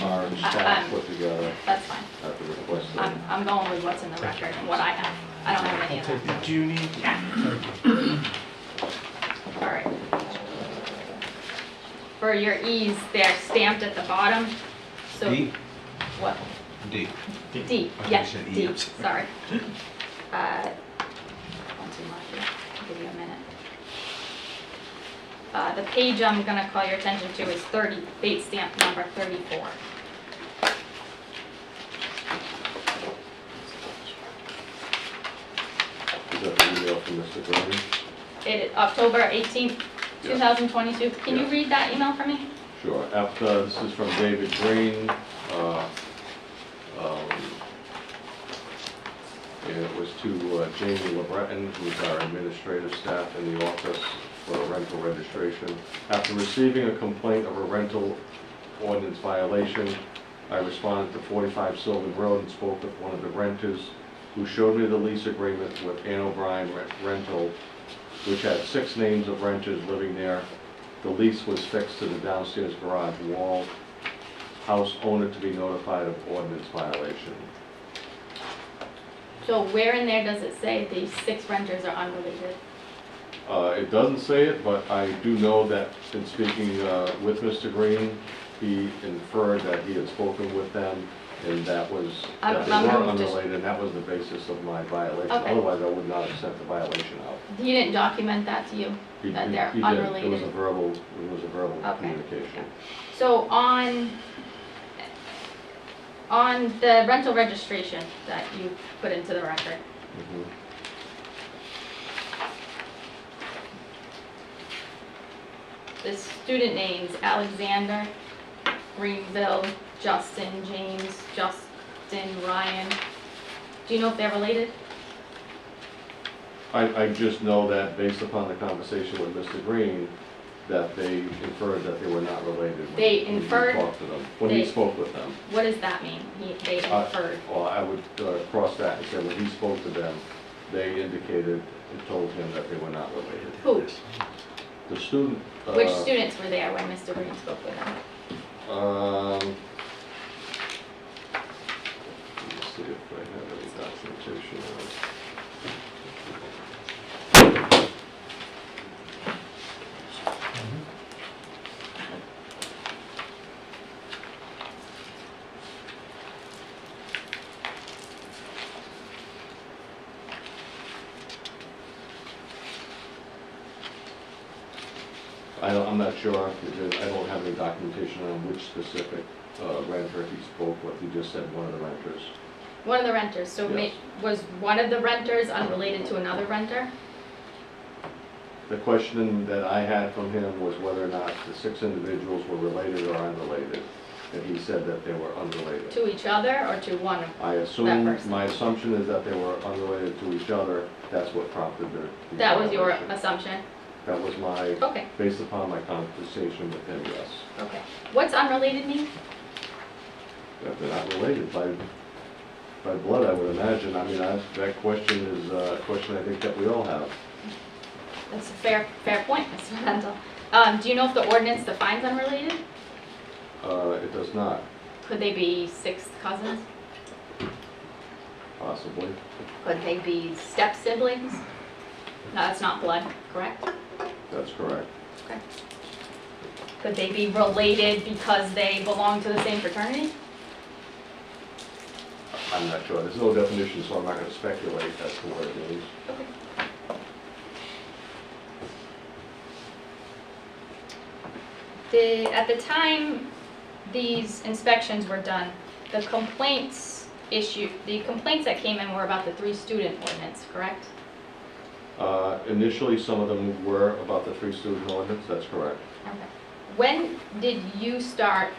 our staff put together That's fine. at the request of. I'm going with what's in the record and what I have. I don't have any of that. Do you need? All right. For your E's, they're stamped at the bottom, so. D? What? D. D, I thought you yes, said E, D, I'm sorry. Once you mark it, I'll give you a minute. The page I'm gonna call your attention to is date stamp number 34. Is that the email from Mr. Green? October 18th, Yes. 2022. Can you Yes. read that email for me? Sure. After, this is from David Green. And it was to Jamie LeBreton, who's our administrative staff in the office for a rental registration. After receiving a complaint of a rental ordinance violation, I responded to 45 Sylvan Road and spoke with one of the renters who showed me the lease agreement with Ann O'Brien Rental, which had 6 names of renters living there. The lease was fixed to the downstairs garage wall. House owner to be notified of ordinance violation. So where in there does it say the 6 renters are unrelated? It doesn't say it, but I do know that in speaking with Mr. Green, he inferred that he had spoken with them, and that was, that they were unrelated, and that was the basis of my violation. Okay. Otherwise, I would not have sent the violation out. He didn't document that to you, He- that they're he did. unrelated? It was a verbal Okay. communication. So on the rental registration that you put into the record, Mhm. the student names, Alexander, Greenville, Justin, James, Justin, Ryan. Do you know if they're related? I just know that based upon the conversation with Mr. Green, that they inferred that they were not related. They when he inferred? talked to them, when he They- spoke with them. What does that mean? They inferred? Well, I would cross that and say when he spoke to them, they indicated and told him that they were not related. Who? The student. Which students were there when Mr. Green spoke with them? Let me see if I have any documentation on it. I'm not sure, because I don't have any documentation on which specific renter he spoke with. He just said one of the renters. One of the renters, so Yes. was one of the renters unrelated to another renter? The question that I had from him was whether or not the 6 individuals were related or unrelated, and he said that they were unrelated. To each other or to one? I That assume, person. my assumption is that they were unrelated to each other. That's what prompted the That was your violation. assumption? That was my, Okay, based upon my conversation with him, yes. okay. What's unrelated mean? That they're not related by blood, I would imagine. I mean, that question is a question I think that we all have. That's a fair point, Mr. Mendel. Do you know if the ordinance defines unrelated? It does not, Could they be 6 cousins? possibly. Could they be step siblings? No, that's not blood, correct? That's correct. Okay. Could they be related because they belong to the same fraternity? I'm not sure. There's no definition, so I'm not going to speculate as to what it means. Okay. At the time these inspections were done, the complaints the complaints that came in were about the 3-student ordinance, correct? Initially, some of them were about the 3-student ordinance, that's correct. Okay. When did you start,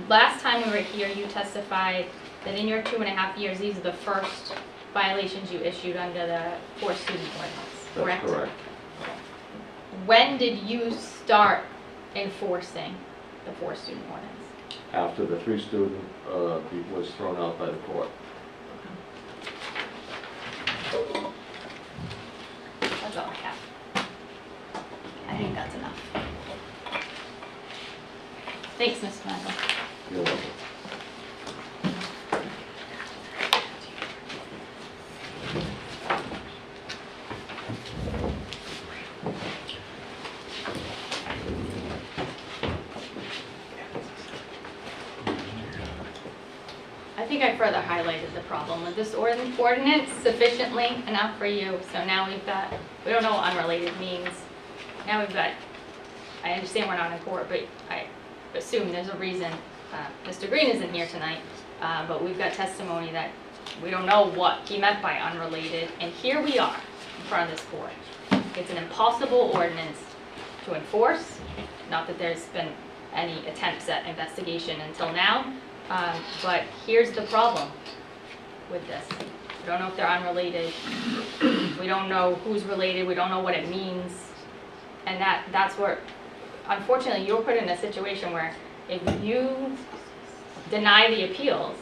last time we were here, you testified that in your 2.5 years, these are the first violations you issued under the 4-student ordinance, correct? That's correct. When did you start enforcing the 4-student ordinance? After the 3-student was thrown out by the court. That's all I have. I think that's enough. Thanks, Mr. Michael. You're welcome. I think I further highlighted the problem with this ordinance sufficiently enough for you. So now we don't know what unrelated means. Now we've got, I understand we're not in court, but I assume there's a reason Mr. Green isn't here tonight. But we've got testimony that we don't know what he meant by unrelated. And here we are in front of this court. It's an impossible ordinance to enforce. Not that there's been any attempts at investigation until now. But here's the problem with this. We don't know if they're unrelated. We don't know who's related. We don't know what it means. And that's where, unfortunately, you're put in a situation where if you deny the appeals,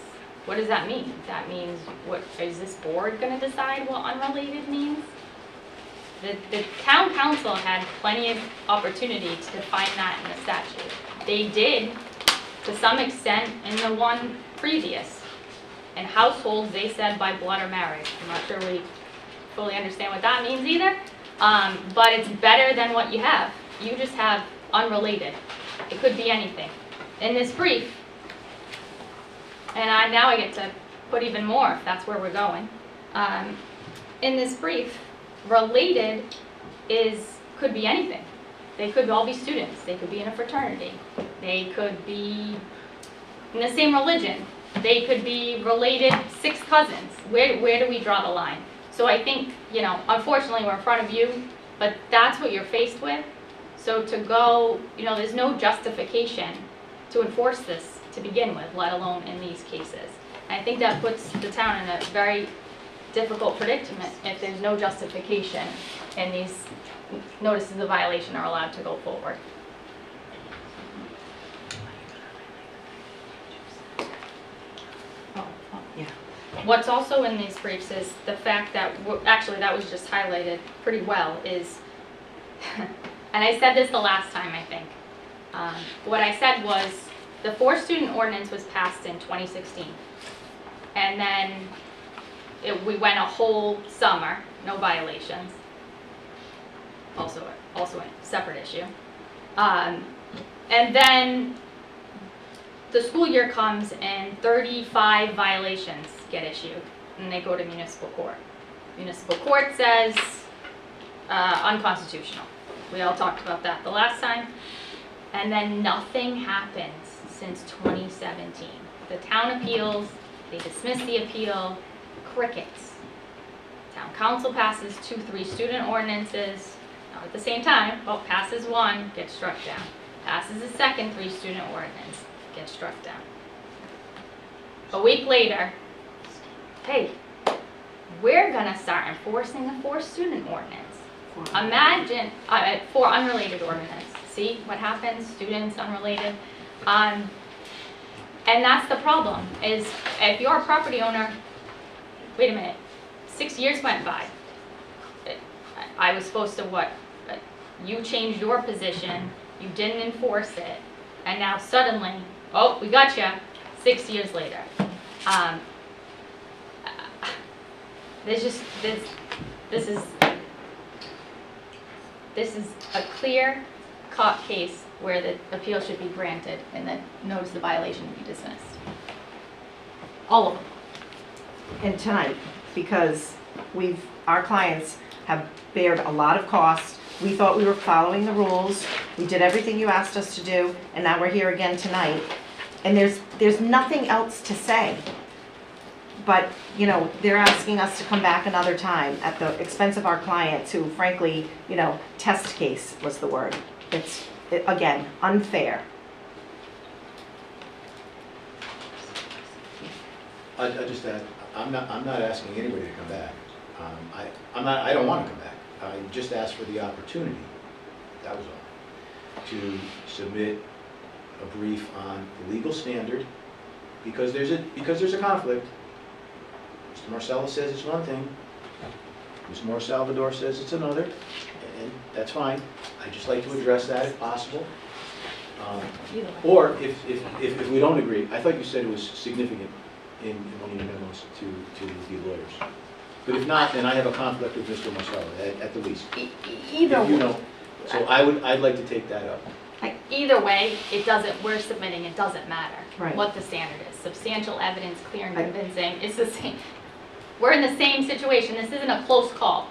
what does that mean? That means, what is this board going to decide what unrelated means? The town council had plenty of opportunity to define that in the statute. They did, to some extent, in the one previous. And households, they said by blood or marriage. I'm not sure we fully understand what that means either. But it's better than what you have. You just have unrelated. It could be anything. In this brief, and now I get to put even more if that's where we're going. In this brief, related could be anything. They could all be students. They could be in a fraternity. They could be in the same religion. They could be related 6 cousins. Where do we draw the line? So I think, unfortunately we're in front of you, but that's what you're faced with. So to go, there's no justification to enforce this to begin with, let alone in these cases. And I think that puts the town in a very difficult predicament if there's no justification and these notices of violation are allowed to go forward. Yeah. What's also in these briefs is the fact that, actually that was just highlighted pretty well, is, and I said this the last time I think, what I said was the 4-student ordinance was passed in 2016, and then we went a whole summer, no violations, also a separate issue, and then the school year comes and 35 violations get issued, and they go to municipal court. Municipal court says unconstitutional. We all talked about that the last time. And then nothing happens since 2017. The town appeals, they dismiss the appeal, crickets. Town council passes 2 3-student ordinances, not at the same time, but passes one, gets struck down. Passes a second 3-student ordinance, gets struck down. A week later, hey, we're gonna start enforcing the 4-student ordinance. Imagine, for unrelated ordinance. See what happens, students, unrelated. And that's the problem, is if you're a property owner, wait a minute, 6 years went by. I was supposed to you changed your position, you didn't enforce it, and now suddenly, oh, we got you 6 years later. This is a clear-cut case where the appeal should be granted and the notice of violation be dismissed. All of them. And tonight, because our clients have bared a lot of cost. We thought we were following the rules. We did everything you asked us to do, and now we're here again tonight And there's nothing else to say. But, you know, they're asking us to come back another time at the expense of our clients who frankly, you know, test case was the word. It's, again, unfair. I just add, I'm not asking anybody to come back. I don't want to come back. I just asked for the opportunity, that was all, to submit a brief on the legal standard, because there's a conflict. Mr. Marcella says it's one thing, Ms. Moore Salvador says it's another, and that's fine. I'd just like to address that if possible. Or if we don't agree, I thought you said it was significant in one of your memos to the lawyers. But if not, then I have a conflict with Mr. Marcella, at the least. Either If you know, so I'd like to take that up. Either way, we're submitting, it doesn't matter Right. what the standard is. Substantial evidence, clear and convincing, it's the same. We're in the same situation, this isn't a close call.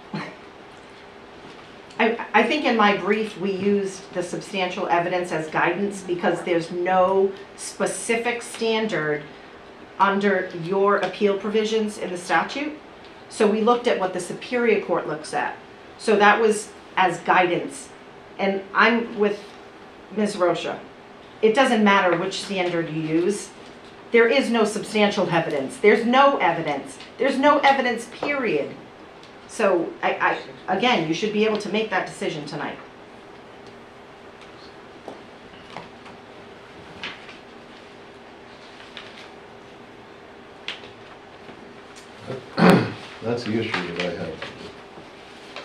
I think in my brief, we used the substantial evidence as guidance because there's no specific standard under your appeal provisions in the statute. So we looked at what the Superior Court looks at. So that was as guidance. And I'm with Ms. Rocha. It doesn't matter which standard you use. There is no substantial evidence. There's no evidence. There's no evidence, period. So again, you should be able to make that decision tonight. That's the issue that I have.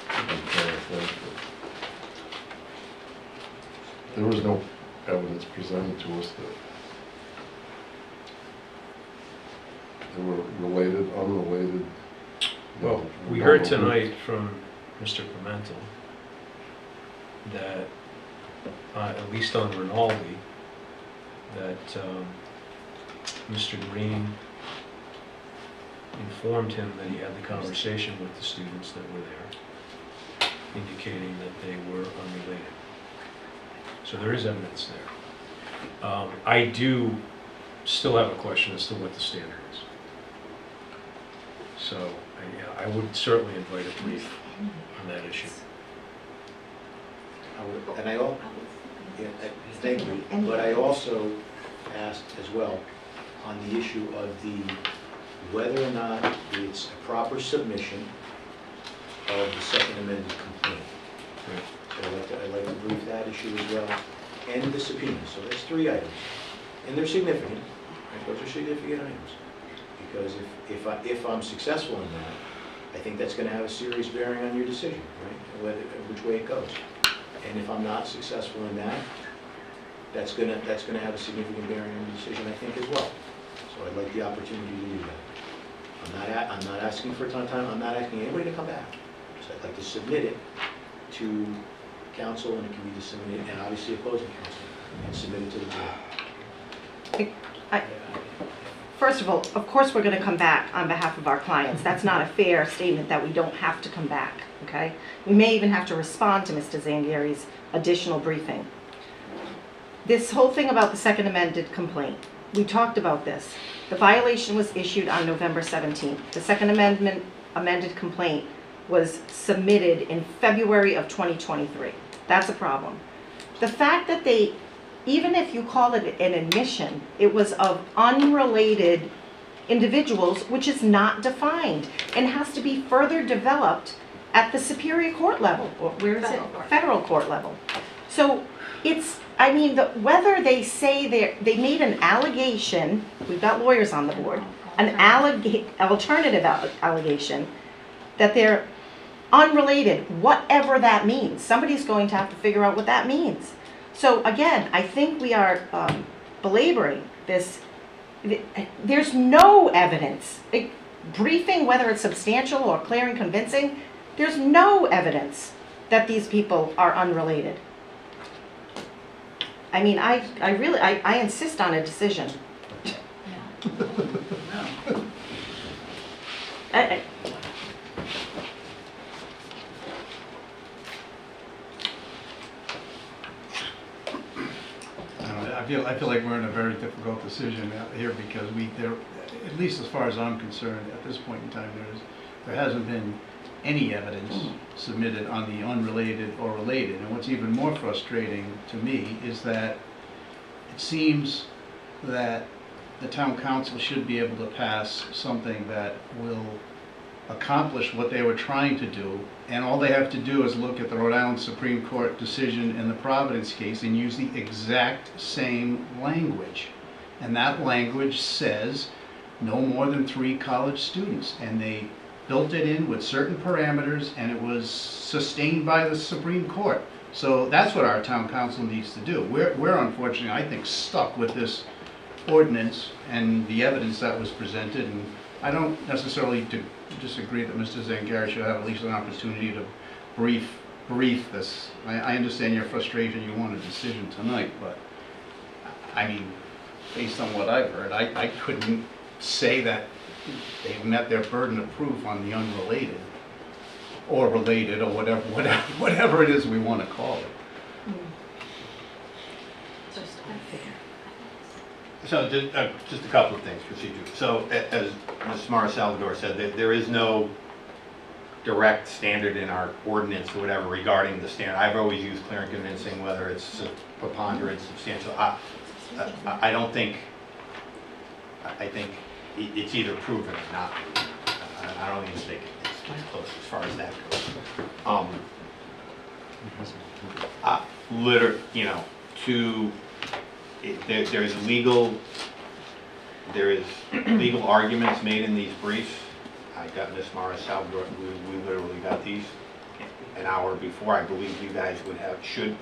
I'm trying to think. There was no evidence presented to us that they were related, unrelated. Well, we heard tonight from Mr. Pimentel that, at least on Rinaldi, that Mr. Green informed him that he had the conversation with the students that were there, indicating that they were unrelated. So there is evidence there. I do still have a question as to what the standard is. So I would certainly invite a brief on that issue. Thank you, but I also asked as well on the issue of whether or not it's a proper submission of the second amended complaint. So I'd like to brief that issue as well, and the subpoena. So that's 3 items, and they're significant. Right? Those are significant items, because if I'm successful in that, I think that's going to have a serious bearing on your decision, right? Which way it goes. And if I'm not successful in that, that's going to have a significant bearing on your decision, I think, as well. So I'd like the opportunity to do that. I'm not asking for a ton of time. I'm not asking anybody to come back. So I'd like to submit it to council, and it can be disseminated, and obviously opposing council, and submit it to the board. First of all, of course we're going to come back on behalf of our clients. That's not a fair statement that we don't have to come back, okay? We may even have to respond to Mr. Zangieri's additional briefing. This whole thing about the second amended complaint, we talked about this. The violation was issued on November 17th. The second amended complaint was submitted in February of 2023. That's a problem. The fact that they, even if you call it an admission, it was of unrelated individuals, which is not defined and has to be further developed at the Superior Court level, or where is it? Federal court level. So it's, I mean, whether they say they made an allegation, we've got lawyers on the board, an alternative allegation that they're unrelated, whatever that means. Somebody's going to have to figure out what that means. So again, I think we are belaboring this. There's no evidence. Briefing, whether it's substantial or clear and convincing, there's no evidence that these people are unrelated. I mean, I really insist on a decision. I feel like we're in a very difficult decision out here because at least as far as I'm concerned, at this point in time, there hasn't been any evidence submitted on the unrelated or related. And what's even more frustrating to me is that it seems that the town council should be able to pass something that will accomplish what they were trying to do, and all they have to do is look at the Rhode Island Supreme Court decision in the Providence case and use the exact same language. And that language says no more than 3 college students, and they built it in with certain parameters, and it was sustained by the Supreme Court. So that's what our town council needs to do. We're unfortunately, I think, stuck with this ordinance and the evidence that was presented, and I don't necessarily disagree that Mr. Zangari should have at least an opportunity to brief this. I understand your frustration, you want a decision tonight, but I mean, based on what I've heard, I couldn't say that they've met their burden of proof on the unrelated or related or whatever it is we want to call it. Just unfair. So just a couple of things, procedure. So as Ms. Mara Salvador said, there is no direct standard in our ordinance or whatever regarding the standard. I've always used clear and convincing, whether it's preponderance, substantial. I don't think, I think it's either proven or not. I don't even think it's close as far as that goes. You know, there's legal arguments made in these briefs. I got Ms. Mara Salvador, we literally got these an hour before. I believe you guys should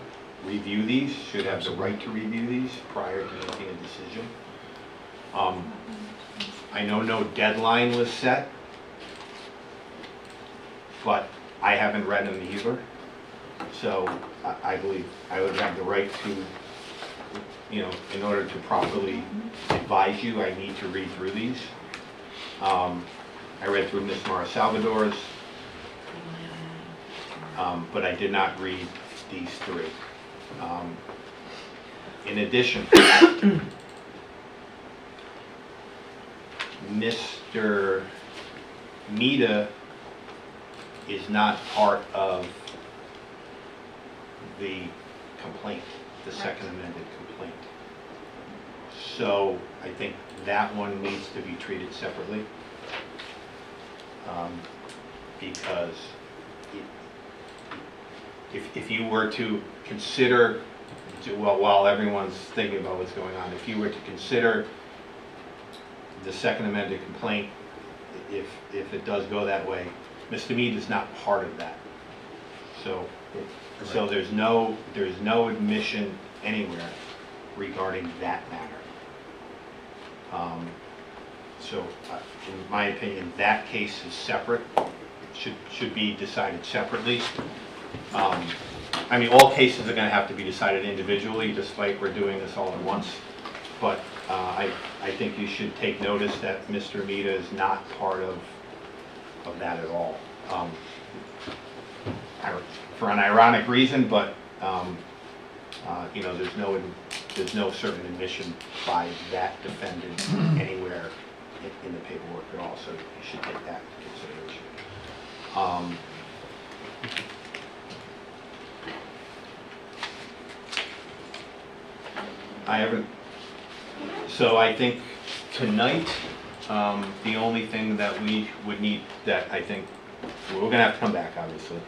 review these, should have the right to review these prior to making a decision. I know no deadline was set, but I haven't read them either. So I believe I would have the right to, you know, in order to properly advise you, I need to read through these. I read through Ms. Mara Salvador's, but I did not read these 3. In addition, Mr. Mita is not part of the complaint, the second amended complaint. So I think that one needs to be treated separately, because if you were to consider, while everyone's thinking about what's going on, if you were to consider the second amended complaint, if it does go that way, Mr. Mead is not part of that. So there's no admission anywhere regarding that matter. In my opinion, that case is separate, should be decided separately. I mean, all cases are going to have to be decided individually, just like we're doing this all at once. But I think you should take notice that Mr. Mita is not part of that at all. For an ironic reason, but you know, there's no certain admission by that defendant anywhere in the paperwork at all. So you should take that into consideration. I haven't. So I think tonight, the only thing that we would need, that I think, we're gonna have to come back, obviously.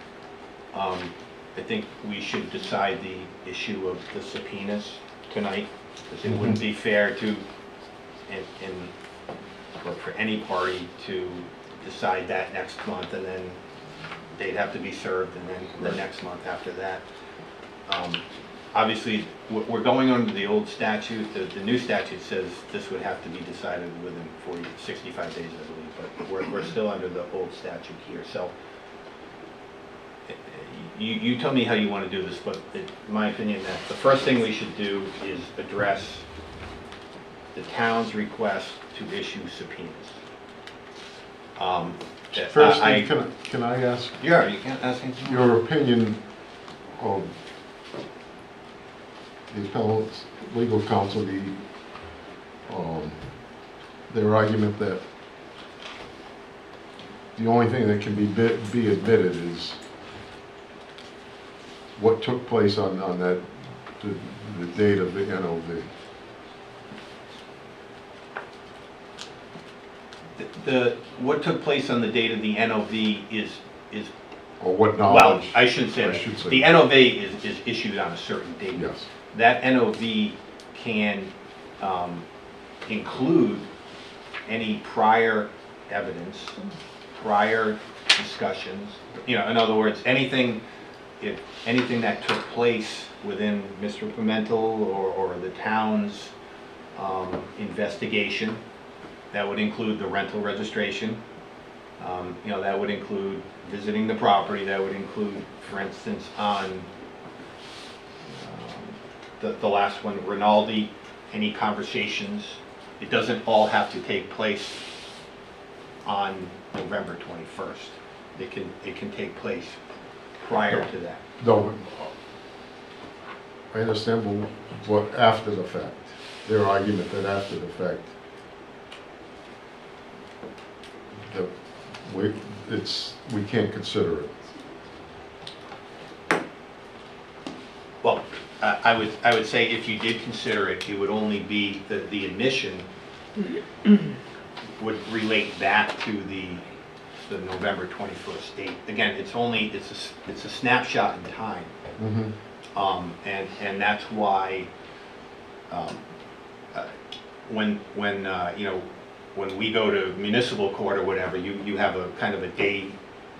I think we should decide the issue of the subpoenas tonight, because it wouldn't be fair to, or for any party to decide that next month, and then they'd have to be served, and then the next month after that. Obviously, we're going under the old statute. The new statute says this would have to be decided within 65 days, I believe, but we're still under the old statute here. So you tell me how you want to do this, but in my opinion, that the first thing we should do is address the town's request to issue subpoenas. First, can I ask? Yeah, you can't ask anything. Your opinion of the appellant's legal counsel, their argument that the only thing that can be admitted is what took place on that, the date of the NOV. What took place on the date of the NOV is, Or what well, knowledge? I shouldn't say that. The NOV is issued on a certain date. Yes. That NOV can include any prior evidence, prior discussions, in other words, anything that took place within Mr. Pimental or the town's investigation. That would include the rental registration. That would include visiting the property. That would include, for instance, on the last one, Rinaldi, any conversations. It doesn't all have to take place on November 21st. It can take place prior to that. No, I understand, but after the fact, their argument that after the fact, that we can't consider it. Well, I would say if you did consider it, it would only be the admission would relate back to the November 21st date. Again, it's a snapshot in time. And that's why when we go to municipal court or whatever, you have a kind of a day.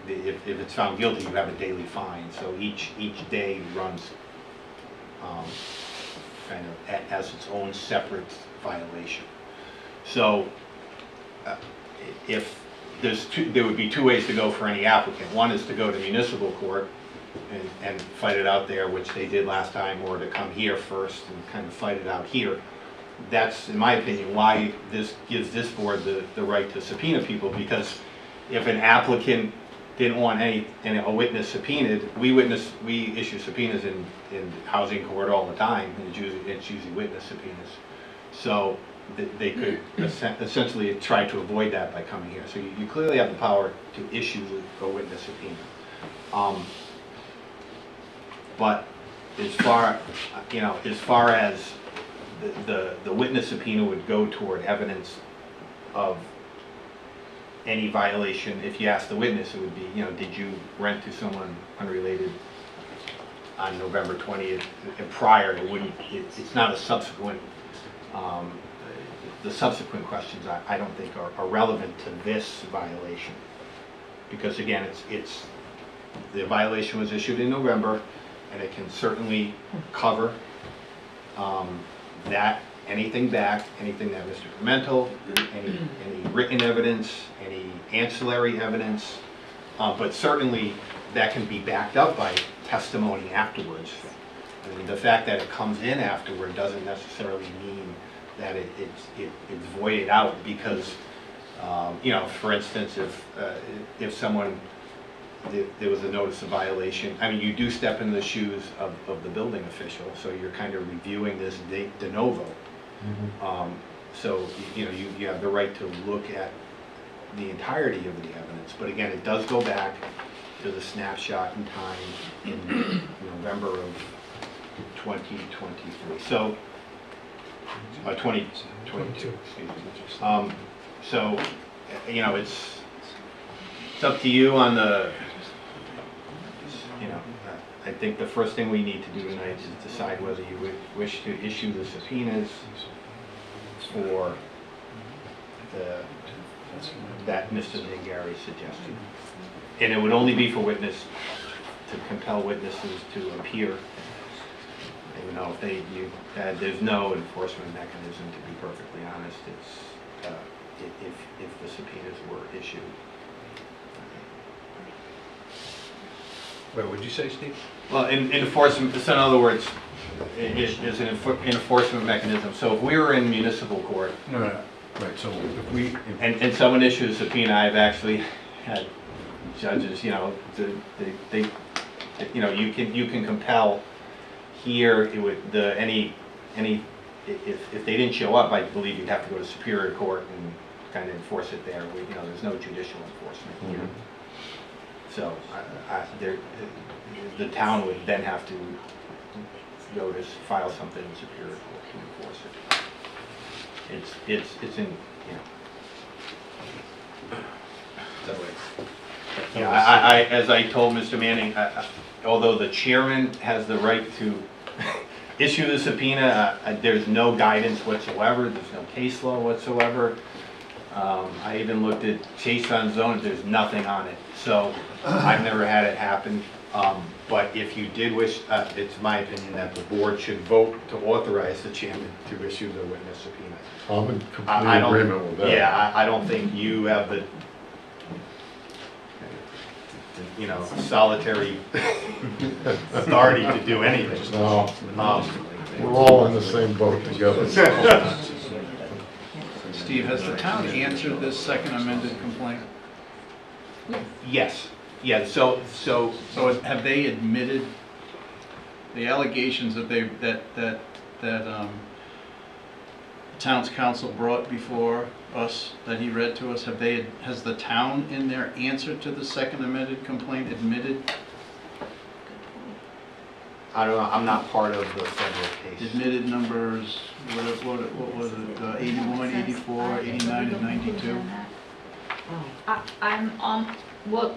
If it's found guilty, you have a daily fine. So each day runs kind of as its own separate violation. So if there would be two ways to go for any applicant. One is to go to municipal court and fight it out there, which they did last time, or to come here first and kind of fight it out here. That's, in my opinion, why this gives this board the right to subpoena people, because if an applicant didn't want a witness subpoenaed, we issue subpoenas in housing court all the time, and it's usually witness subpoenas. So they could essentially try to avoid that by coming here. So you clearly have the power to issue a witness subpoena. But as far as the witness subpoena would go toward evidence of any violation. If you ask the witness, it would be, did you rent to someone unrelated on November 20th and prior? It's not a subsequent. The subsequent questions I don't think are relevant to this violation, because again, the violation was issued in November, and it can certainly cover anything that Mr. Pimental, any written evidence, any ancillary evidence, but certainly that can be backed up by testimony afterwards. I mean, the fact that it comes in afterward doesn't necessarily mean that it's voided out, because for instance, if someone, there was a notice of violation, I mean, you do step into the shoes of the building official, so you're kind of reviewing this de novo. So you have the right to look at the entirety of the evidence, but again, it does go back to the snapshot in time in November of 2023. So 2022, excuse me. So it's up to you on the. I think the first thing we need to do tonight is decide whether you wish to issue the subpoenas for that Mr. Zingari suggested. And it would only be for to compel witnesses to appear. Even though there's no enforcement mechanism, to be perfectly honest. It's if the subpoenas were issued. Wait, what did you say, Steve? Well, enforcement, so in other words, is an enforcement mechanism. So if we were in municipal court, Right, so if we... and someone issues a subpoena, I've actually had judges, you can compel here, it would, if they didn't show up, I believe you'd have to go to Superior Court and kind of enforce it there. You know, there's no judicial enforcement here. So the town would then have to file something in Superior Court to enforce it. It's in, you know. Yeah, I as I told Mr. Manning, although the chairman has the right to issue the subpoena, there's no guidance whatsoever. There's no case law whatsoever. I even looked at Chase on Zone. There's nothing on it. So I've never had it happen. But if you did wish, it's my opinion that the board should vote to authorize the chairman to issue the witness subpoena. I'm in complete agreement with that. Yeah, I don't think you have the, you know, solitary authority to do anything. No, we're all in the same boat together. Steve, has the town answered this second amended complaint? Yes. Yeah, so have they admitted the allegations that town's council brought before us, that he read to us, has the town in their answer to the second amended complaint admitted? I don't know, I'm not part of the federal case. Admitted numbers, what was it, 81, 84, 89, and 92? I'm on, well,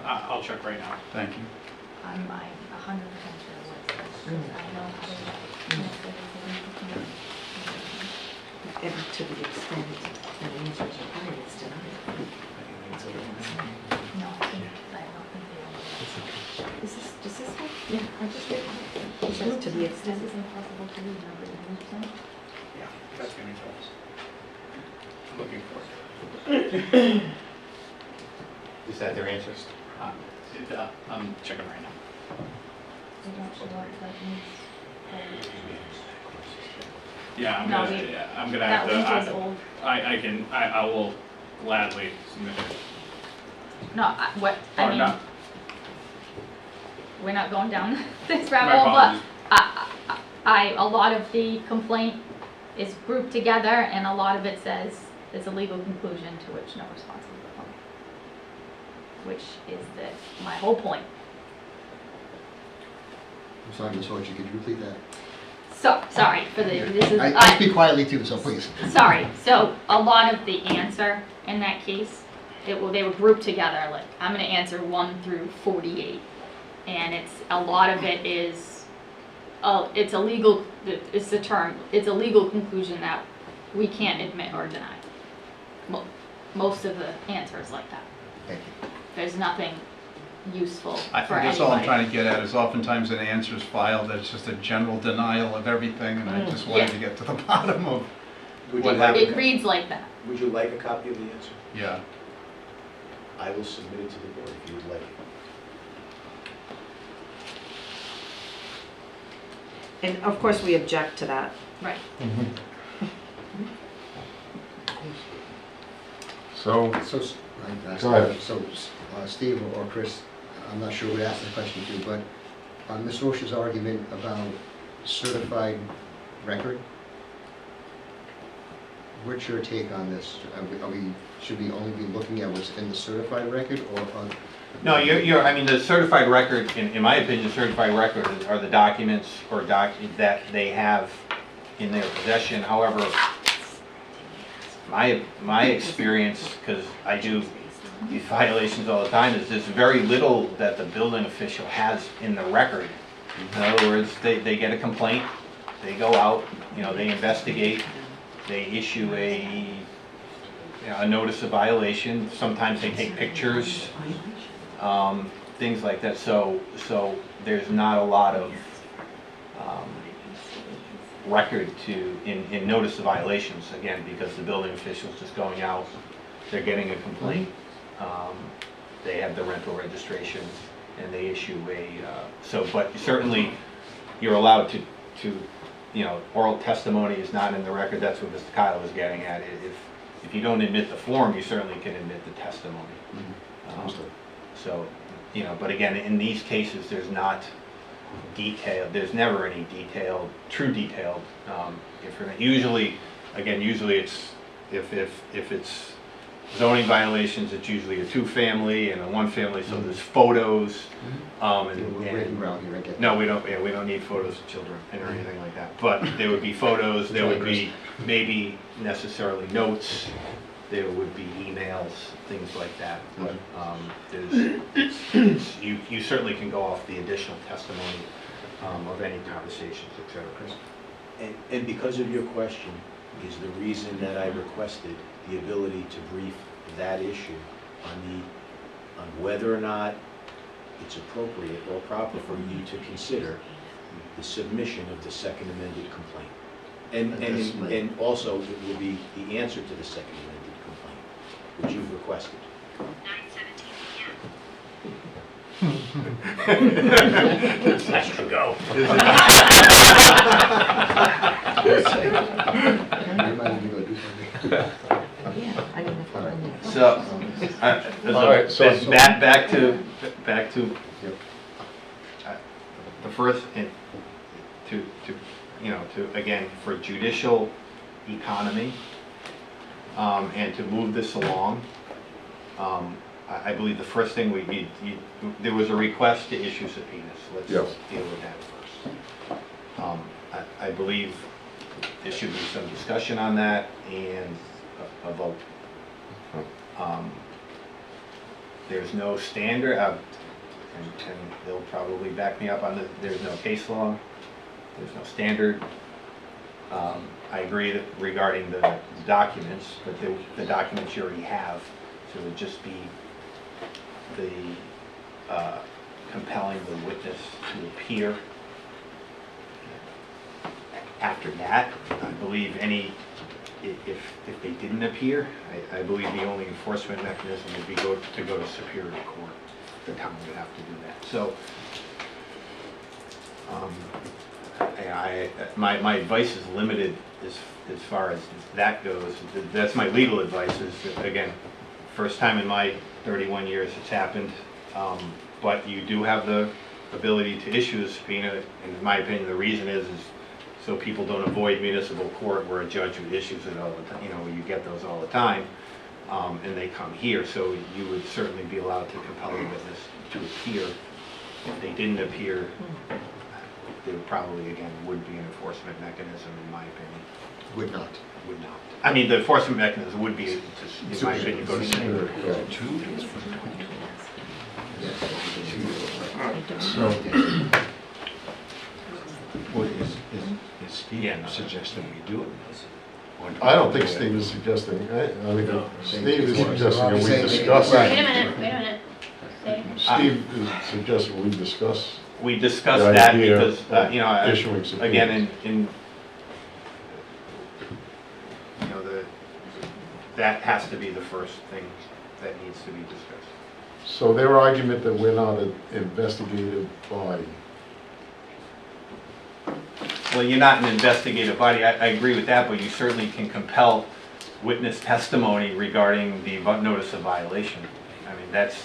I'll check right now. Thank you. I'm 100% sure what it says. I know how to. And to the extent that an answer is required, it's denied. No, I don't think they are. Does this one? Yeah, I just get it. It says to the extent. This is impossible to read, number 100%. Yeah, that's gonna be close. I'm looking for it. Is that their answers? I'm checking right now. They don't show up, that means. Yeah, I'm gonna have to. That link is old. I will gladly submit it. No, I mean, no. we're not going down this rabbit hole, but a lot of the complaint is grouped together, and a lot of it says there's a legal conclusion to which no response is required. Which is my whole point. I'm sorry, Ms. Horcher, could you repeat that? So, sorry for this is. I speak quietly too, so please. Sorry, so a lot of the answer in that case, they were grouped together, like, I'm gonna answer 1 through 48. And a lot of it is, it's a legal, it's the term, it's a legal conclusion that we can't admit or deny. Most of the answers like that. Thank you. There's nothing useful for I think that's all I'm anybody. trying to get at, is oftentimes an answer is filed that's just a general denial of everything, and I just wanted to get to the bottom of what happened. It reads like that. Would you like a copy of the answer? Yeah. I will submit it to the board if you would like it. And of course, we object to that. Right. So, Go ahead. So, Steve or Chris, I'm not sure who to ask the question to, but on Ms. Roche's argument about certified record, what's your take on this? Should we only be looking at what's in the certified record, or on? No, I mean, the certified record, in my opinion, certified record are the documents that they have in their possession. However, my experience, because I do these violations all the time, is there's very little that the building official has in the record. In other words, they get a complaint, they go out, they investigate, they issue a notice of violation. Sometimes they take pictures, things like that. So there's not a lot of record in notice of violations, again, because the building official's just going out, they're getting a complaint, they have the rental registration, and they issue but certainly you're allowed to oral testimony is not in the record. That's what Mr. Kyle was getting at. If you don't admit the form, you certainly can admit the testimony. So, but again, in these cases, there's not detailed, there's never any detailed, true detailed information. Usually it's, if it's zoning violations, it's usually a two-family and a one-family, so there's photos. We're waiting around here, I get No, we don't need photos of children or anything like that. But there would be photos, there would be maybe necessarily notes, there would be emails, things like that. But you certainly can go off the additional testimony of any conversations, et cetera. And because of your question is the reason that I requested the ability to brief that issue on whether or not it's appropriate or proper for you to consider the submission of the second amended complaint. And also it will be the answer to the second amended complaint, which you've requested. 9:17 Let's go. So, All right, so- back to the first, and to again, for judicial economy, and to move this along, I believe the first thing we need, there was a request to issue subpoenas. Let's Yes. deal with that first. I believe there should be some discussion on that and a vote. There's no standard, and they'll probably back me up on this, there's no case law, there's no standard. I agree that regarding the documents, but the documents you already have, so it would just be the compelling the witness to appear. After that, I believe if they didn't appear, I believe the only enforcement mechanism would be to go to Superior Court. The town would have to do that. So, my advice is limited as far as that goes. That's my legal advice. Is again, first time in my 31 years it's happened, but you do have the ability to issue a subpoena. And in my opinion, the reason is so people don't avoid municipal court where a judge would issues it all the time. You know, you get those all the time, and they come here. So you would certainly be allowed to compel a witness to appear. If they didn't appear, there probably, again, would be an enforcement mechanism, in my opinion. Would not. Would not. I mean, the enforcement mechanism would be, in my opinion, go to Superior Court. So, Is Steve suggesting we do it? I don't think Steve is suggesting, I think Steve is suggesting that we discuss. Wait a minute. Steve is suggesting we discuss. We discussed the that idea because, of you know, issuing subpoenas. again, you know, that has to be the first thing that needs to be discussed. So their argument that we're not an investigative body. Well, you're not an investigative body, I agree with that, but you certainly can compel witness testimony regarding the notice of violation. I mean, that's.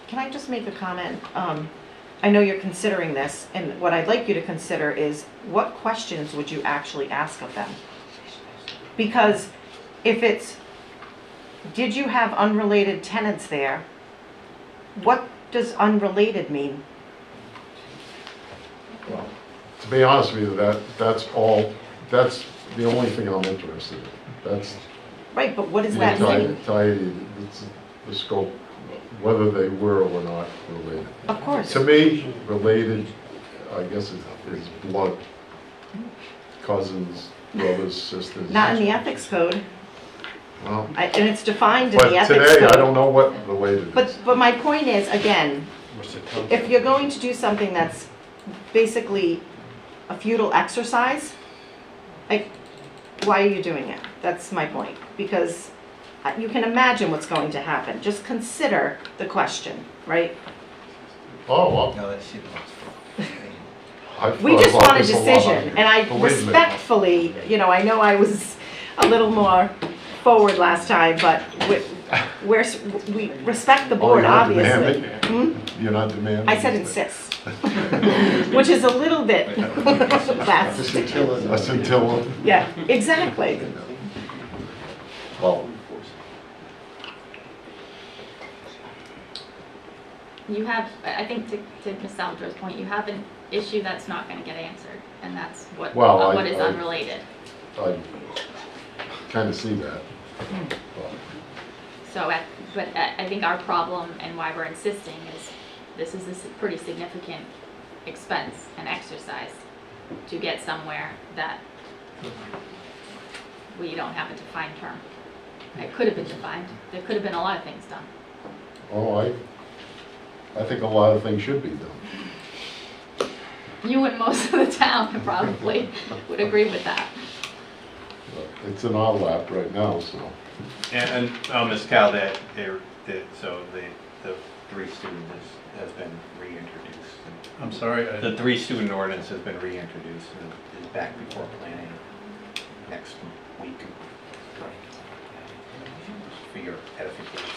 Can I just make a comment? I know you're considering this, and what I'd like you to consider is what questions would you actually ask of them? Because if it's, did you have unrelated tenants there? What does unrelated mean? Well, to be honest with you, that's the only thing I'm interested in. That's. Right, but what does that mean? It's the scope, whether they were or not related. Of course. To me, related, I guess, is blood. Cousins, brothers, sisters. Not in the ethics code. Well, And it's defined in the but ethics code. today, I don't know what related is. But my point is, again, if you're going to do something that's basically a futile exercise, why are you doing it? That's my point. Because you can imagine what's going to happen. Just consider the question, right? Oh, well. No, that's I've We thought just about want a this lot. decision, and I Believe me. respectfully, I know I was a little more forward last time, but we respect the Oh, board, you're not obviously. demanding? You're not demanding? I said insist, which is a little bit less. A scintilla? Yeah, exactly. Well, You have, I think to Ms. Salvator's point, you have an issue that's not gonna get answered, and that's what, Well, what is I- unrelated. I kind of see that. So, but I think our problem and why we're insisting is this is a pretty significant expense and exercise to get somewhere that we don't have a defined term. It could have been defined. There could have been a lot of things done. Oh, I think a lot of things should be done. You and most of the town probably would agree with that. It's in our lap right now, so. And Ms. Cal, so the 3-student has been reintroduced. I'm sorry? The 3-student ordinance has been reintroduced and is back before planning next week. For your edification.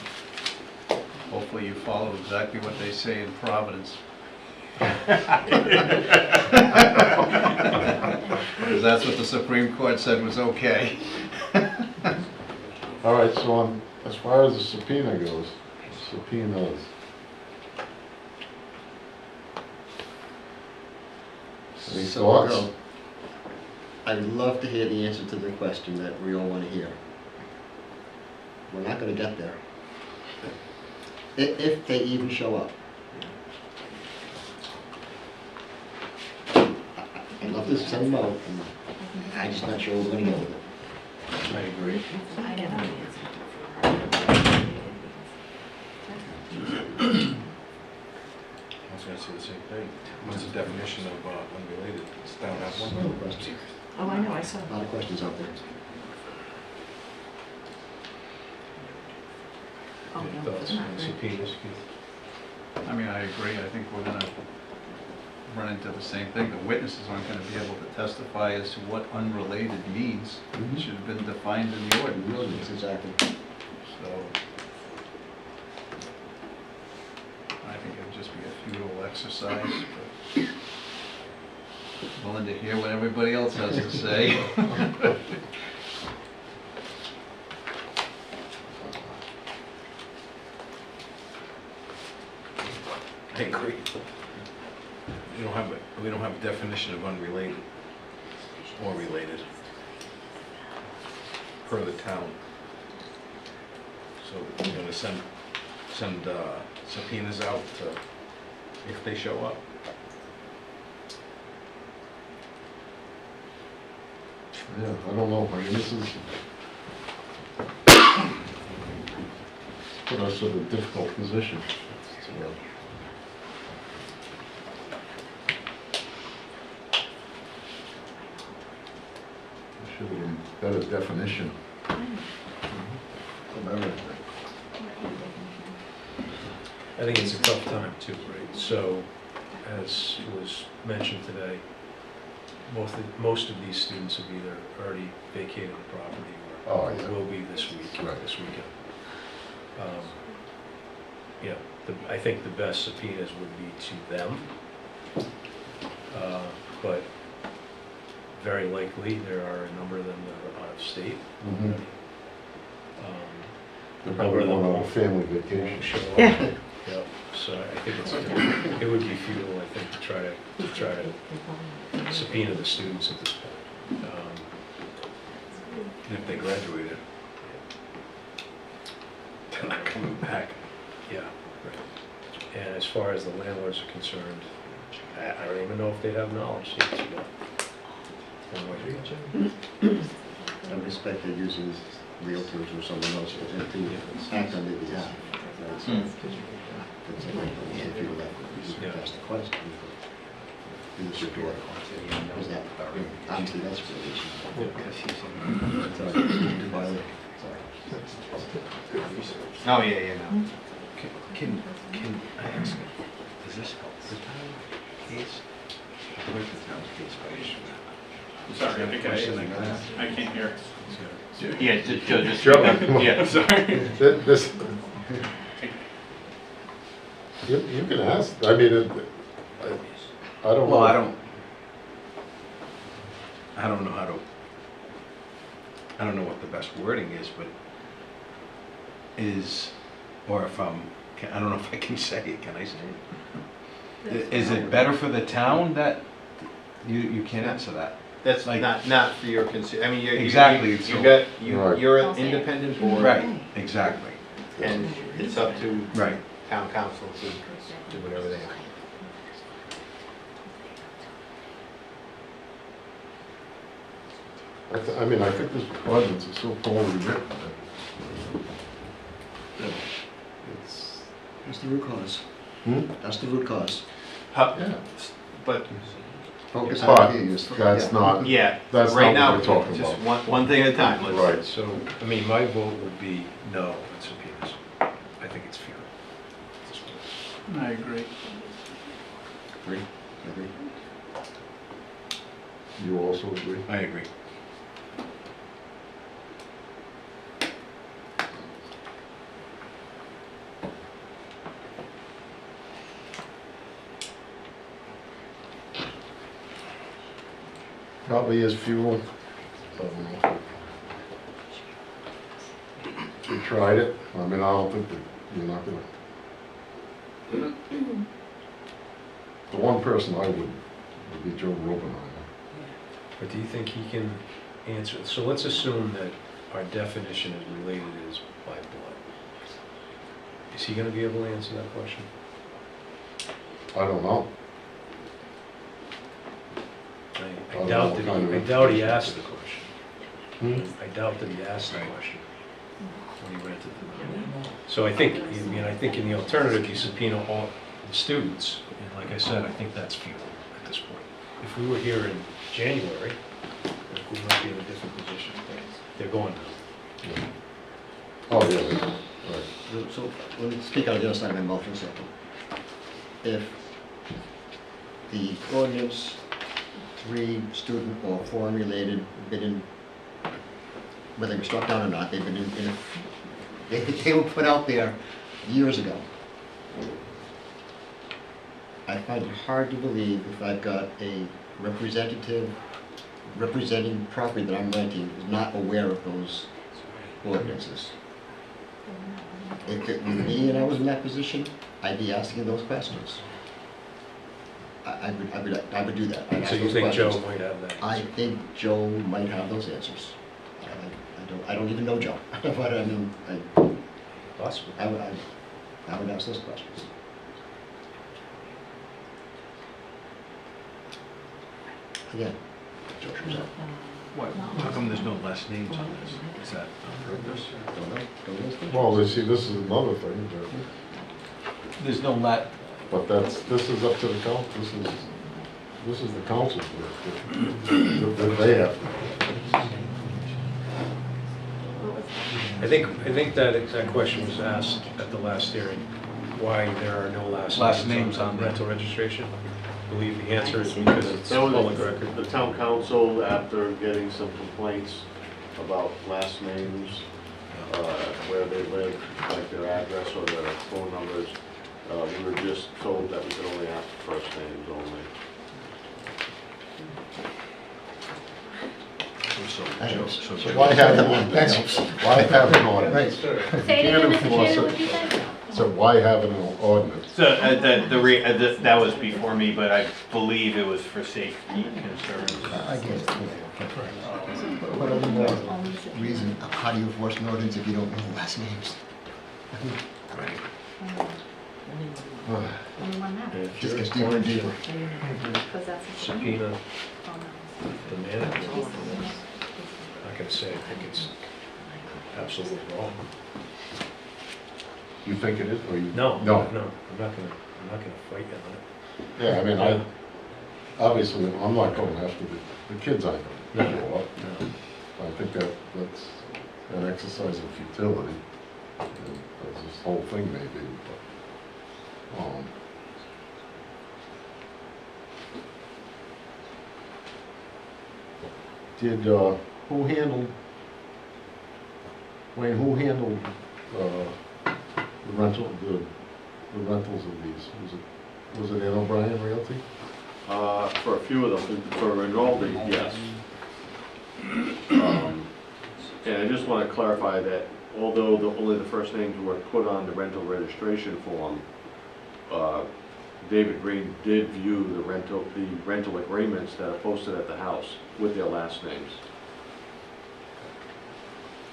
Hopefully you follow exactly what they say in Providence. Because that's what the Supreme Court said was okay. All right, so as far as the subpoena goes, subpoenas. Any So, thoughts? Earl, I'd love to hear the answer to the question that we all want to hear. We're not going to get there. If they even show up. I'd love to send them out, and I'm just not sure where we're going to go with it. I agree. I don't know. I was gonna say the same thing. What's the definition of unrelated? It's down at A lot of questions. Oh, I know, I saw. A lot of questions out there. Oh, Any no, thoughts it's not on right. subpoenas, Keith? I mean, I agree. I think we're gonna run into the same thing. The witnesses aren't gonna be able to testify as to what unrelated means. It should have been defined in the ordinance. Exactly. So, I think it'd just be a futile exercise, but willing to hear what everybody else has to say. I agree. We don't have a definition of unrelated or related per the town. So we're gonna send subpoenas out if they show up. Yeah, I don't know. I mean, this is put us in a difficult position. So, should have been better definition of everything. I think it's a tough time too, right? So, as was mentioned today, most of these students have either already vacated the property or will be this week, this weekend. Yeah, I think the best subpoenas would be to them, but very likely there are a number of them that are out of state. Mhm. They're A number probably of them going on a won't family vacation. show up. Yeah. Yep. So I think it would be futile, I think, to try to subpoena the students at this point. And if they graduated, they're not coming back. Yeah, right. And as far as the landlords are concerned, I don't even know if they'd have knowledge yet. I respect they're using realtors or someone else to act on their behalf. It's like, if you would like to ask the question, you should do it. Because that, obviously, that's really issue. Oh, yeah, no. Can I ask, does this help the town case? I think the town's case by issue. Sorry, I can't hear. Yeah, Joe, just. Joe. Yeah, sorry. This, you can ask, I mean, I don't know. Well, I don't know how to, I don't know what the best wording is, but or if I don't know if I can say it, can I say it? Is it better for the town that, you can't answer that? That's Like- not for your I mean, Exactly, you so- got, Right. you're an independent board. Right, exactly, And it's up to right. town council to do whatever they have. I mean, I think this ordinance is so poorly written that it's, That's the root cause. hmm? That's the root cause. Yeah. But, Focus But on the use. that's not, yeah, That's right not now, what we're talking just about. one thing at a time. Let's- right. So, I mean, my vote would be no on subpoenas. I think it's futile. I agree. Agree. Agree. You also agree? I agree. Probably is fuel. You tried it, I mean, I don't think that you're not gonna. The one person I would be Joe Rubin on But do you think he can answer? So let's assume that our definition is related is by blood. Is he gonna be able to answer that question? I don't know. I don't doubt know that, what kind of I doubt he information asked it the is. question. I doubt that he asked the question when he rented the. So I think, I think in the alternative, you subpoena all the students, and like I said, I think that's futile at this point. If we were here in January, we might be in a different position. They're going now. Oh, yeah, right. So, let me speak out of the other side of my mouth for a second. If the ordinance, 3 student or foreign related, been in, whether they were struck down or not, they've been they were put out there years ago. I find it hard to believe if I've got a representative representing property that I'm renting is not aware of those ordinances. If it were me and I was in that position, I'd be asking those questions. I would do that. I'd ask So you those think Joe questions. might have that? I think Joe might have those answers. I don't even know Joe, but I mean, Possible. I would ask those questions. Again, Joe Schmoes. What, how come there's no last names on this? Is that? Well, this is another thing, There's no but this is up to the council, this is the council's work, that they have. I think that question was asked at the last hearing, why there are no last names on rental registration. I believe the answer is because it's That was public record. the town council, after getting some complaints about last names, where they live, like their address or their phone numbers, we were just told that we could only ask first names only. So why have an ordinance? Why have an ordinance? Say it again, Mr. Chairman, what'd you say? So why have an ordinance? So, that was before me, but I believe it was for safety concerns. I get it. What other more reason, how do you enforce an ordinance if you don't know the last names? Just gets deeper and deeper. Subpoena the manager. I'm not gonna say I think it's absolutely wrong. You think it is, or you? No, No. I'm not gonna fight you on it. Yeah, I mean, obviously, I'm not going after the kids aren't going to grow up. I think that's an exercise in futility, as this whole thing may be, but, Did, who handled, Wayne, who handled the rentals of these? Was it Ann O'Brien Realty? For a few of them, for Rinaldi, yes. And I just want to clarify that although only the first names were put on the rental registration form, David Green did view the rental agreements that are posted at the house with their last names.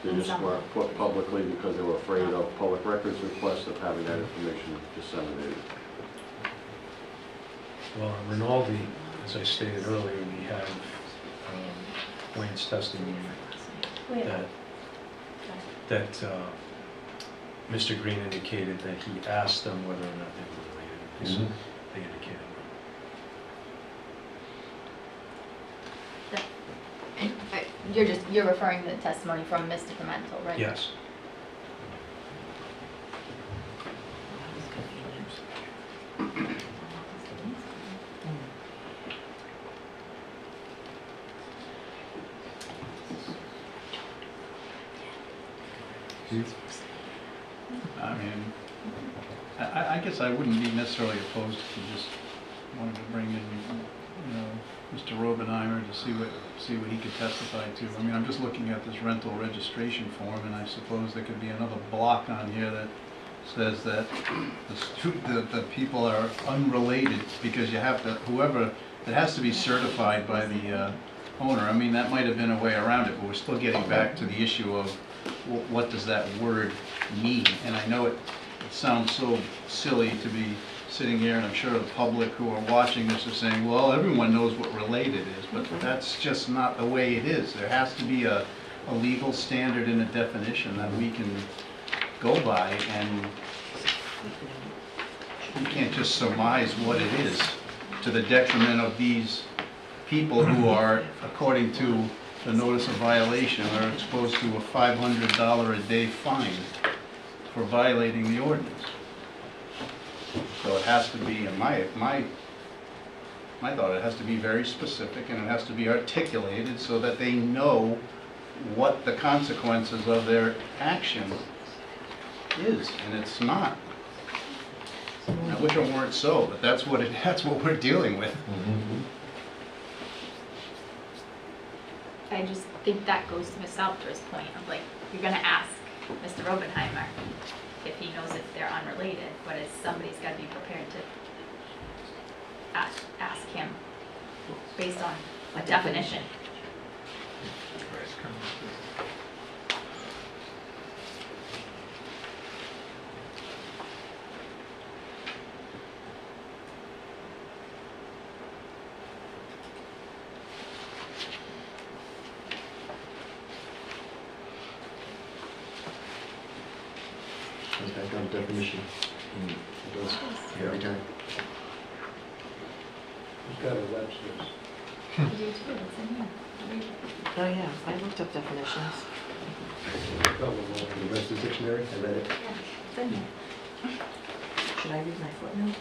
They just weren't put publicly because they were afraid of public records requests of having that information disseminated. Well, on Rinaldi, as I stated earlier, we have Wayne's testimony that Mr. Green indicated that he asked them whether or not they were related. They said they indicated no. You're referring to the testimony from Mr. Pimentel, right? yes. I mean, I guess I wouldn't be necessarily opposed to just wanting to bring in, you know, Mr. Robenheimer to see what he could testify to. I mean, I'm just looking at this rental registration form, and I suppose there could be another block on here that says that the people are unrelated, because you have to, it has to be certified by the owner. I mean, that might have been a way around it, but we're still getting back to the issue of what does that word mean? And I know it sounds so silly to be sitting here, and I'm sure the public who are watching this are saying, well, everyone knows what related is, but that's just not the way it is. There has to be a legal standard and a definition that we can go by, and you can't just surmise what it is to the detriment of these people who are, according to the notice of violation, are exposed to a $500 a day fine for violating the ordinance. So it has to be, in my thought, it has to be very specific, and it has to be articulated so that they know what the consequences of their action is, and it's not. I wish it weren't so, but that's what we're dealing with. I just think that goes to Ms. Salter's point of, like, you're gonna ask Mr. Robenheimer if he knows if they're unrelated, but somebody's gotta be prepared to ask him based on a definition. Comes back on definition. It does every time. Who's got a Webster's? You do too, it's in here. Read it. Oh, yeah, I looked up definitions. The Webster's dictionary, I read it. Yeah, it's in here. Should I read my footnote?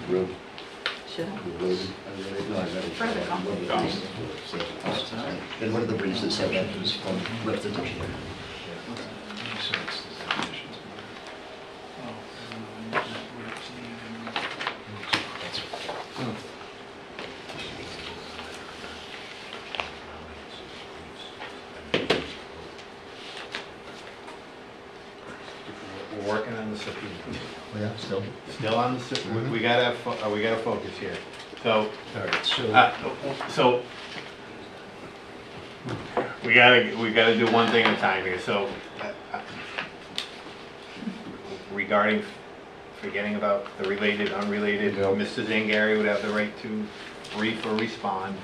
Road. Should I? No, I read it. Further complicated. And one of the briefs that said that was from Webster's dictionary. We're working on the subpoena. Oh, yeah, still? Still on the subpoena. We gotta focus here. So, All right, so we gotta do one thing at a time here. So, regarding forgetting about the related, unrelated, Mr. Zangari would have the right to brief or respond.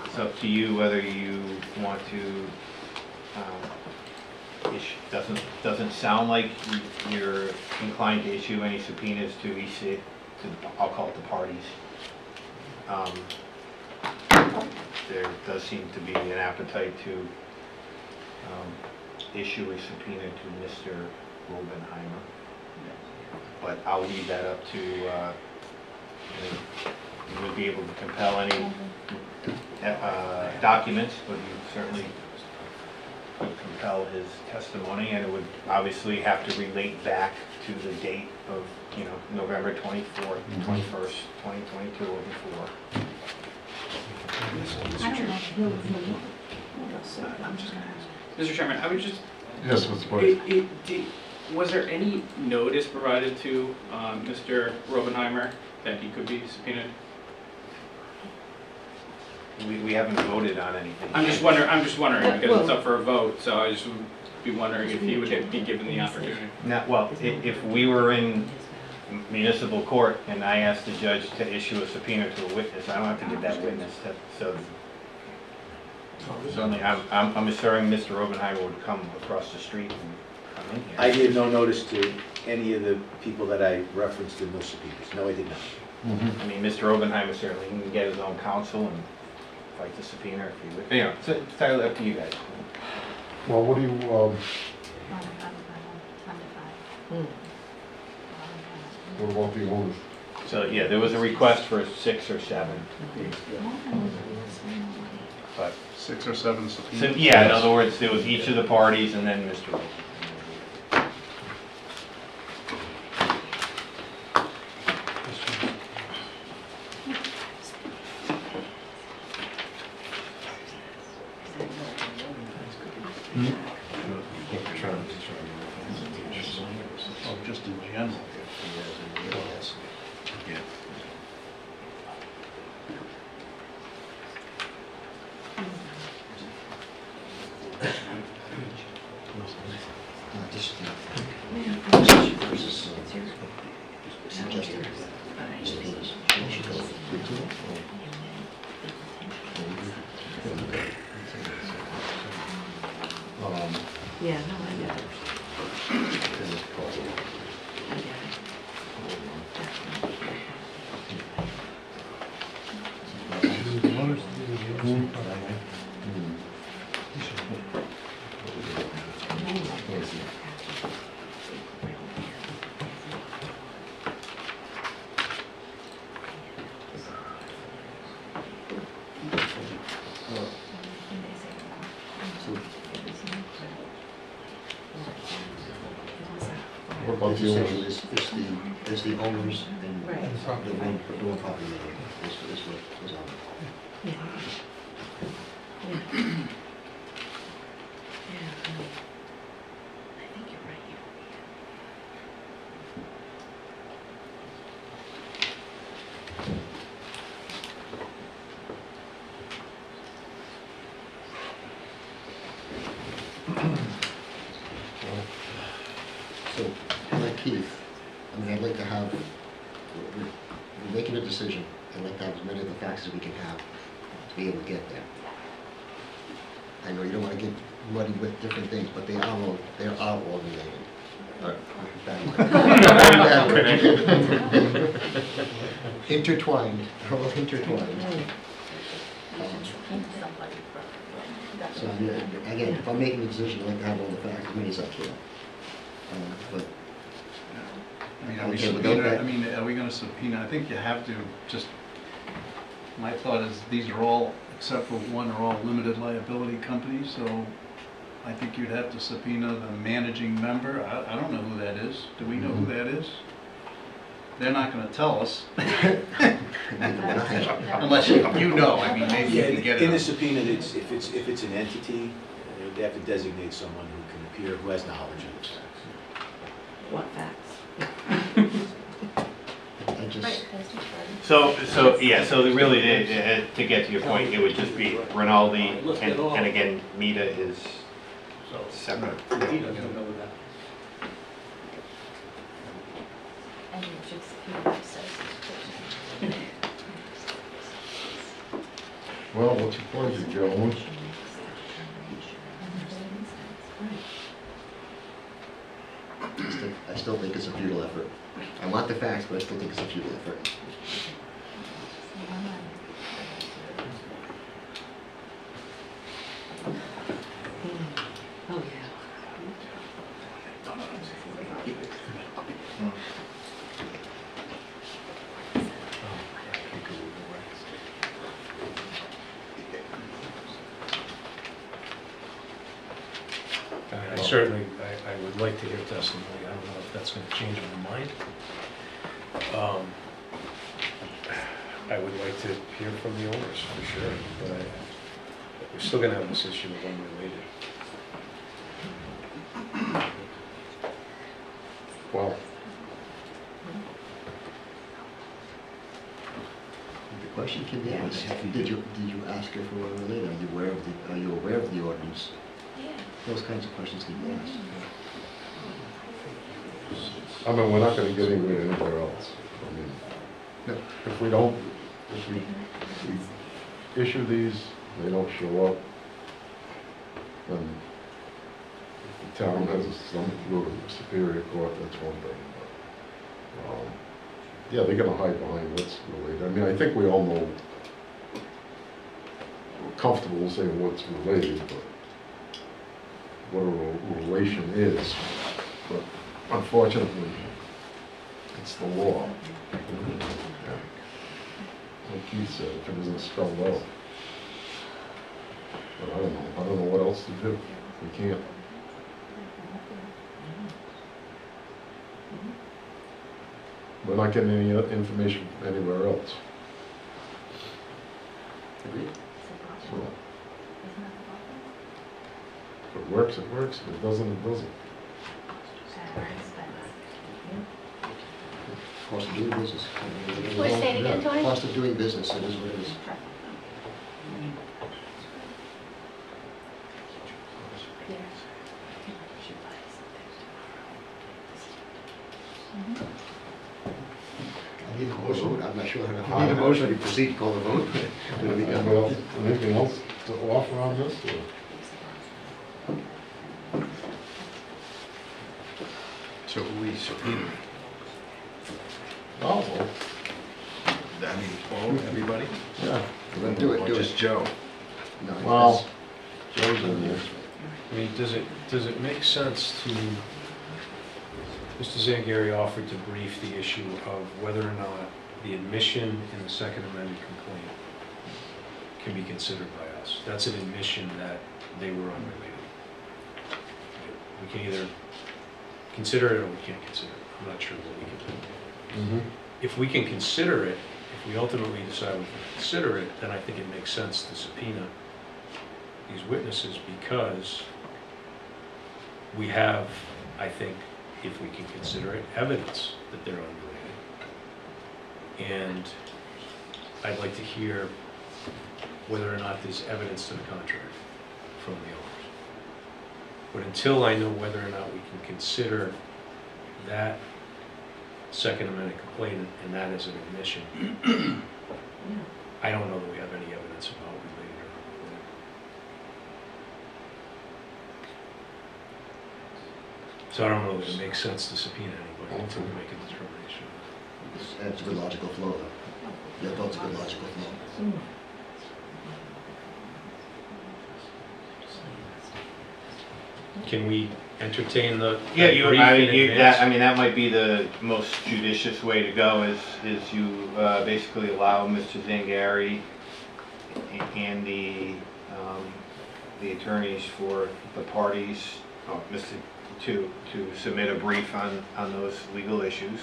It's up to you whether you want to. Doesn't sound like you're inclined to issue any subpoenas to I'll call it the parties. There does seem to be an appetite to issue a subpoena to Mr. Robenheimer, but I'll leave that up to he would be able to compel any documents, but he certainly could compel his testimony, and it would obviously have to relate back to the date of, November 24th, 21st, 2022 or before. Mr. Chairman, I would just... Yes, Mr. White. Was there any notice provided to Mr. Robenheimer that he could be subpoenaed? We haven't voted on anything. I'm just wondering because it's up for a vote, so I just would be wondering if he would be given the opportunity. Well, if we were in municipal court and I asked the judge to issue a subpoena to a witness, I don't have to give that witness, so certainly I'm assuring Mr. Robenheimer would come across the street and come in here. I gave no notice to any of the people that I referenced in those subpoenas. No, I did not. I mean, Mr. Robenheimer certainly can get his own counsel and fight the subpoena if he would. It's entirely up to you guys. Well, what do you, what about the owners? So, yeah, there was a request for 6 or 7. But 6 or 7 So, subpoenas? yeah, in other words, there was each of the parties and then Mr. Rowe. Oh, just in general. Yeah, no, I get it. What about the owners? It's the owners and Right. the one property owner is what was on it. I think you're right. So, like Keith, I'd like to have, we're making a decision, I'd like to have as many of the facts as we can have to be able to get there. I know you don't want to get muddy with different things, but they are all related. Intertwined, they're all intertwined. So, yeah, again, if I'm making a decision, I'd like to have all the facts, as many as I can. But okay, without that- Are we gonna subpoena? I think you have to just, my thought is these are all, except for one, are all limited liability companies, so I think you'd have to subpoena the managing member. I don't know who that is. Do we know who that is? They're not gonna tell us. Unless you know, maybe you can get it. In the subpoena, if it's an entity, they have to designate someone who can appear, who has knowledge of the facts. What facts? I just, So really, to get to your point, it would just be Rinaldi, and again, Mita is separate. And you should subpoena those. Well, what's your pleasure, gentlemen? I still think it's a futile effort. I want the facts, but I still think it's a futile effort. Oh, yeah. certainly, I would like to hear testimony. I don't know if that's going to change my mind. I would like to hear from the owners, for sure, but we're still going to have this issue of unrelated. Well, The question can be asked, did you ask her for unrelated? Are you aware of the ordinance? Those kinds of questions can be asked. I mean, we're not gonna get anywhere else. I mean, if we issue these, they don't show up, then if the town has some go to Superior Court, that's one thing. But, yeah, they're gonna hide behind what's related. I mean, I think we all know, we're comfortable saying what's related, but what a relation is. But unfortunately, it's the law. Yeah. Like Keith said, if it isn't spelled out. But I don't know what else to do. We can't. We're not getting any information anywhere else. Agreed. So, if it works, it works. If it doesn't, it doesn't. Cost of doing business. Wait, say it again, Tony? Cost of doing business, it is what it is. I need a motion. I'm not sure how to need a motion to proceed to call the vote. Anything else to offer on this? So we subpoena. Oh, well, I mean, everybody? yeah. Do it, Or do just it. Joe? No, Well, Joe's in there. I mean, does it make sense to, Mr. Zangari offered to brief the issue of whether or not the admission in the Second Amendment complaint can be considered by us. That's an admission that they were unrelated. We can either consider it or we can't consider it. I'm not sure what we can do. If we can consider it, if we ultimately decide we can consider it, then I think it makes sense to subpoena these witnesses because we have, I think, if we can consider it, evidence that they're unrelated. And I'd like to hear whether or not there's evidence to the contrary from the owners. But until I know whether or not we can consider that Second Amendment complaint and that as an admission, I don't know that we have any evidence about related or unrelated. So I don't know that it makes sense to subpoena anybody until we make a determination. That's a good logical flow, though. Yeah, that's a good logical flow. Can we entertain the? Yeah, that brief in advance? that might be the most judicious way to go is you basically allow Mr. Zangari and the attorneys for the parties, to submit a brief on those legal issues,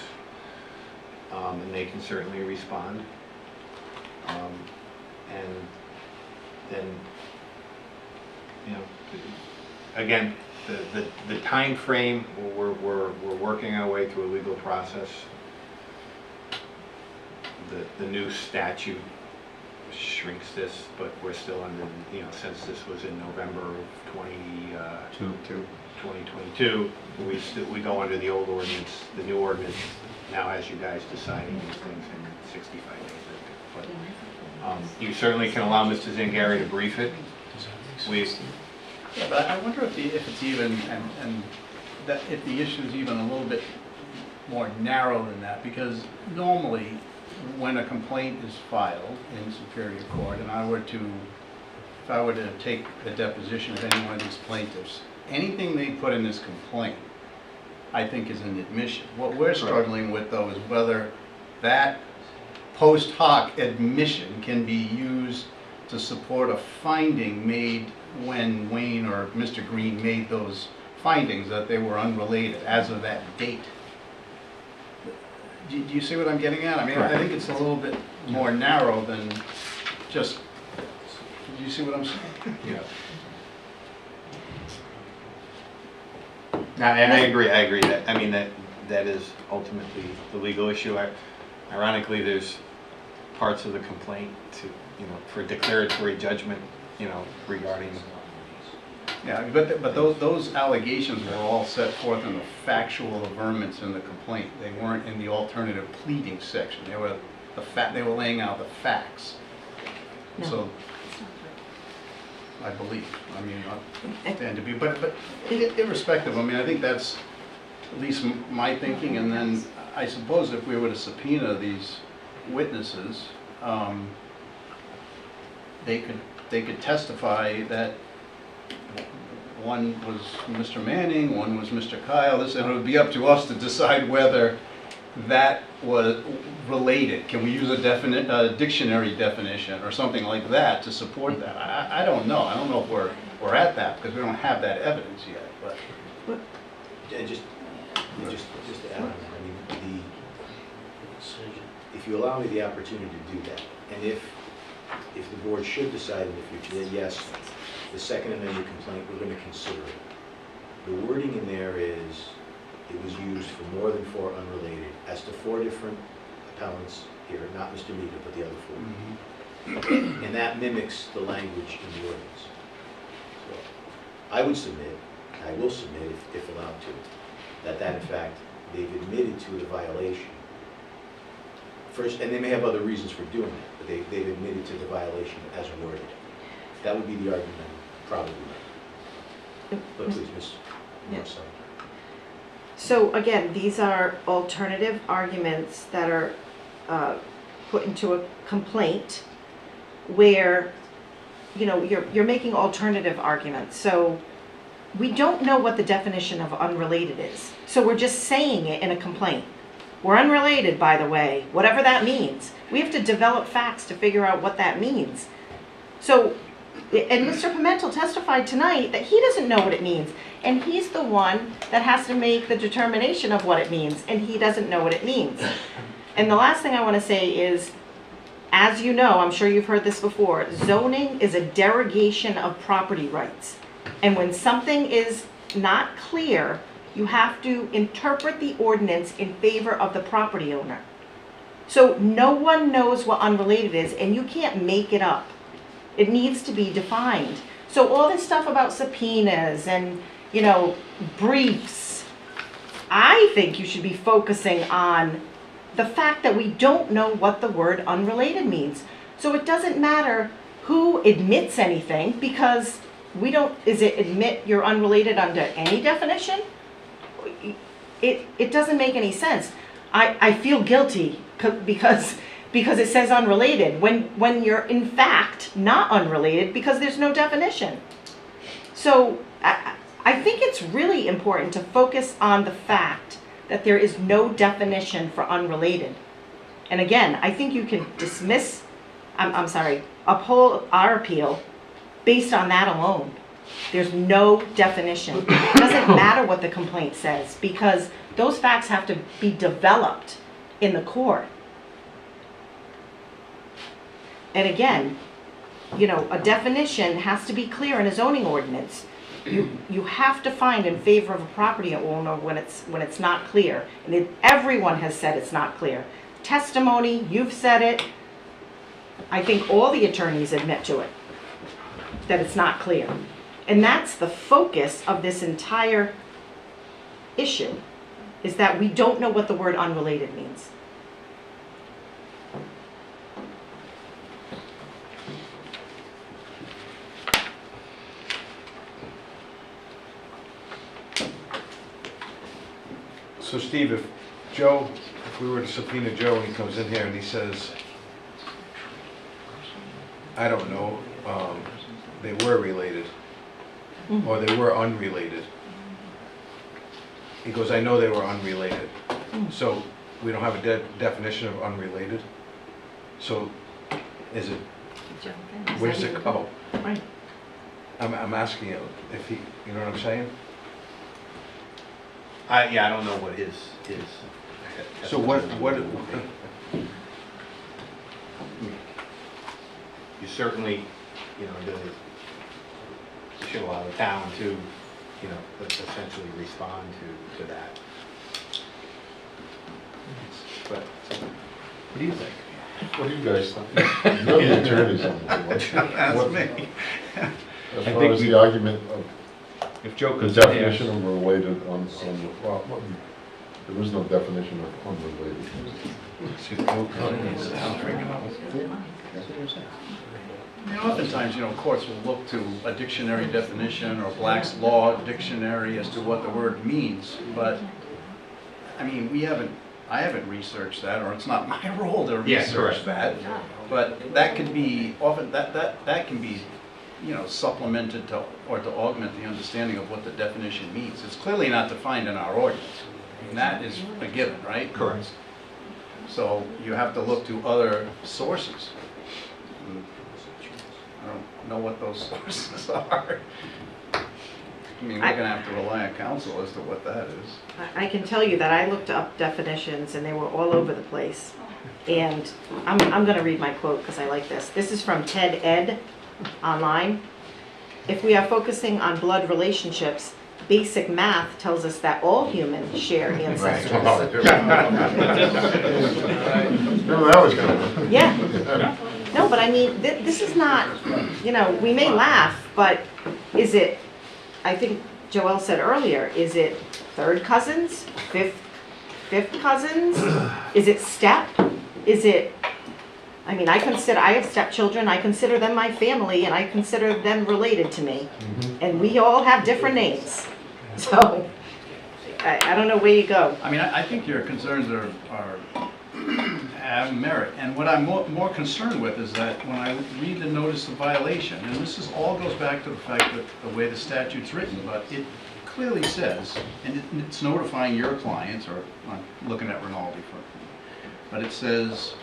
and they can certainly respond. And then, again, the time frame, we're working our way through a legal process. The new statute shrinks this, but we're still under, since this was in November of 2022, we go under the old ordinance. The new ordinance now has you guys deciding these things in 65 days. But you certainly can allow Mr. Zangari to brief it. Yeah, but I wonder if it's even, and that if the issue is even a little bit more narrow than that, because normally when a complaint is filed in Superior Court, and if I were to take the deposition of any one of these plaintiffs, anything they put in this complaint, I think is an admission. What we're struggling with, though, is whether that post hoc admission can be used to support a finding made when Wayne or Mr. Green made those findings that they were unrelated as of that date. Do you see what I'm getting at? I mean, I think it's a little bit more narrow than just, do you see what I'm saying? Yeah. No, and I agree that, I mean, that is ultimately the legal issue. Ironically, there's parts of the complaint to, for declaratory judgment, regarding. Yeah, but those allegations were all set forth in the factual averments in the complaint. They weren't in the alternative pleading section. They were they were laying out the facts. No. So, I believe. I mean, I stand to be, but irrespective. I mean, I think that's at least my thinking. And then I suppose if we were to subpoena these witnesses, they could testify that one was Mr. Manning, one was Mr. Kyle. And it would be up to us to decide whether that was related. Can we use a dictionary definition or something like that to support that? I don't know. I don't know if we're at that because we don't have that evidence yet. But Just to add on that, I mean, if you allow me the opportunity to do that, and if the board should decide in the future that yes, the Second Amendment complaint, we're going to consider it. The wording in there is, it was used for more than 4 unrelated, as to 4 different appellants here, not Mr. Mita, but the other 4. And that mimics the language in the ordinance. So I would submit, I will submit if allowed to, that in fact, they've admitted to a violation. First, and they may have other reasons for doing it, but they've admitted to the violation as worded. That would be the argument probably. But please, Ms. Marcel. So again, these are alternative arguments that are put into a complaint where, you're making alternative arguments. So we don't know what the definition of unrelated is. So we're just saying it in a complaint. We're unrelated, by the way, whatever that means. We have to develop facts to figure out what that means. So, and Mr. Pimentel testified tonight that he doesn't know what it means. And he's the one that has to make the determination of what it means. And he doesn't know what it means. And the last thing I want to say is, as you know, I'm sure you've heard this before, zoning is a derogation of property rights. And when something is not clear, you have to interpret the ordinance in favor of the property owner. So no one knows what unrelated is, and you can't make it up. It needs to be defined. So all this stuff about subpoenas and, briefs, I think you should be focusing on the fact that we don't know what the word unrelated means. So it doesn't matter who admits anything, because is it admit you're unrelated under any definition? It doesn't make any sense. I feel guilty because it says unrelated when you're in fact not unrelated because there's no definition. So I think it's really important to focus on the fact that there is no definition for unrelated. And again, I think you can uphold our appeal based on that alone. There's no definition. It doesn't matter what the complaint says, because those facts have to be developed in the court. And again, a definition has to be clear in a zoning ordinance. You have to find in favor of a property owner when it's not clear. And everyone has said it's not clear. Testimony, you've said it. I think all the attorneys admit to it, that it's not clear. And that's the focus of this entire issue, is that we don't know what the word unrelated means. So Steve, if we were to subpoena Joe and he comes in here and he says, I don't know, they were related, or they were unrelated. He goes, I know they were unrelated. So we don't have a definition of unrelated. So is it, where's it go? Right. I'm asking you if he, you know what I'm saying? Yeah, I don't know what his. So what, You certainly, you should allow the town to, essentially respond to that. But, what do you think? What do you guys think? You're the attorneys on the board. Ask me. As far as the argument of If Joe the could definition of related well, there is no definition of unrelated. Oftentimes, courts will look to a dictionary definition or Black's Law dictionary as to what the word means, but, I mean, I haven't researched that, or it's not my role to research that, but that could be, often, that can be, supplemented to, or to augment the understanding of what the definition means. It's clearly not defined in our ordinance, and that is a given, right? Correct. So you have to look to other sources. I don't know what those sources are. I mean, we're gonna have to rely on counsel as to what that is. I can tell you that I looked up definitions and they were all over the place. And I'm gonna read my quote because I like this. This is from Ted Ed online. If we are focusing on blood relationships, basic math tells us that all humans share ancestors. No, that was good. Yeah. No, but I mean, this is not, we may laugh, but is it, I think Joelle said earlier, is it third cousins, fifth cousins? Is it step? Is it, I mean, I have stepchildren, I consider them my family, and I consider them related to me. And we all have different names. So, I don't know where you go. I mean, I think your concerns have merit, and what I'm more concerned with is that when I read the notice of violation, and this all goes back to the fact that the way the statute's written, but it clearly says, and it's notifying your clients, or I'm looking at Rinaldi but it says,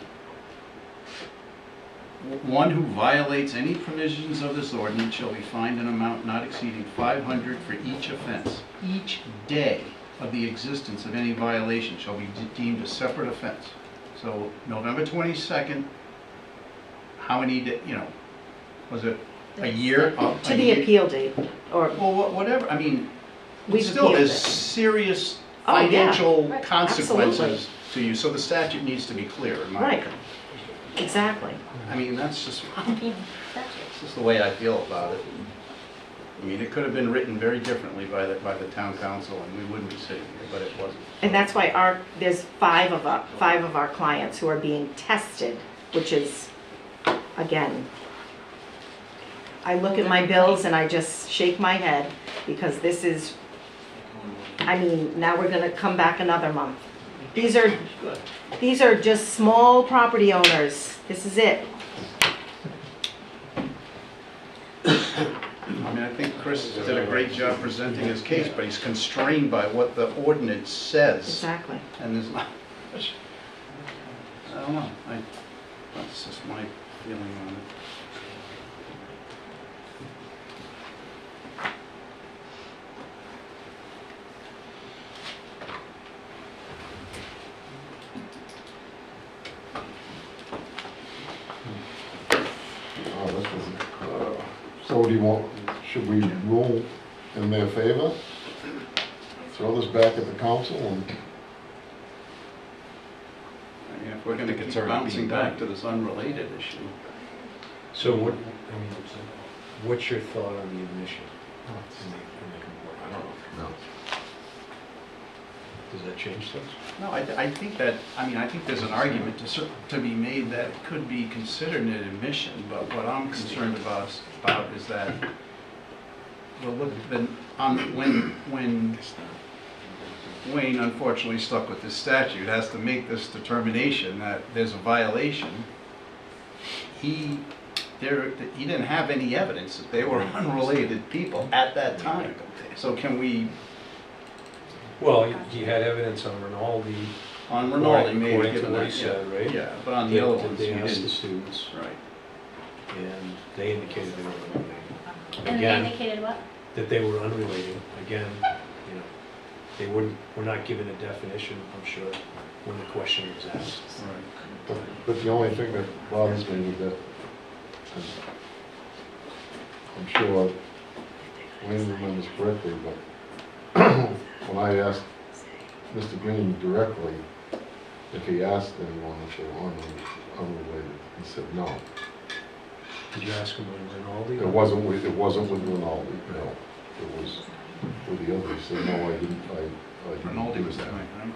one who violates any provisions of this ordinance shall be fined an amount not exceeding $500 for each offense. Each day of the existence of any violation shall be deemed a separate offense. So November 22nd, how many, was it a year? To the appeal date, or. Well, whatever, I mean, We've still, appealed there's it. serious Oh, yeah. financial Right. consequences Absolutely. to you, so the statute needs to be clear, in my Right. opinion. Exactly. I mean, that's just the way I feel about it. I mean, it could have been written very differently by the town council, and we wouldn't be sitting here, but it wasn't. And that's why there's five of our clients who are being tested, which is, again, I look at my bills and I just shake my head because this is, I mean, now we're gonna come back another month. These are just small property owners. This is it. I mean, I think Chris did a great job presenting his case, but he's constrained by what the ordinance says. Exactly. And there's not, I don't know, that's just my feeling on it. So what do you want, should we rule in their favor? Throw this back at the council and. I mean, if we're gonna keep bouncing back to this unrelated issue. So what's your thought on the admission in the complaint? I don't know. No. Does that change things? No, I think that, I mean, I think there's an argument to be made that it could be considered an admission, but what I'm concerned about is that, well, look, when Wayne unfortunately stuck with this statute, has to make this determination that there's a violation, he didn't have any evidence that they were unrelated people at that time. So can we... Well, he had evidence on Rinaldi. On Rinaldi, maybe, according to given what that, he said, right? Yeah, but on the other ones, they we asked the didn't. students, Right. and they indicated they were unrelated. And they Again, indicated what? that they were unrelated. Again, they were not given a definition, I'm sure, when the question was asked. But the only thing that bothers me with that, is I'm sure Wayne remembers correctly, but when I asked Mr. Green directly if he asked anyone if they were unrelated, he said no. Did you ask him when Rinaldi? It wasn't with Rinaldi, no. It was with the other. He said, no, I didn't, I didn't Rinaldi do was that. tonight, right?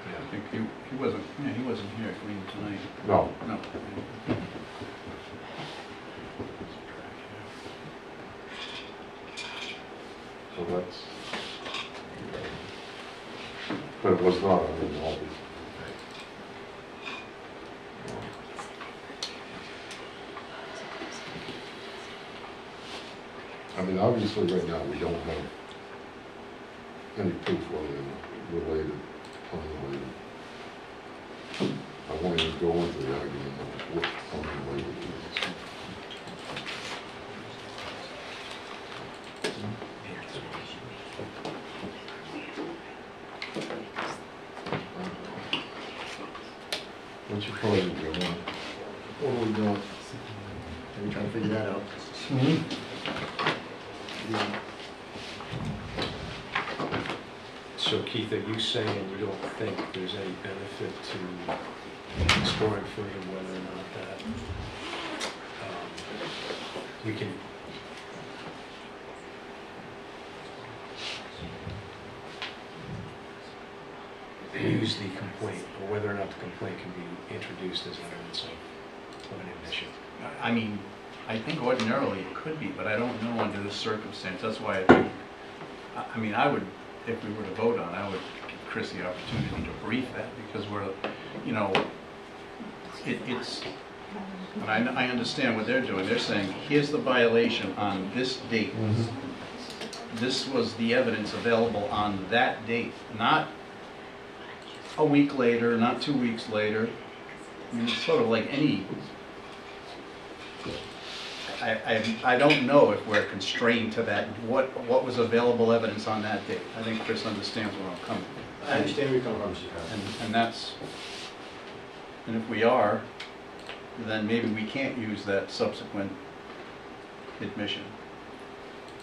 I think he wasn't here Green tonight. No. No. So that's, but it was not on Rinaldi. I mean, obviously, right now, we don't have any proof whether they're related, unrelated. I won't even go into the argument of what unrelated is. What's your pleasure, Joe? What are we doing? Are we trying to figure that out? Yeah. So Keith, are you saying you don't think there's any benefit to exploring further whether or not that we can use the complaint, or whether or not the complaint can be introduced as evidence of an admission? I mean, I think ordinarily it could be, but I don't know under this circumstance. That's why I think, I mean, I would, if we were to vote on it, I would give Chris the opportunity to brief that, because we're, you know, it's, and I understand what they're doing. They're saying, here's the violation on this date. This was the evidence available on that date, not a week later, not 2 weeks later. I mean, it's sort of like any, I don't know if we're constrained to that, what was available evidence on that date. I think Chris understands where I'm coming from. I understand where you're coming from, Mr. President. And that's, and if we are, then maybe we can't use that subsequent admission,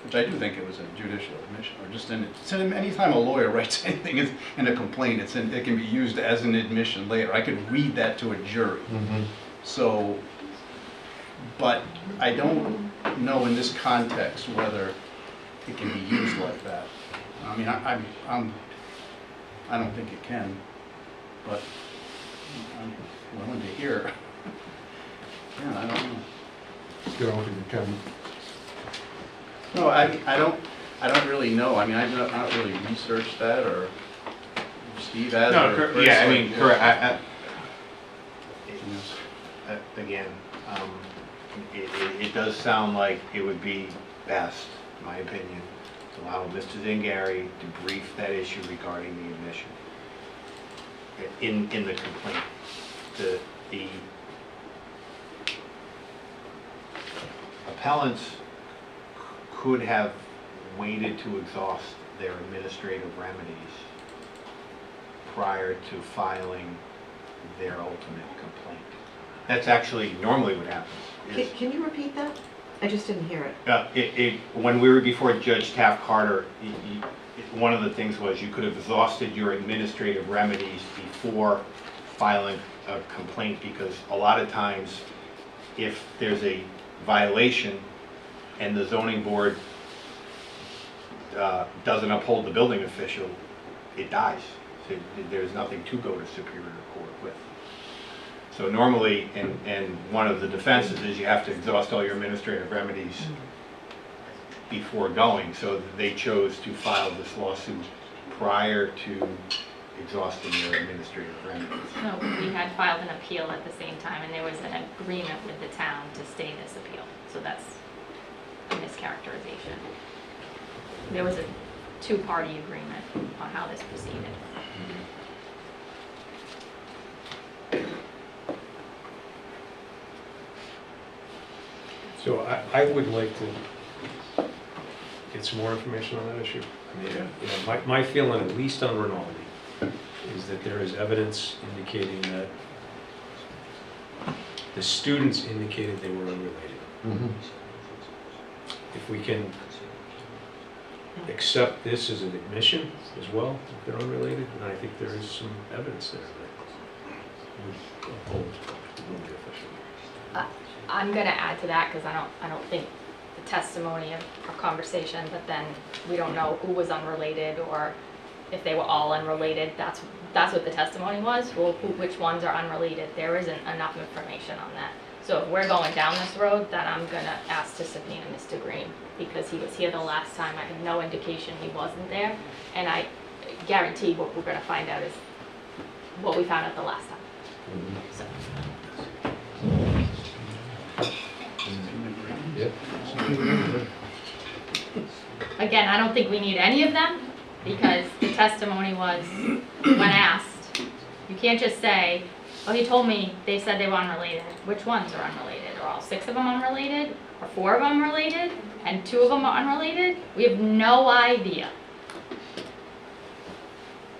which I do think it was a judicial admission, or just anytime a lawyer writes anything in a complaint, it can be used as an admission later. I could read that to a jury. So, but I don't know in this context whether it can be used like that. I mean, I don't think it can, but I'm willing to hear. Yeah, I don't know. You don't think it can? No, I don't really know. I mean, I've not really researched that, or Steve has. No, or Chris, yeah, I mean, like, correct. Again, it does sound like it would be best, in my opinion, to allow Mr. Zingari to brief that issue regarding the admission in the complaint. The appellants could have waited to exhaust their administrative remedies prior to filing their ultimate complaint. That's actually normally what happens. Can you repeat that? I just didn't hear it. When we were before Judge Taft Carter, one of the things was you could have exhausted your administrative remedies before filing a complaint, because a lot of times, if there's a violation and the zoning board doesn't uphold the building official, it dies. So there's nothing to go to Superior Court with. So normally, and one of the defenses is you have to exhaust all your administrative remedies before going. So they chose to file this lawsuit prior to exhausting their administrative remedies. No, we had filed an appeal at the same time, and there was an agreement with the town to stay this appeal. So that's a mischaracterization. There was a two-party agreement on how this proceeded. So I would like to get some more information on that issue? I mean, my feeling, at least on Rinaldi, is that there is evidence indicating that the students indicated they were unrelated. If we can accept this as an admission as well, if they're unrelated, then I think there is some evidence there that would uphold the official. I'm gonna add to that, because I don't think the testimony of our conversation, but then we don't know who was unrelated or if they were all unrelated. That's what the testimony was. Well, which ones are unrelated? There isn't enough information on that. So if we're going down this road, then I'm gonna ask to subpoena Mr. Green, because he was here the last time. I have no indication he wasn't there, and I guarantee what we're gonna find out is what we found out the last time. So. Again, I don't think we need any of them, because the testimony was, when asked, you can't just say, oh, he told me they said they were unrelated. Which ones are unrelated? Are all 6 of them unrelated? Are 4 of them related? And 2 of them are unrelated? We have no idea.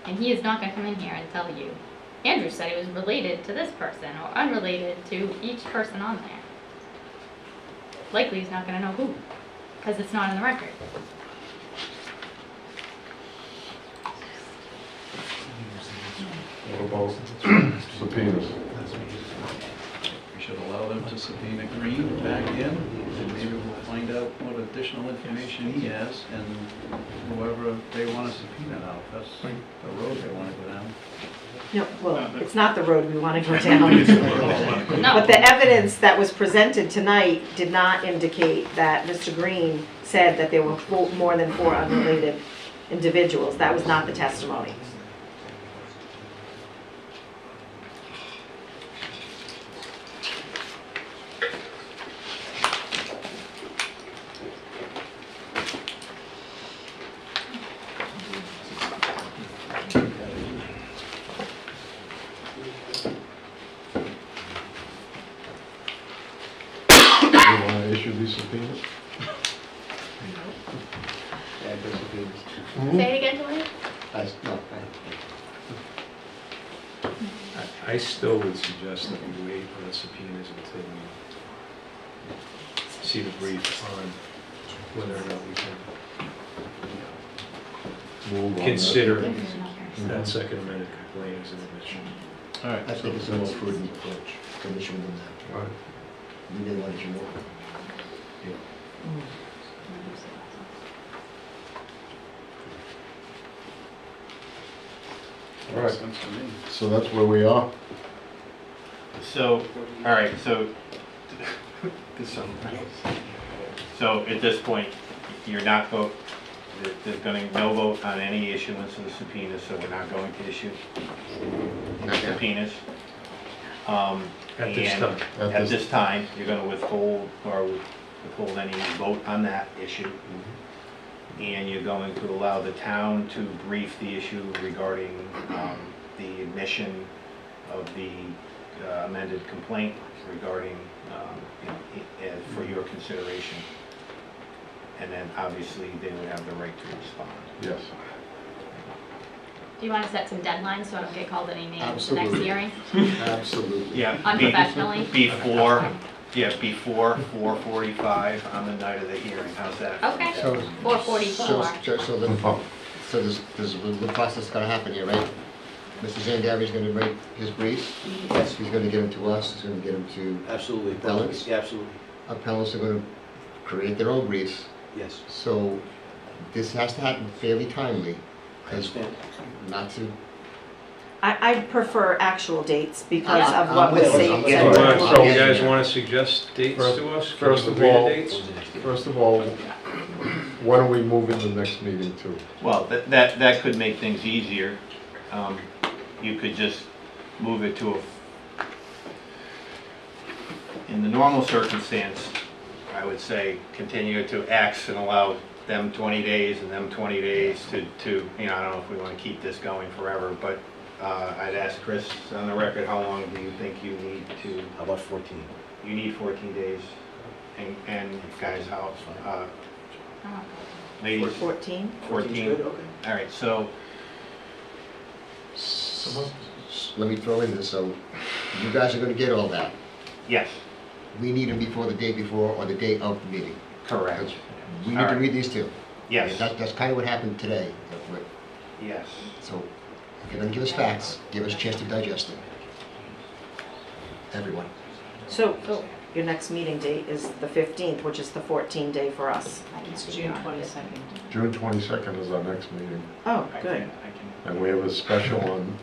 And he is not going to come in here and tell you. Andrew said he was related to this person or unrelated to each person on there. Likely he's not going to know who, because it's not in the record. What about subpoenas? We should allow them to subpoena Green back in, and maybe we'll find out what additional information he has, and whoever they want to subpoena now, if that's the road they want to go down. No, well, it's not the road we want to go down. But the evidence that was presented tonight did not indicate that Mr. Green said that there were more than 4 unrelated individuals. That was not the testimony. Issue these subpoenas? Say it again, Tony? I still would suggest that we wait on the subpoenas until we see the brief on whether or not we Move on can that. consider that second amended complaint as an admission. All right. I think it's a more prudent approach than issuing them that. All right. We didn't want you more. All right, Sense to me. so that's where we are. So, all right, so, so at this point, you're not vote, there's gonna be no vote on any issuance of the subpoenas, so we're not going to issue subpoenas. At this And time. At this time, you're gonna withhold any vote on that issue. And you're going to allow the town to brief the issue regarding the admission of the amended complaint regarding, for your consideration. And then obviously they would have the right to respond. Yes. Do you want to set some deadlines so I don't get called any names at the next Absolutely. hearing? Absolutely. Yeah. Unprofessionally? Before 4:45 on the night of the hearing, how's that? Okay, So 4:44. So there's a process gonna happen here, right? Mr. Zangavi's gonna write his briefs. Yes. He's gonna get them to us, he's gonna get them to Absolutely. Appellants? Yeah, absolutely. appellants, are gonna create their own briefs. Yes. So this has to happen fairly timely, I understand. not to. I prefer actual dates because Yeah. of what was I'm said. with you. So you guys want to suggest dates to us? First Can of you agree to all, dates? when are we moving the next meeting to? Well, that could make things easier. You could just move it to in the normal circumstance, I would say continue to X and allow them 20 days and them 20 days to, I don't know if we want to keep this going forever, but I'd ask Chris on the record, how long do you think you need to? How about 14? You need 14 days. And guys, Ladies? 14? 14. Good, okay. All right, so, Let me throw in this, so you guys are gonna get all that. yes, We need them before the day before or the day of the meeting. correct. We need All to right. read these too. Yes, That's kind of what happened today. yes. So if you're gonna give us facts, give us a chance to digest them. Everyone. So, your next meeting date is the 15th, which is the 14 day for us. It's June 22nd. June 22nd is our next meeting, Oh, I good. can- and we have a special on,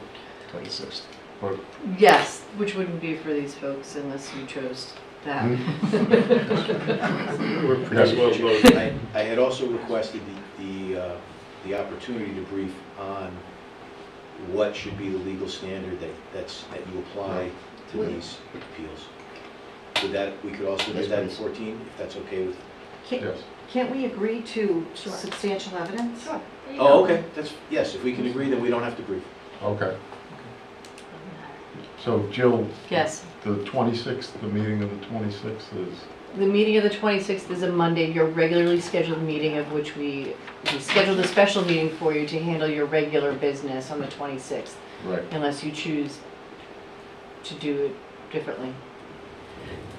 26th. but Yes, which wouldn't be for these folks unless you chose that. We're pretty well both. I had also requested the opportunity to brief on what should be the legal standard that you apply to these appeals. We could also do that in 14, if that's okay with. yes. Can't we agree to substantial evidence? Sure. Oh, okay, yes, if we can agree, then we don't have to brief. Okay. So Jill, Yes, the 26th, the meeting of the 26th is, the meeting of the 26th is a Monday, your regularly scheduled meeting of which we scheduled a special meeting for you to handle your regular business on the 26th, right. unless you choose to do it differently.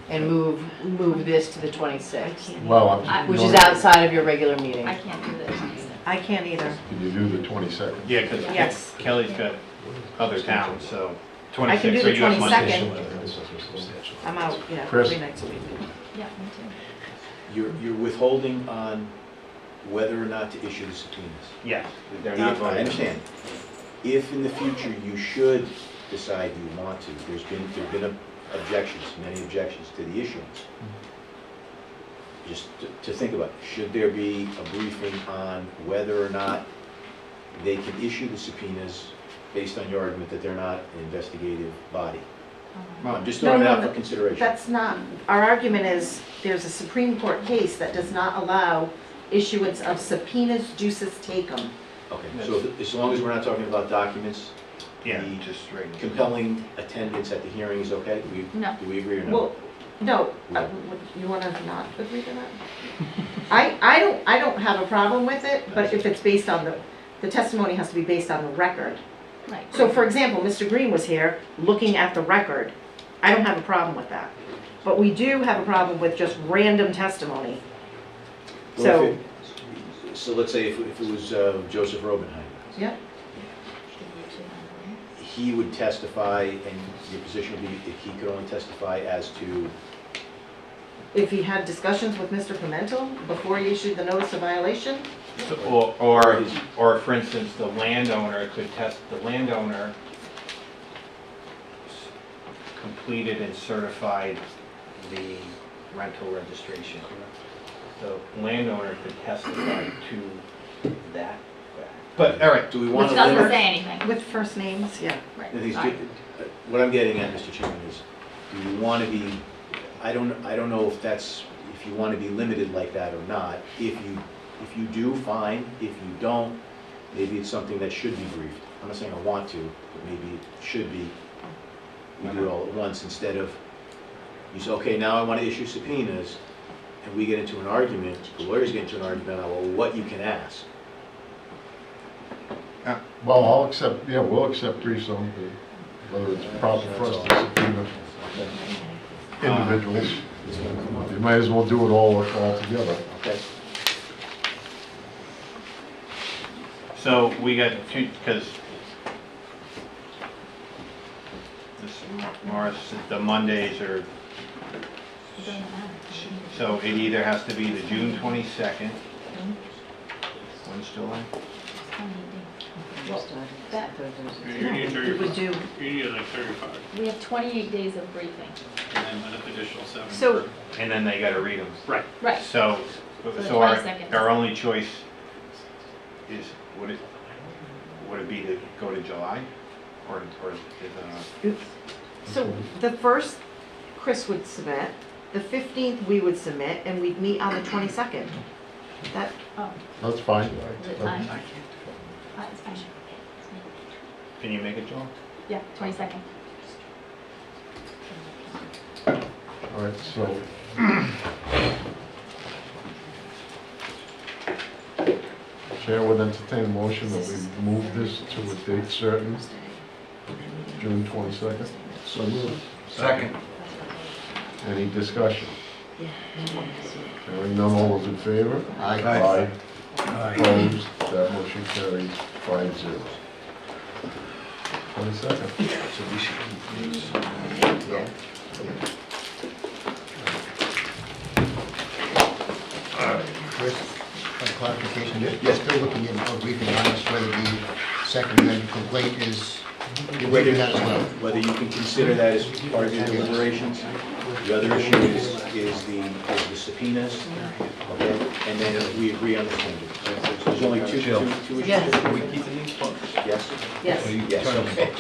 And move this to the 26th, Well, which is outside of your regular meeting. I can't do this. I can't either. Can you do the 22nd? Yeah, because Yes. Kelly's got other towns, so I can 26, do so the you have Monday. 22nd. I'm out, yeah, Chris? 3 nights a week. Yeah, me too. You're withholding on whether or not to issue the subpoenas. Yes, they're not I voting. understand. If in the future you should decide you want to, there've been objections, many objections to the issuance. Just to think about, should there be a briefing on whether or not they can issue the subpoenas based on your argument that they're not an investigative body? I'm just throwing it out for consideration. That's not, our argument is, there's a Supreme Court case that does not allow issuance of subpoenas jucis tecum. Okay, so as long as we're not talking about documents, Yeah, the just regular. compelling attendance at the hearing is okay? No. Do we agree or no? Well, no, you want to not agree to that? I don't have a problem with it, but if it's based on the testimony has to be based on the record. Right. So for example, Mr. Green was here looking at the record. I don't have a problem with that. But we do have a problem with just random testimony. Well, so let's say if it was Joseph Robenheim, Yeah, he would testify, and your position would be if he could only testify as to, if he had discussions with Mr. Pimentel before he issued the notice of violation, So, or for instance, the landowner could the landowner completed and certified the rental registration. The landowner could testify to that fact. But, all right. do we want Which to doesn't limit? say anything. with first names, yeah. Right. The thing is, Sorry. what I'm getting at, Mr. Chairman, is do you want to be, I don't know if you want to be limited like that or not. If you do, fine. If you don't, maybe it's something that should be briefed. I'm not saying I want to, but maybe it should be. We do it all at once instead of, you say, okay, now I want to issue subpoenas, and we get into an argument, the lawyers get into an argument on, well, what you can ask. Well, we'll accept briefs on whether it's proper for us to subpoena individuals. You might as well do it all together. Okay. So we got two, because the Mondays are, It doesn't matter. so it either has to be the June 22nd. When's July? That, You need It would do, You need like 35, we have 28 days of briefing. and then an additional 7. So- And then they gotta read them. Right. Right. So the our 22nd. only choice is, would it be to go to July? Or is, so the first, Chris would submit, the 15th we would submit, and we'd meet on the 22nd. That, Oh, That's fine. is it fine? It's fine. can you make it, Joel? Yeah, 22nd. All right, so Chair would entertain a motion that we move this to a date certain, June 22nd. So moved. Second. Any discussion? Hearing none, all those in favor? Aye. Aye. Opposed? That motion carries 5-0. 22nd. So we should. Yeah. Chris, a clarification, you're still looking in, briefing on us whether the second amendment complaint is, you're waiting that as well? Whether you can consider that as part of your deliberations. The other issue is the subpoenas, okay? And then if we agree on the standard. So there's only two issues. Yes. Are we keeping these books? Yes? Yes. Yes, okay.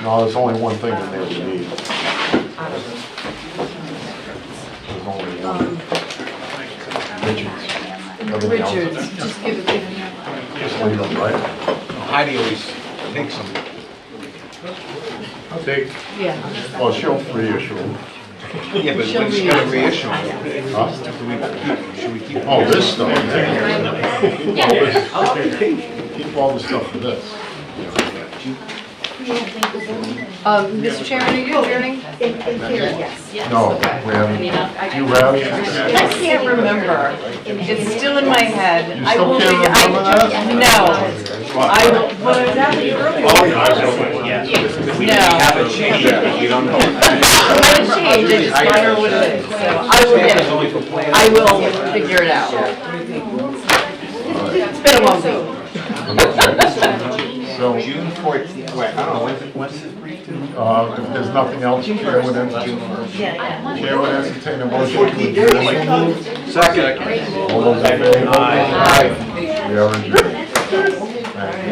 No, there's only one thing in there we need. There's only one. Richards. Everything else is- Richards, just give it. Just leave them, right? Heidi always takes them. I'll take. Yeah. Oh, she'll reissue them. Yeah, but She'll she's gotta reissue them. Huh? Should we keep? Oh, this stuff. All this. Keep all the stuff for this. Mr. Chairman, are you adjourning? In theory, yes. No, we haven't. You have? I can't remember. It's still in my head. You I still will can't figure- remember that? No. I will, well, it was after you earlier. We No. haven't changed it, we don't know. I'm gonna change, I just find out what it is. So I will get it. I will figure it out. It's been a long week. So, June 14th, wait, I don't know, when's this brief due? if there's nothing else, Chair would entertain, Yeah. Chair would entertain a motion to adjourn. Second. All those in favor? Aye. We are adjourned.